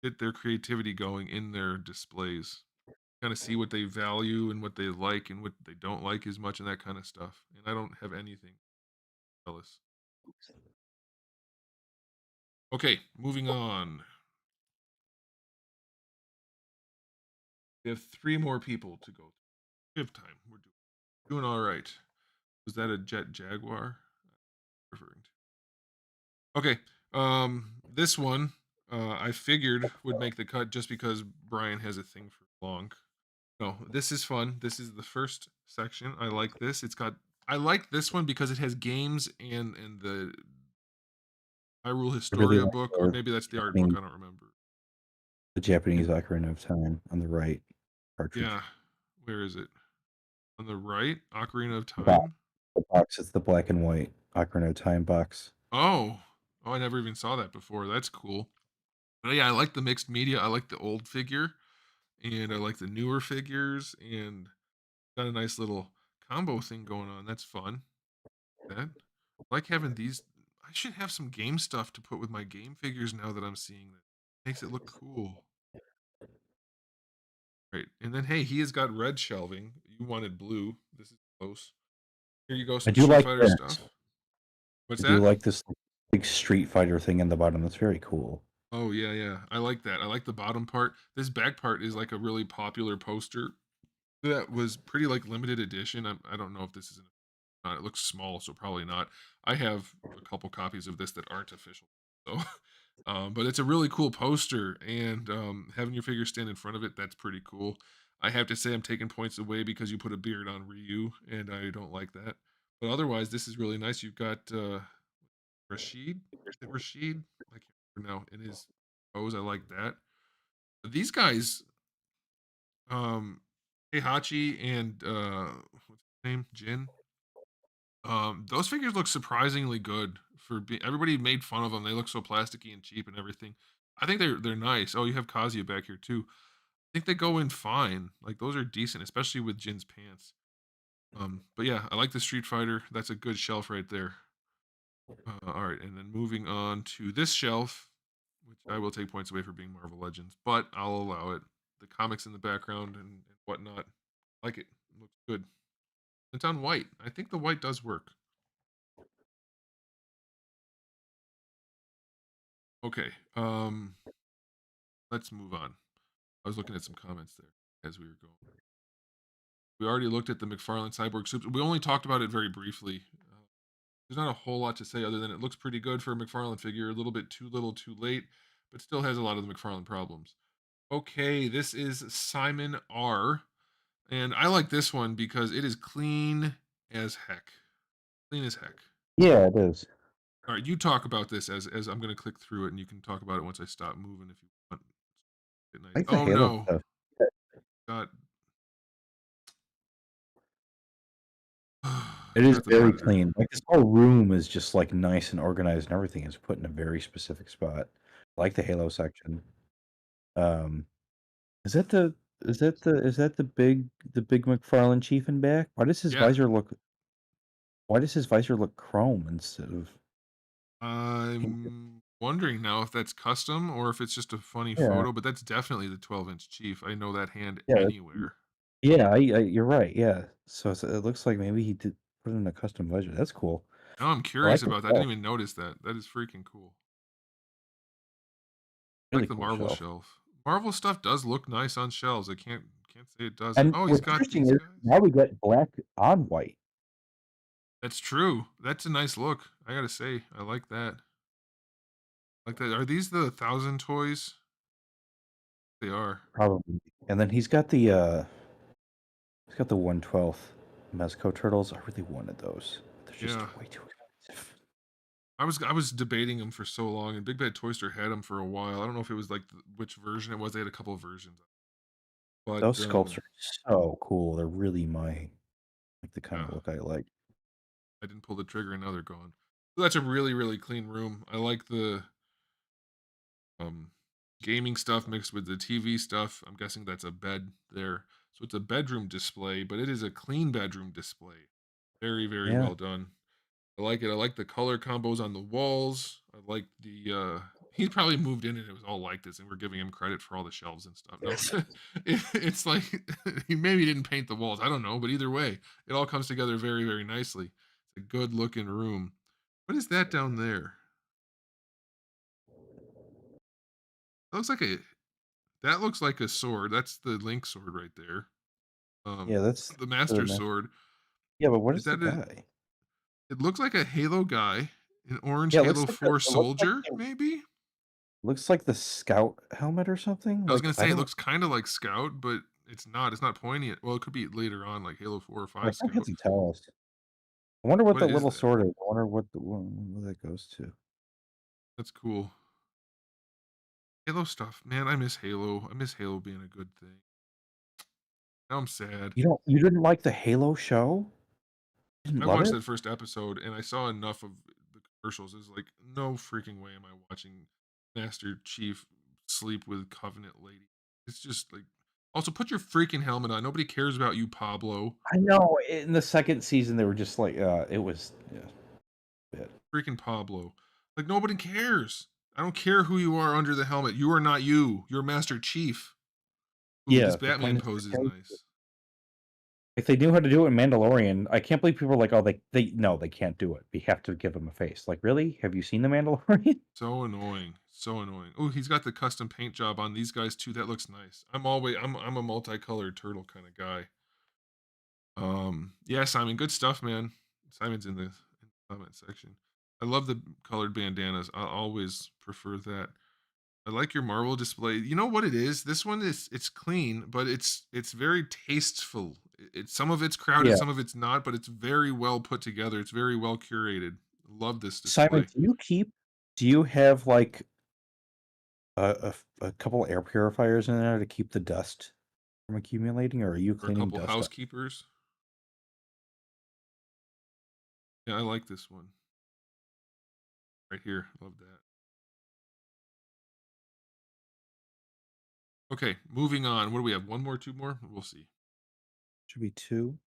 Speaker 1: get their creativity going in their displays. Kind of see what they value and what they like and what they don't like as much and that kind of stuff. And I don't have anything jealous. Okay, moving on. We have three more people to go. We have time. We're doing all right. Was that a Jet Jaguar? Referring to. Okay. This one I figured would make the cut just because Brian has a thing for long. No, this is fun. This is the first section. I like this. I like this one because it has games and the Hyrule
Speaker 2: I really
Speaker 1: Historia
Speaker 2: like
Speaker 1: book, or maybe that's the art book.
Speaker 2: Japanese,
Speaker 1: I don't remember.
Speaker 2: the Japanese Ocarina of Time on the right cartridge.
Speaker 1: Yeah. Where is it? On the right, Ocarina of
Speaker 2: The box,
Speaker 1: Time.
Speaker 2: the box is the black and white Ocarina of Time box.
Speaker 1: Oh, oh, I never even saw that before. That's cool. But yeah, I like the mixed media. I like the old figure, and I like the newer figures, and got a nice little combo thing going on. That's fun. That I like having these. I should have some game stuff to put with my game figures now that I'm seeing that. Makes it look cool. Right. And then hey, he has got red shelving. You wanted blue. This is close. Here you go,
Speaker 2: I
Speaker 1: some
Speaker 2: do
Speaker 1: Street
Speaker 2: like
Speaker 1: Fighter
Speaker 2: this.
Speaker 1: stuff. What's
Speaker 2: I do
Speaker 1: that?
Speaker 2: like this big Street Fighter thing in the bottom. That's very cool.
Speaker 1: Oh yeah, yeah. I like that. I like the bottom part. This back part is like a really popular poster that was pretty like limited edition. I don't know if this is not. It looks small, so probably not. I have a couple copies of this that aren't official. So But it's a really cool poster, and having your figure stand in front of it, that's pretty cool. I have to say, I'm taking points away because you put a beard on Ryu, and I don't like that. But otherwise, this is really nice. You've got Rashid. Is it Rashid? I can't remember now. In his pose, I like that. These guys, Heihachi and what's his name, Jin. Those figures look surprisingly good for being. Everybody made fun of them. They look so plasticky and cheap and everything. I think they're nice. Oh, you have Kazuya back here too. I think they go in fine. Like those are decent, especially with Jin's pants. But yeah, I like the Street Fighter. That's a good shelf right there. All right, and then moving on to this shelf, which I will take points away for being Marvel Legends, but I'll allow it. The comics in the background and whatnot, like it. Looks good. It's on white. I think the white does work. Okay. Let's move on. I was looking at some comments there as we were going. We already looked at the McFarlane Cyborg Soups. We only talked about it very briefly. There's not a whole lot to say other than it looks pretty good for a McFarlane figure. A little bit too little, too late, but still has a lot of the McFarlane problems. Okay, this is Simon R. And I like this one because it is clean as heck. Clean as heck.
Speaker 2: Yeah, it is.
Speaker 1: All right, you talk about this as I'm going to click through it, and you can talk about it once I stop moving if you want. Get nice.
Speaker 2: I like the
Speaker 1: Oh
Speaker 2: Halo
Speaker 1: no,
Speaker 2: stuff.
Speaker 1: got
Speaker 2: It is
Speaker 1: got the
Speaker 2: very
Speaker 1: Predator.
Speaker 2: clean. Like this whole room is just like nice and organized, and everything is put in a very specific spot. I like the Halo section. Um, is that the is that the big McFarlane Chief in back?
Speaker 1: Yeah,
Speaker 2: Why does his visor look chrome instead of pink?
Speaker 1: I'm wondering now if that's custom or if it's just a funny
Speaker 2: Yeah,
Speaker 1: photo, but that's definitely the 12-inch Chief. I know that hand
Speaker 2: yeah,
Speaker 1: anywhere.
Speaker 2: yeah. You're right. Yeah. So it looks like maybe he did put in a custom visor. That's cool.
Speaker 1: Now I'm
Speaker 2: I
Speaker 1: curious
Speaker 2: like the
Speaker 1: about that. I
Speaker 2: shelf.
Speaker 1: didn't even notice that. That is freaking cool. I
Speaker 2: Really
Speaker 1: like the
Speaker 2: cool
Speaker 1: Marvel
Speaker 2: shelf.
Speaker 1: shelf. Marvel stuff does look nice on shelves. I can't say it doesn't.
Speaker 2: And
Speaker 1: Oh, he's
Speaker 2: what's
Speaker 1: got
Speaker 2: interesting
Speaker 1: these
Speaker 2: is
Speaker 1: guys.
Speaker 2: now we get black on white.
Speaker 1: That's true. That's a nice look. I gotta say, I like that. Like that. Are these the 1,000 toys? They are.
Speaker 2: Probably. And then he's got the 112th Mezco turtles. I really wanted those. They're just
Speaker 1: Yeah.
Speaker 2: way too expensive.
Speaker 1: I was debating them for so long, and Big Bad Toy Store had them for a while. I don't know if it was like which version it was. They had a couple of versions, but
Speaker 2: Those sculpts are so cool. They're really like the kind
Speaker 1: yeah,
Speaker 2: of look I like.
Speaker 1: I didn't pull the trigger, and now they're gone. So that's a really really clean room. I like the um gaming stuff mixed with the TV stuff. I'm guessing that's a bed there, so it's a bedroom display, but it is a clean bedroom display. Very very
Speaker 2: Yeah.
Speaker 1: well done. I like it. I like the color combos on the walls. I like the he probably moved in and it was all like this, and we're giving him credit for all the shelves and stuff. No, it's like he maybe didn't paint the walls. I don't know, but either way, it all comes together very, very nicely. It's a good looking room. What is that down there? That looks like a that looks like a sword. That's the Link sword right there.
Speaker 2: Yeah, that's
Speaker 1: The
Speaker 2: the
Speaker 1: Master
Speaker 2: mess.
Speaker 1: Sword.
Speaker 2: Yeah, but what
Speaker 1: Is
Speaker 2: is the
Speaker 1: that a?
Speaker 2: guy?
Speaker 1: It looks like a Halo guy, an orange
Speaker 2: Yeah,
Speaker 1: Halo 4
Speaker 2: it
Speaker 1: soldier, maybe.
Speaker 2: looks like the scout helmet or something.
Speaker 1: I was
Speaker 2: Like
Speaker 1: gonna
Speaker 2: I
Speaker 1: say it
Speaker 2: don't
Speaker 1: looks kind of like Scout, but it's not. It's not pointy. Well, it could be later on, like Halo 4 or
Speaker 2: I
Speaker 1: 5
Speaker 2: can't
Speaker 1: Scout.
Speaker 2: tell us. I wonder what
Speaker 1: What
Speaker 2: the
Speaker 1: is
Speaker 2: little
Speaker 1: that?
Speaker 2: sword is. I wonder what that goes to.
Speaker 1: That's cool. Halo stuff, man. I miss Halo. I miss Halo being a good thing. Now I'm sad.
Speaker 2: You didn't like the Halo show? You didn't
Speaker 1: I
Speaker 2: love
Speaker 1: watched
Speaker 2: it?
Speaker 1: that first episode and I saw enough of the commercials. It's like no freaking way am I watching Master Chief sleep with Covenant Lady. It's just like also put your freaking helmet on. Nobody cares about you, Pablo.
Speaker 2: I know. In the second season, they were just like, it was yeah, bad.
Speaker 1: Freaking Pablo. Like nobody cares. I don't care who you are under the helmet. You are not you. You're Master Chief. Ooh, this
Speaker 2: Yeah, the point
Speaker 1: Batman
Speaker 2: is
Speaker 1: pose
Speaker 2: the
Speaker 1: is
Speaker 2: character.
Speaker 1: nice.
Speaker 2: If they knew how to do it in Mandalorian, I can't believe people are like, oh, they no, they can't do it. We have to give them a face. Like, really? Have you seen the Mandalorian?
Speaker 1: So annoying. So annoying. Oh, he's got the custom paint job on these guys too. That looks nice. I'm a multicolored turtle kind of guy. Yeah, Simon, good stuff, man. Simon's in the comment section. I love the colored bandanas. I always prefer that. I like your Marvel display. You know what it is? This one is it's clean, but it's very tasteful. It's some of it's crowded,
Speaker 2: Yeah.
Speaker 1: some of it's not, but it's very well put together. It's very well curated. Love this
Speaker 2: Simon,
Speaker 1: display.
Speaker 2: do you have like a couple air purifiers in there to keep the dust from accumulating, or are you
Speaker 1: Or a
Speaker 2: cleaning
Speaker 1: couple
Speaker 2: dust up?
Speaker 1: housekeepers. Yeah, I like this one. Right here. Love that. Okay, moving on. What do we have? One more, two more? We'll see.
Speaker 2: Should be 2.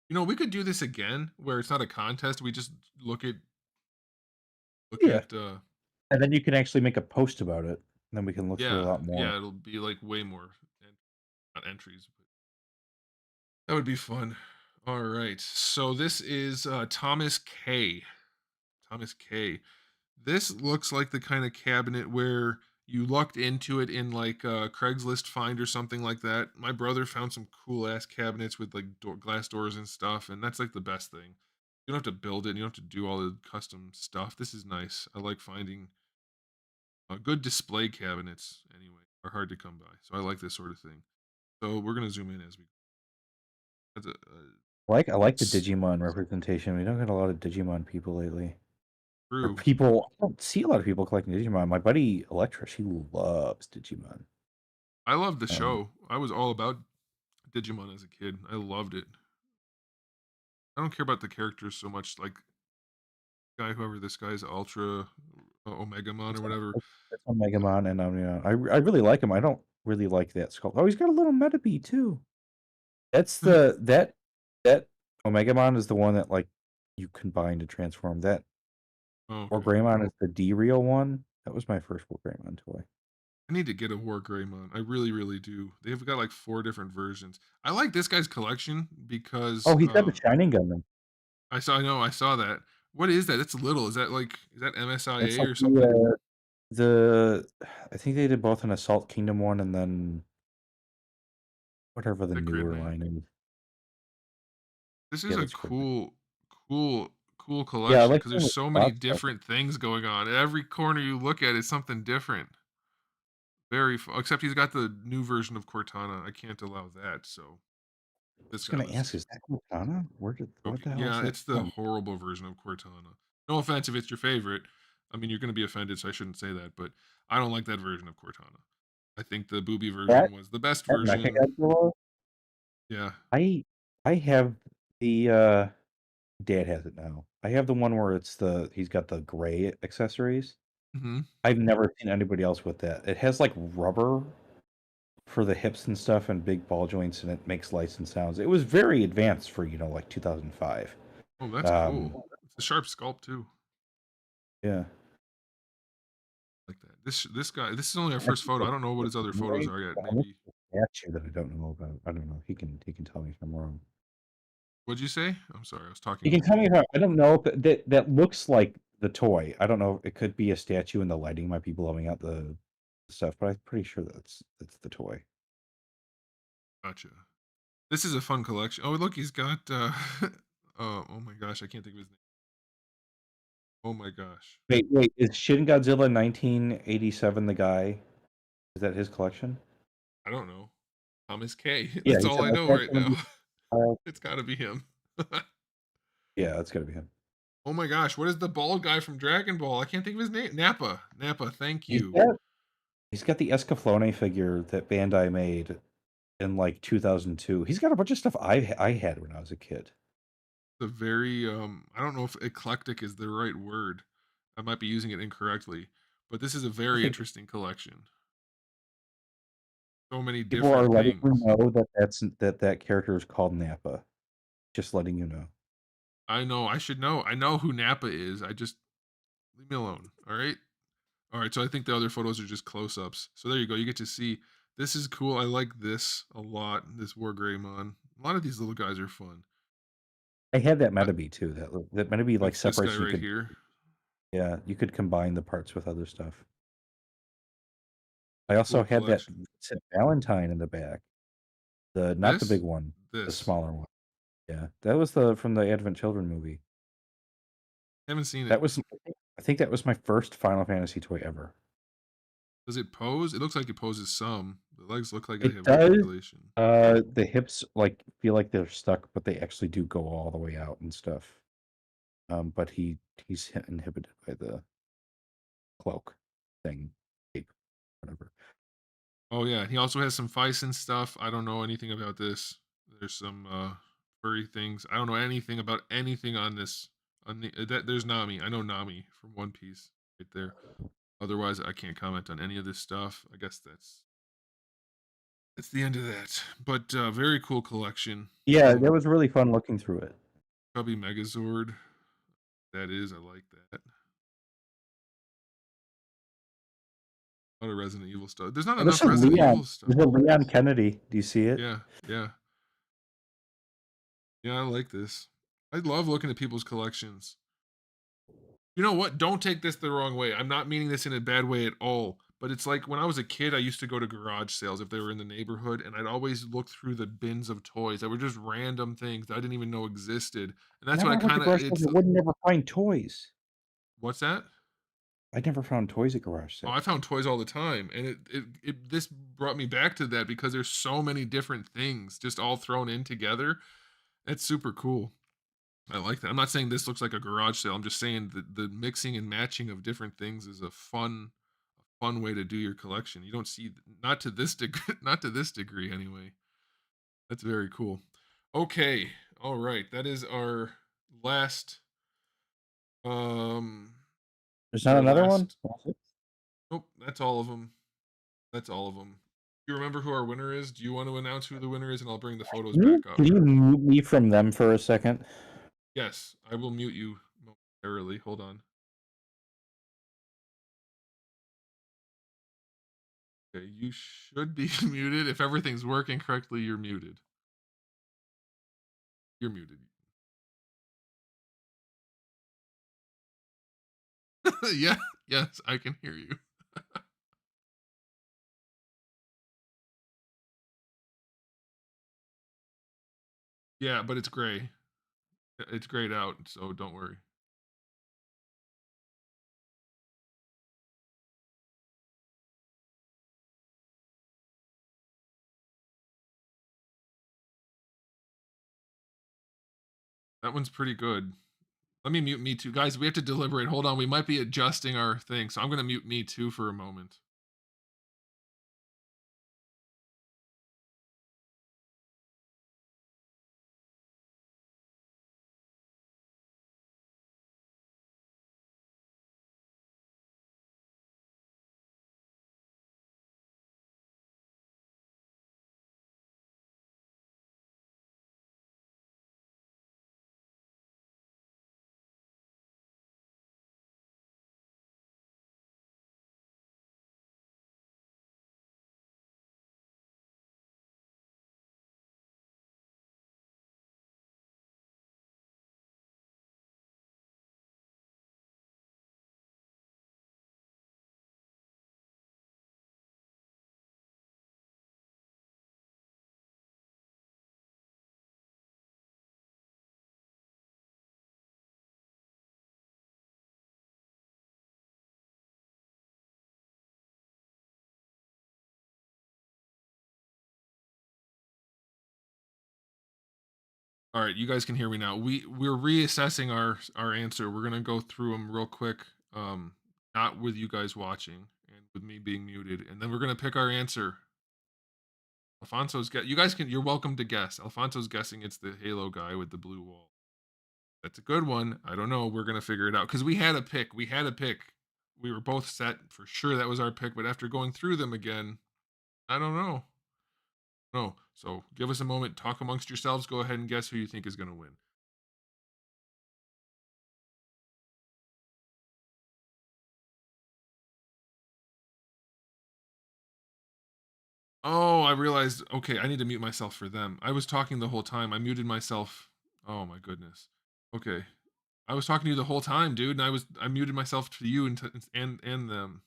Speaker 1: You know, we could do this again where it's not a contest. We just look
Speaker 2: Yeah.
Speaker 1: at
Speaker 2: And then you can actually make a post about it, and then we can look through a
Speaker 1: yeah,
Speaker 2: lot more.
Speaker 1: yeah, it'll be like way more not entries, but that would be fun. All right. So this is Thomas K. Thomas K. This looks like the kind of cabinet where you lucked into it in like Craigslist find or something like that. My brother found some cool ass cabinets with like glass doors and stuff, and that's like the best thing. You don't have to build it, and you don't have to do all the custom stuff. This is nice. I like finding good display cabinets anyway. Are hard to come by, so I like this sort of thing. So we're gonna zoom in as we. That's
Speaker 2: I like the
Speaker 1: it's
Speaker 2: Digimon representation. We don't get a lot of Digimon people lately. Or
Speaker 1: true.
Speaker 2: people I don't see a lot of people collecting Digimon. My buddy Electra, she loves Digimon.
Speaker 1: I love the
Speaker 2: Um,
Speaker 1: show. I was all about Digimon as a kid. I loved it. I don't care about the characters so much. Like guy, whoever this guy's Ultra Omega Mon
Speaker 2: it's
Speaker 1: or whatever.
Speaker 2: it's on Megamon, and I really like him. I don't really like that sculpt. Oh, he's got a little Metabee too. That's the that Omegamon is the one that like you combine to transform. That
Speaker 1: Oh,
Speaker 2: War
Speaker 1: okay.
Speaker 2: Greymon is the D-Real one. That was my first War Greymon toy.
Speaker 1: I need to get a War Greymon. I really, really do. They've got like 4 different versions. I like this guy's collection because
Speaker 2: Oh, he's got the Shining Gunman.
Speaker 1: I know I saw that. What is that? It's little. Is that
Speaker 2: That's
Speaker 1: MSIA
Speaker 2: like
Speaker 1: or something?
Speaker 2: the I think they did both an Assault Kingdom one and then whatever the
Speaker 1: That grid
Speaker 2: newer
Speaker 1: name.
Speaker 2: line is.
Speaker 1: This is
Speaker 2: Yeah,
Speaker 1: a
Speaker 2: that's great.
Speaker 1: cool
Speaker 2: Yeah, I
Speaker 1: collection
Speaker 2: like
Speaker 1: because
Speaker 2: playing
Speaker 1: there's
Speaker 2: with
Speaker 1: so many
Speaker 2: spot stuff.
Speaker 1: different things going on. Every corner you look at is something different. Except he's got the new version of Cortana. I can't allow that. So
Speaker 2: I
Speaker 1: this
Speaker 2: was
Speaker 1: guy
Speaker 2: gonna
Speaker 1: was
Speaker 2: ask, is that Cortana? What
Speaker 1: okay.
Speaker 2: the hell is
Speaker 1: Yeah,
Speaker 2: that
Speaker 1: it's the
Speaker 2: from?
Speaker 1: horrible version of Cortana. No offense if it's your favorite. I mean, you're going to be offended, so I shouldn't say that. But I don't like that version of Cortana. I think the booby
Speaker 2: That
Speaker 1: version was the best
Speaker 2: that
Speaker 1: version.
Speaker 2: Mechagodzilla?
Speaker 1: Yeah.
Speaker 2: I I have the Dad has it now. I have the one where he's got the gray accessories.
Speaker 1: Hmm.
Speaker 2: I've never seen anybody else with that. It has like rubber for the hips and stuff and big ball joints, and it makes lights and sounds. It was very advanced for, like 2005.
Speaker 1: Oh, that's
Speaker 2: Um,
Speaker 1: cool. It's a sharp sculpt too.
Speaker 2: yeah.
Speaker 1: Like that. This guy. This is only our
Speaker 2: I
Speaker 1: first
Speaker 2: think
Speaker 1: photo. I don't know what his other photos
Speaker 2: right
Speaker 1: are yet.
Speaker 2: behind
Speaker 1: Maybe.
Speaker 2: the statue that I don't know about. I don't know. He can tell me if I'm wrong.
Speaker 1: What'd you say? I'm sorry. I was
Speaker 2: He
Speaker 1: talking
Speaker 2: can
Speaker 1: over
Speaker 2: tell
Speaker 1: you.
Speaker 2: me if I don't know if that looks like the toy. I don't know. It could be a statue, and the lighting might be blowing out the stuff, but I'm pretty sure that's the toy.
Speaker 1: Gotcha. This is a fun collection. Oh, look, he's got. Oh my gosh, I can't think of his name. Oh my gosh.
Speaker 2: Wait. Is Shin Godzilla 1987 the guy? Is that his collection?
Speaker 1: I don't know. Thomas K.
Speaker 2: Yeah,
Speaker 1: That's
Speaker 2: he
Speaker 1: all
Speaker 2: said
Speaker 1: I know
Speaker 2: that's
Speaker 1: right
Speaker 2: gonna
Speaker 1: now.
Speaker 2: be. Uh,
Speaker 1: It's got to be him.
Speaker 2: yeah, that's gotta be him.
Speaker 1: Oh my gosh, what is the bald guy from Dragon Ball? I can't think of his name. Nappa. Nappa, thank
Speaker 2: He's
Speaker 1: you.
Speaker 2: got he's got the Escaflowne figure that Bandai made in like 2002. He's got a bunch of stuff I had when I was a kid.
Speaker 1: The very I don't know if eclectic is the right word. I might be using it incorrectly, but this is a
Speaker 2: I
Speaker 1: very
Speaker 2: think
Speaker 1: interesting collection. So many
Speaker 2: people are
Speaker 1: different
Speaker 2: letting you
Speaker 1: things.
Speaker 2: know that character is called Nappa. Just letting you know.
Speaker 1: I know, I should know. I know who Nappa is. I just leave me alone. All right? All right, so I think the other photos are just close-ups. So there you go. You get to see this is cool. I like this a lot. This War Greymon. A lot of these little guys are fun.
Speaker 2: I had that
Speaker 1: Uh,
Speaker 2: Metabee too. That Metabee like
Speaker 1: That's this guy
Speaker 2: separates. You
Speaker 1: right
Speaker 2: could
Speaker 1: here.
Speaker 2: you could combine the parts with other stuff. I
Speaker 1: Cool
Speaker 2: also had that
Speaker 1: collection.
Speaker 2: St. Valentine in the back. Not the big
Speaker 1: This,
Speaker 2: one, the
Speaker 1: this.
Speaker 2: smaller one. Yeah, that was the from the Advent Children movie.
Speaker 1: Haven't seen it.
Speaker 2: That was I think that was my first Final Fantasy toy ever.
Speaker 1: Does it pose? It looks like it poses some. The legs look like they
Speaker 2: It
Speaker 1: have
Speaker 2: does.
Speaker 1: articulation.
Speaker 2: The hips like feel like they're stuck, but they actually do go all the way out and stuff. But he's inhibited by the cloak thing, cape, whatever.
Speaker 1: Oh yeah, he also has some Fison stuff. I don't know anything about this. There's some furry things. I don't know anything about anything on this. On the that there's Nami. I know Nami from One Piece right there. Otherwise, I can't comment on any of this stuff. I guess that's the end of that. But very cool collection.
Speaker 2: Yeah, that was really fun looking through it.
Speaker 1: Chubby Megazord. That is, I like that. A lot of Resident Evil stuff. There's not
Speaker 2: Oh, there's
Speaker 1: enough
Speaker 2: a
Speaker 1: Resident Evil
Speaker 2: Leon.
Speaker 1: stuff.
Speaker 2: There's a Leon Kennedy. Do you see it?
Speaker 1: Yeah, yeah, yeah. I like this. I love looking at people's collections. You know what? Don't take this the wrong way. I'm not meaning this in a bad way at all. But it's like when I was a kid, I used to go to garage sales if they were in the neighborhood, and I'd always look through the bins of toys that were just random things that I didn't even know existed. And that's what
Speaker 2: Whenever
Speaker 1: I
Speaker 2: I went to
Speaker 1: kind of
Speaker 2: garage sales,
Speaker 1: it's
Speaker 2: I would never find toys.
Speaker 1: what's that?
Speaker 2: I never found toys at garage
Speaker 1: Oh, I
Speaker 2: sales.
Speaker 1: found toys all the time, and it this brought me back to that because there's so many different things just all thrown in together. That's super cool. I like that. I'm not saying this looks like a garage sale. I'm just saying the mixing and matching of different things is a fun way to do your collection. You don't see not to this degree, not to this degree anyway. That's very cool. Okay, all right. That is our last. Um,
Speaker 2: There's
Speaker 1: is
Speaker 2: not
Speaker 1: our
Speaker 2: another one?
Speaker 1: last. Nope, that's all of them. That's all of them. You remember who our winner is? Do you want to announce who the winner is, and I'll bring the photos
Speaker 2: Can you,
Speaker 1: back up?
Speaker 2: can you mute me from them for a second?
Speaker 1: Yes, I will mute you momentarily. Hold on. Okay, you should be muted. If everything's working correctly, you're muted. You're muted. Yeah, yes, I can hear you. Yeah, but it's gray. It's grayed out, so don't worry. That one's pretty good. Let me mute me too. Guys, we have to deliberate. Hold on. We might be adjusting our thing. So I'm going to mute me too for a moment. All right, you guys can hear me now. We're reassessing our answer. We're going to go through them real quick. Um not with you guys watching and with me being muted. And then we're going to pick our answer. Alfonso's get you guys can you're welcome to guess. Alfonso's guessing it's the Halo guy with the blue wall. That's a good one. I don't know. We're gonna figure it out because we had a pick. We had a pick. We were both set for sure that was our pick. But after going through them again, I don't know. No. So give us a moment. Talk amongst yourselves. Go ahead and guess who you think is gonna win. Oh, I realized. Okay, I need to mute myself for them. I was talking the whole time. I muted myself. Oh my goodness. Okay, I was talking to you the whole time, dude, and I muted myself to you and them.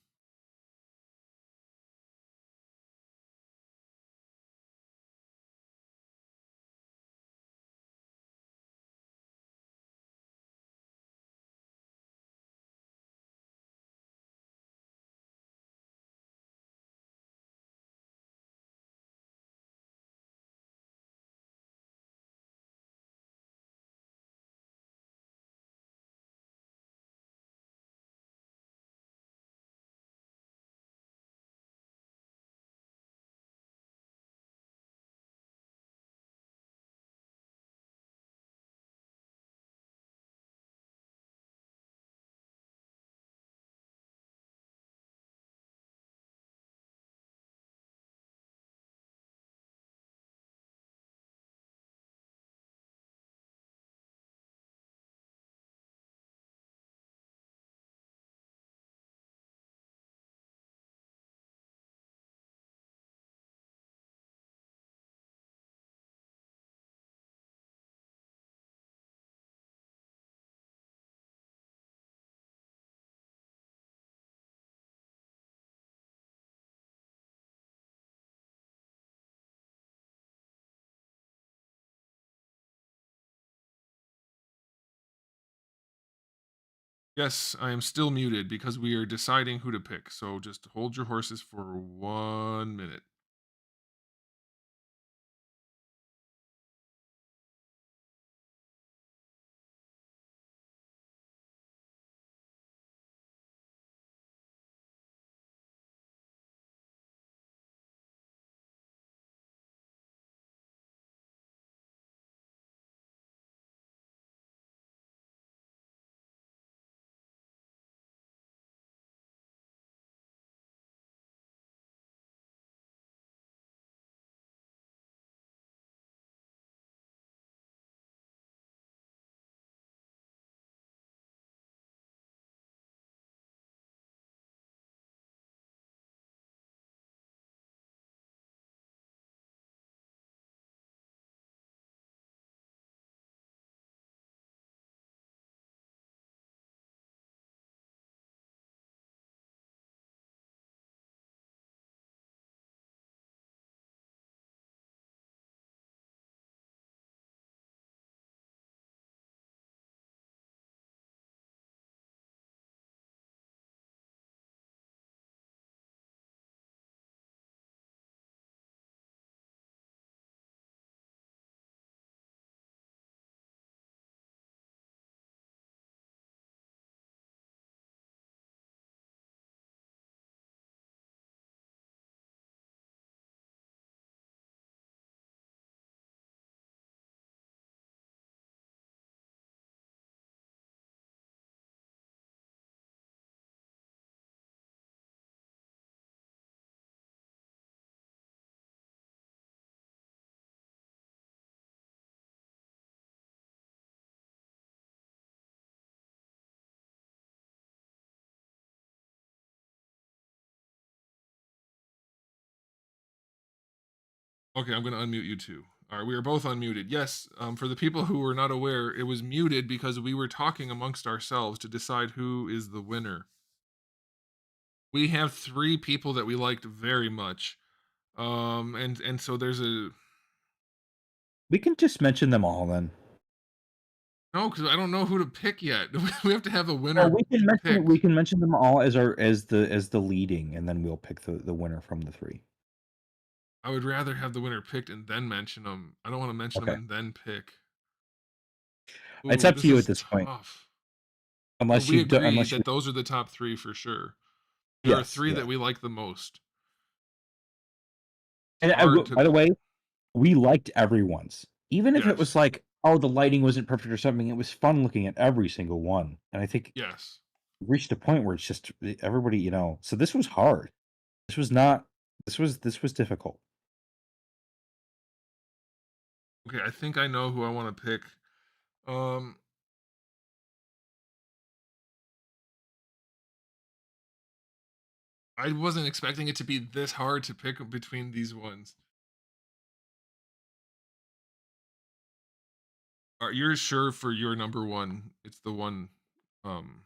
Speaker 1: Yes, I am still muted because we are deciding who to pick. So just hold your horses for 1 minute. Okay, I'm going to unmute you too. All right, we are both unmuted. Yes, for the people who were not aware, it was muted because we were talking amongst ourselves to decide who is the winner. We have three people that we liked very much, and so there's a
Speaker 2: We can just mention them all then.
Speaker 1: no, because I don't know who to pick yet. We have to have a
Speaker 2: No,
Speaker 1: winner
Speaker 2: we
Speaker 1: picked.
Speaker 2: can mention them all as our as the leading, and then we'll pick the winner from the three.
Speaker 1: I would rather have the winner picked and then mention them. I don't want to mention them
Speaker 2: Okay.
Speaker 1: and then pick.
Speaker 2: It's
Speaker 1: Ooh,
Speaker 2: up to
Speaker 1: this
Speaker 2: you at
Speaker 1: is
Speaker 2: this point.
Speaker 1: tough. But
Speaker 2: Unless
Speaker 1: we
Speaker 2: you do,
Speaker 1: agree
Speaker 2: unless you
Speaker 1: that those are the top three for sure. There are
Speaker 2: yes,
Speaker 1: three
Speaker 2: yeah.
Speaker 1: that we like the most. It's
Speaker 2: And I
Speaker 1: hard
Speaker 2: will,
Speaker 1: to.
Speaker 2: by the way, we liked everyone's. Even if it was
Speaker 1: Yes.
Speaker 2: like, oh, the lighting wasn't perfect or something, it was fun looking at every single one. And I think
Speaker 1: Yes.
Speaker 2: we reached a point where it's just everybody, so this was hard. This was not this was difficult.
Speaker 1: Okay, I think I know who I want to pick. Um, I wasn't expecting it to be this hard to pick between these ones. Are you're sure for your number one? It's the one. Um,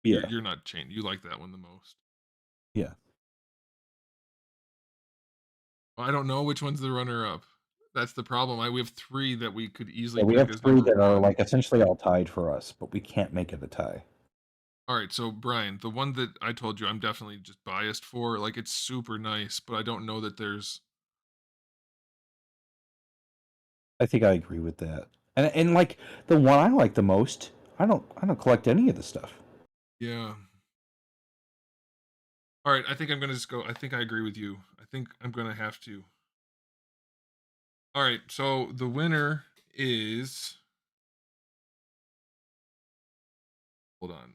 Speaker 1: you're
Speaker 2: Yeah.
Speaker 1: you're not chained. You like that one the most.
Speaker 2: Yeah.
Speaker 1: I don't know which one's the runner up. That's the problem. We have three that we could easily
Speaker 2: Yeah, we
Speaker 1: pick
Speaker 2: have
Speaker 1: as
Speaker 2: three
Speaker 1: number
Speaker 2: that are
Speaker 1: one.
Speaker 2: like essentially all tied for us, but we can't make it a tie.
Speaker 1: All right, so Brian, the one that I told you I'm definitely just biased for, like it's super nice, but I don't know that there's
Speaker 2: I think I agree with that. And like the one I like the most, I don't collect any of the stuff.
Speaker 1: yeah. All right, I think I'm gonna just go. I think I agree with you. I think I'm gonna have to. All right, so the winner is. Hold on.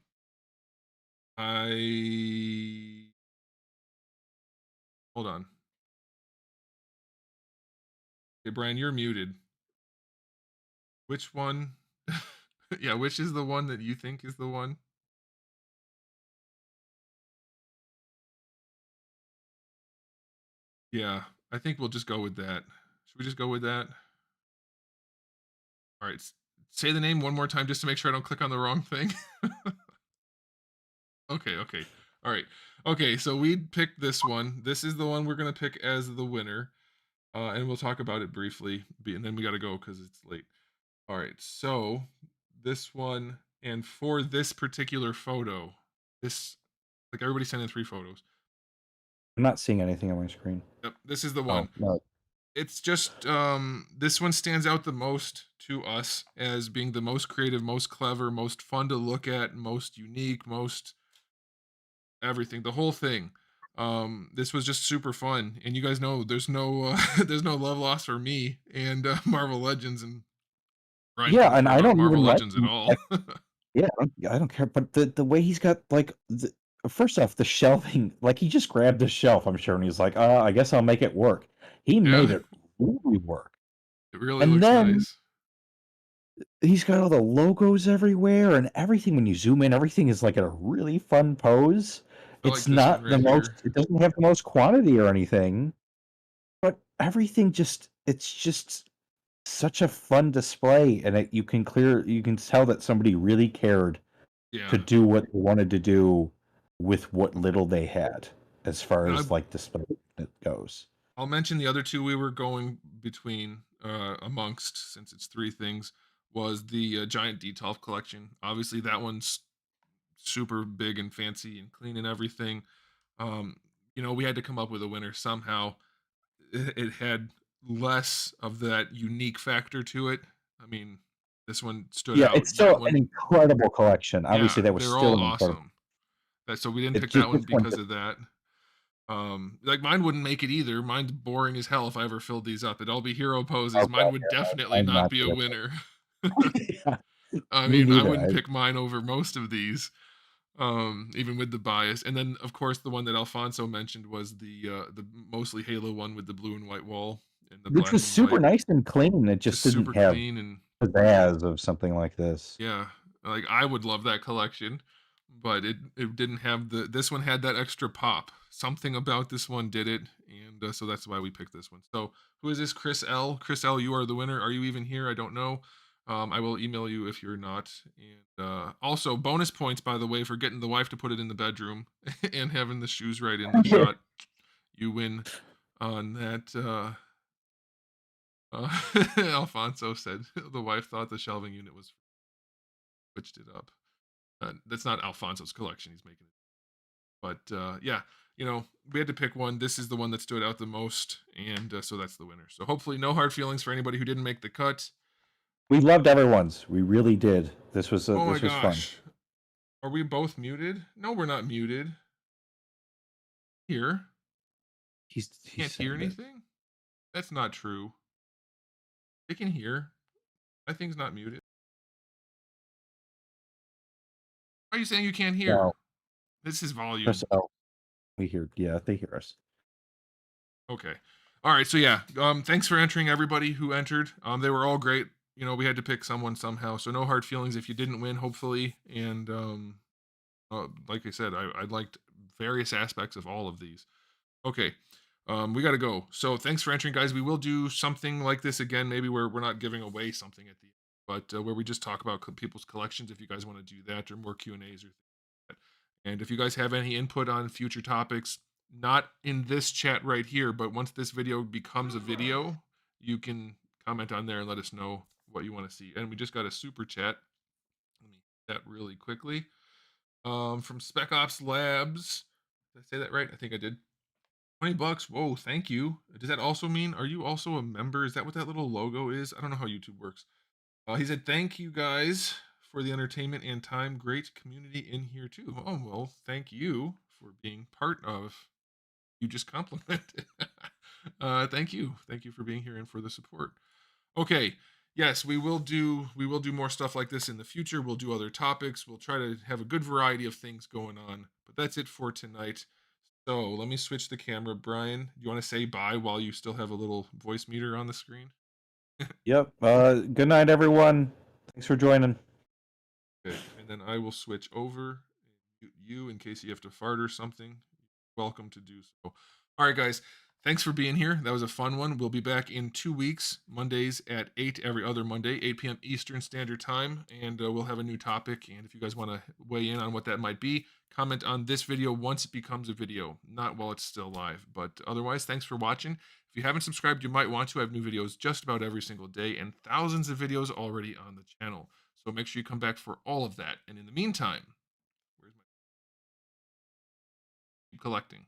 Speaker 1: I hold on. Okay, Brian, you're muted. Which one? Yeah, which is the one that you think is the one? Yeah, I think we'll just go with that. Should we just go with that? All right. Say the name one more time just to make sure I don't click on the wrong thing. Okay, okay. All right. Okay, so we picked this one. This is the one we're going to pick as the winner. And we'll talk about it briefly, and then we got to go because it's late. All right. So this one And for this particular photo, this like everybody sent in 3 photos.
Speaker 2: I'm not seeing anything on my screen.
Speaker 1: Yep, this is the
Speaker 2: Oh,
Speaker 1: one.
Speaker 2: no.
Speaker 1: It's just this one stands out the most to us as being the most creative, most clever, most fun to look at, most unique, most everything, the whole thing. This was just super fun, and you guys know there's no there's no love lost for me and Marvel Legends, and Brian
Speaker 2: Yeah,
Speaker 1: couldn't
Speaker 2: and
Speaker 1: care
Speaker 2: I
Speaker 1: about
Speaker 2: don't
Speaker 1: Marvel
Speaker 2: even like
Speaker 1: Legends at
Speaker 2: him.
Speaker 1: all.
Speaker 2: Yeah, I don't care. But the way he's got like first off, the shelving, like he just grabbed a shelf, I'm sure, and he's like, I guess I'll make it work. He made
Speaker 1: Yeah,
Speaker 2: it really work.
Speaker 1: it really
Speaker 2: And
Speaker 1: looks
Speaker 2: then
Speaker 1: nice.
Speaker 2: he's got all the logos everywhere and everything. When you zoom in, everything is like in a really fun pose.
Speaker 1: I like
Speaker 2: It's
Speaker 1: this one
Speaker 2: not the
Speaker 1: right
Speaker 2: most,
Speaker 1: here.
Speaker 2: it doesn't have the most quantity or anything, but everything it's just such a fun display. And you can tell that somebody really cared to
Speaker 1: Yeah,
Speaker 2: do what they wanted to do with what little they had as far
Speaker 1: and
Speaker 2: as like display it goes.
Speaker 1: I'll mention the other two we were going between amongst, since it's 3 things, was the giant Detolf collection. Obviously, that one's super big and fancy and clean and everything. Um, we had to come up with a winner somehow. It had less of that unique factor to it. I mean, this one stood
Speaker 2: Yeah,
Speaker 1: out.
Speaker 2: it's
Speaker 1: That
Speaker 2: still an
Speaker 1: one,
Speaker 2: incredible collection. Obviously,
Speaker 1: yeah,
Speaker 2: that was
Speaker 1: they're all
Speaker 2: still an incredible.
Speaker 1: awesome. So we didn't
Speaker 2: It
Speaker 1: pick that
Speaker 2: just
Speaker 1: one
Speaker 2: this one
Speaker 1: because
Speaker 2: just
Speaker 1: of that. Like mine wouldn't make it either. Mine's boring as hell if I ever filled these up. It'd all be hero poses.
Speaker 2: oh
Speaker 1: Mine
Speaker 2: god,
Speaker 1: would
Speaker 2: yeah,
Speaker 1: definitely
Speaker 2: I'm
Speaker 1: not
Speaker 2: not
Speaker 1: be a
Speaker 2: good
Speaker 1: winner.
Speaker 2: at that.
Speaker 1: I
Speaker 2: Me
Speaker 1: mean, I
Speaker 2: neither.
Speaker 1: wouldn't pick mine over most of these, even with the bias. And then, of course, the one that Alfonso mentioned was the mostly Halo one with the blue and white wall and the
Speaker 2: Which
Speaker 1: black
Speaker 2: was
Speaker 1: and
Speaker 2: super
Speaker 1: white,
Speaker 2: nice and clean. It just
Speaker 1: just
Speaker 2: didn't
Speaker 1: super
Speaker 2: have
Speaker 1: clean and
Speaker 2: pizzazz of something like this.
Speaker 1: yeah, like I would love that collection, but it didn't have this one had that extra pop. Something about this one did it, and so that's why we picked this one. So who is this? Chris L. Chris L. You are the winner. Are you even here? I don't know. I will email you if you're not. And also bonus points, by the way, for getting the wife to put it in the bedroom and having the shoes right in the
Speaker 2: Yeah.
Speaker 1: shot. You win on that. Alfonso said the wife thought the shelving unit was switched it up. That's not Alfonso's collection. He's making it. But yeah, we had to pick one. This is the one that stood out the most, and so that's the winner. So hopefully, no hard feelings for anybody who didn't make the cut.
Speaker 2: We loved everyone's. We really did.
Speaker 1: Oh my
Speaker 2: This was fun.
Speaker 1: gosh, are we both muted? No, we're not muted. Here,
Speaker 2: He
Speaker 1: can't hear
Speaker 2: said that.
Speaker 1: anything. That's not true. They can hear. My thing's not muted. Why are you saying you can't hear?
Speaker 2: No,
Speaker 1: This is
Speaker 2: Chris
Speaker 1: volume.
Speaker 2: L. We hear. Yeah, they hear us.
Speaker 1: Okay. All right. So yeah, thanks for entering everybody who entered. They were all great. We had to pick someone somehow. So no hard feelings if you didn't win, hopefully. And like I said, I liked various aspects of all of these. Okay. We got to go. So thanks for entering, guys. We will do something like this again, maybe where we're not giving away something at the end, but where we just talk about people's collections. If you guys want to do that, or more Q and A's or things like that. And if you guys have any input on future topics, not in this chat right here, but once this video becomes a video, you can comment on there and let us know what you want to see. And we just got a super chat. Let me hit that really quickly. From Spec Ops Labs. Did I say that right? I think I did. $20. Whoa, thank you. Does that also mean, are you also a member? Is that what that little logo is? I don't know how YouTube works. He said, thank you guys for the entertainment and time. Great community in here too. Oh, well, thank you for being part of. You just complimented. Thank you. Thank you for being here and for the support. Okay. Yes, we will do more stuff like this in the future. We'll do other topics. We'll try to have a good variety of things going on. But that's it for tonight. So let me switch the camera. Brian, do you want to say bye while you still have a little voice meter on the screen?
Speaker 2: Yep. Good night, everyone. Thanks for joining.
Speaker 1: Okay, and then I will switch over and mute you in case you have to fart or something. You're welcome to do so. All right, guys. Thanks for being here. That was a fun one. We'll be back in 2 weeks, Mondays at 8, every other Monday, 8 p.m. Eastern Standard Time. And we'll have a new topic. And if you guys want to weigh in on what that might be, comment on this video once it becomes a video, not while it's still live. But otherwise, thanks for watching. If you haven't subscribed, you might want to. I have new videos just about every single day and thousands of videos already on the channel. So make sure you come back for all of that. And in the meantime, where's my keep collecting?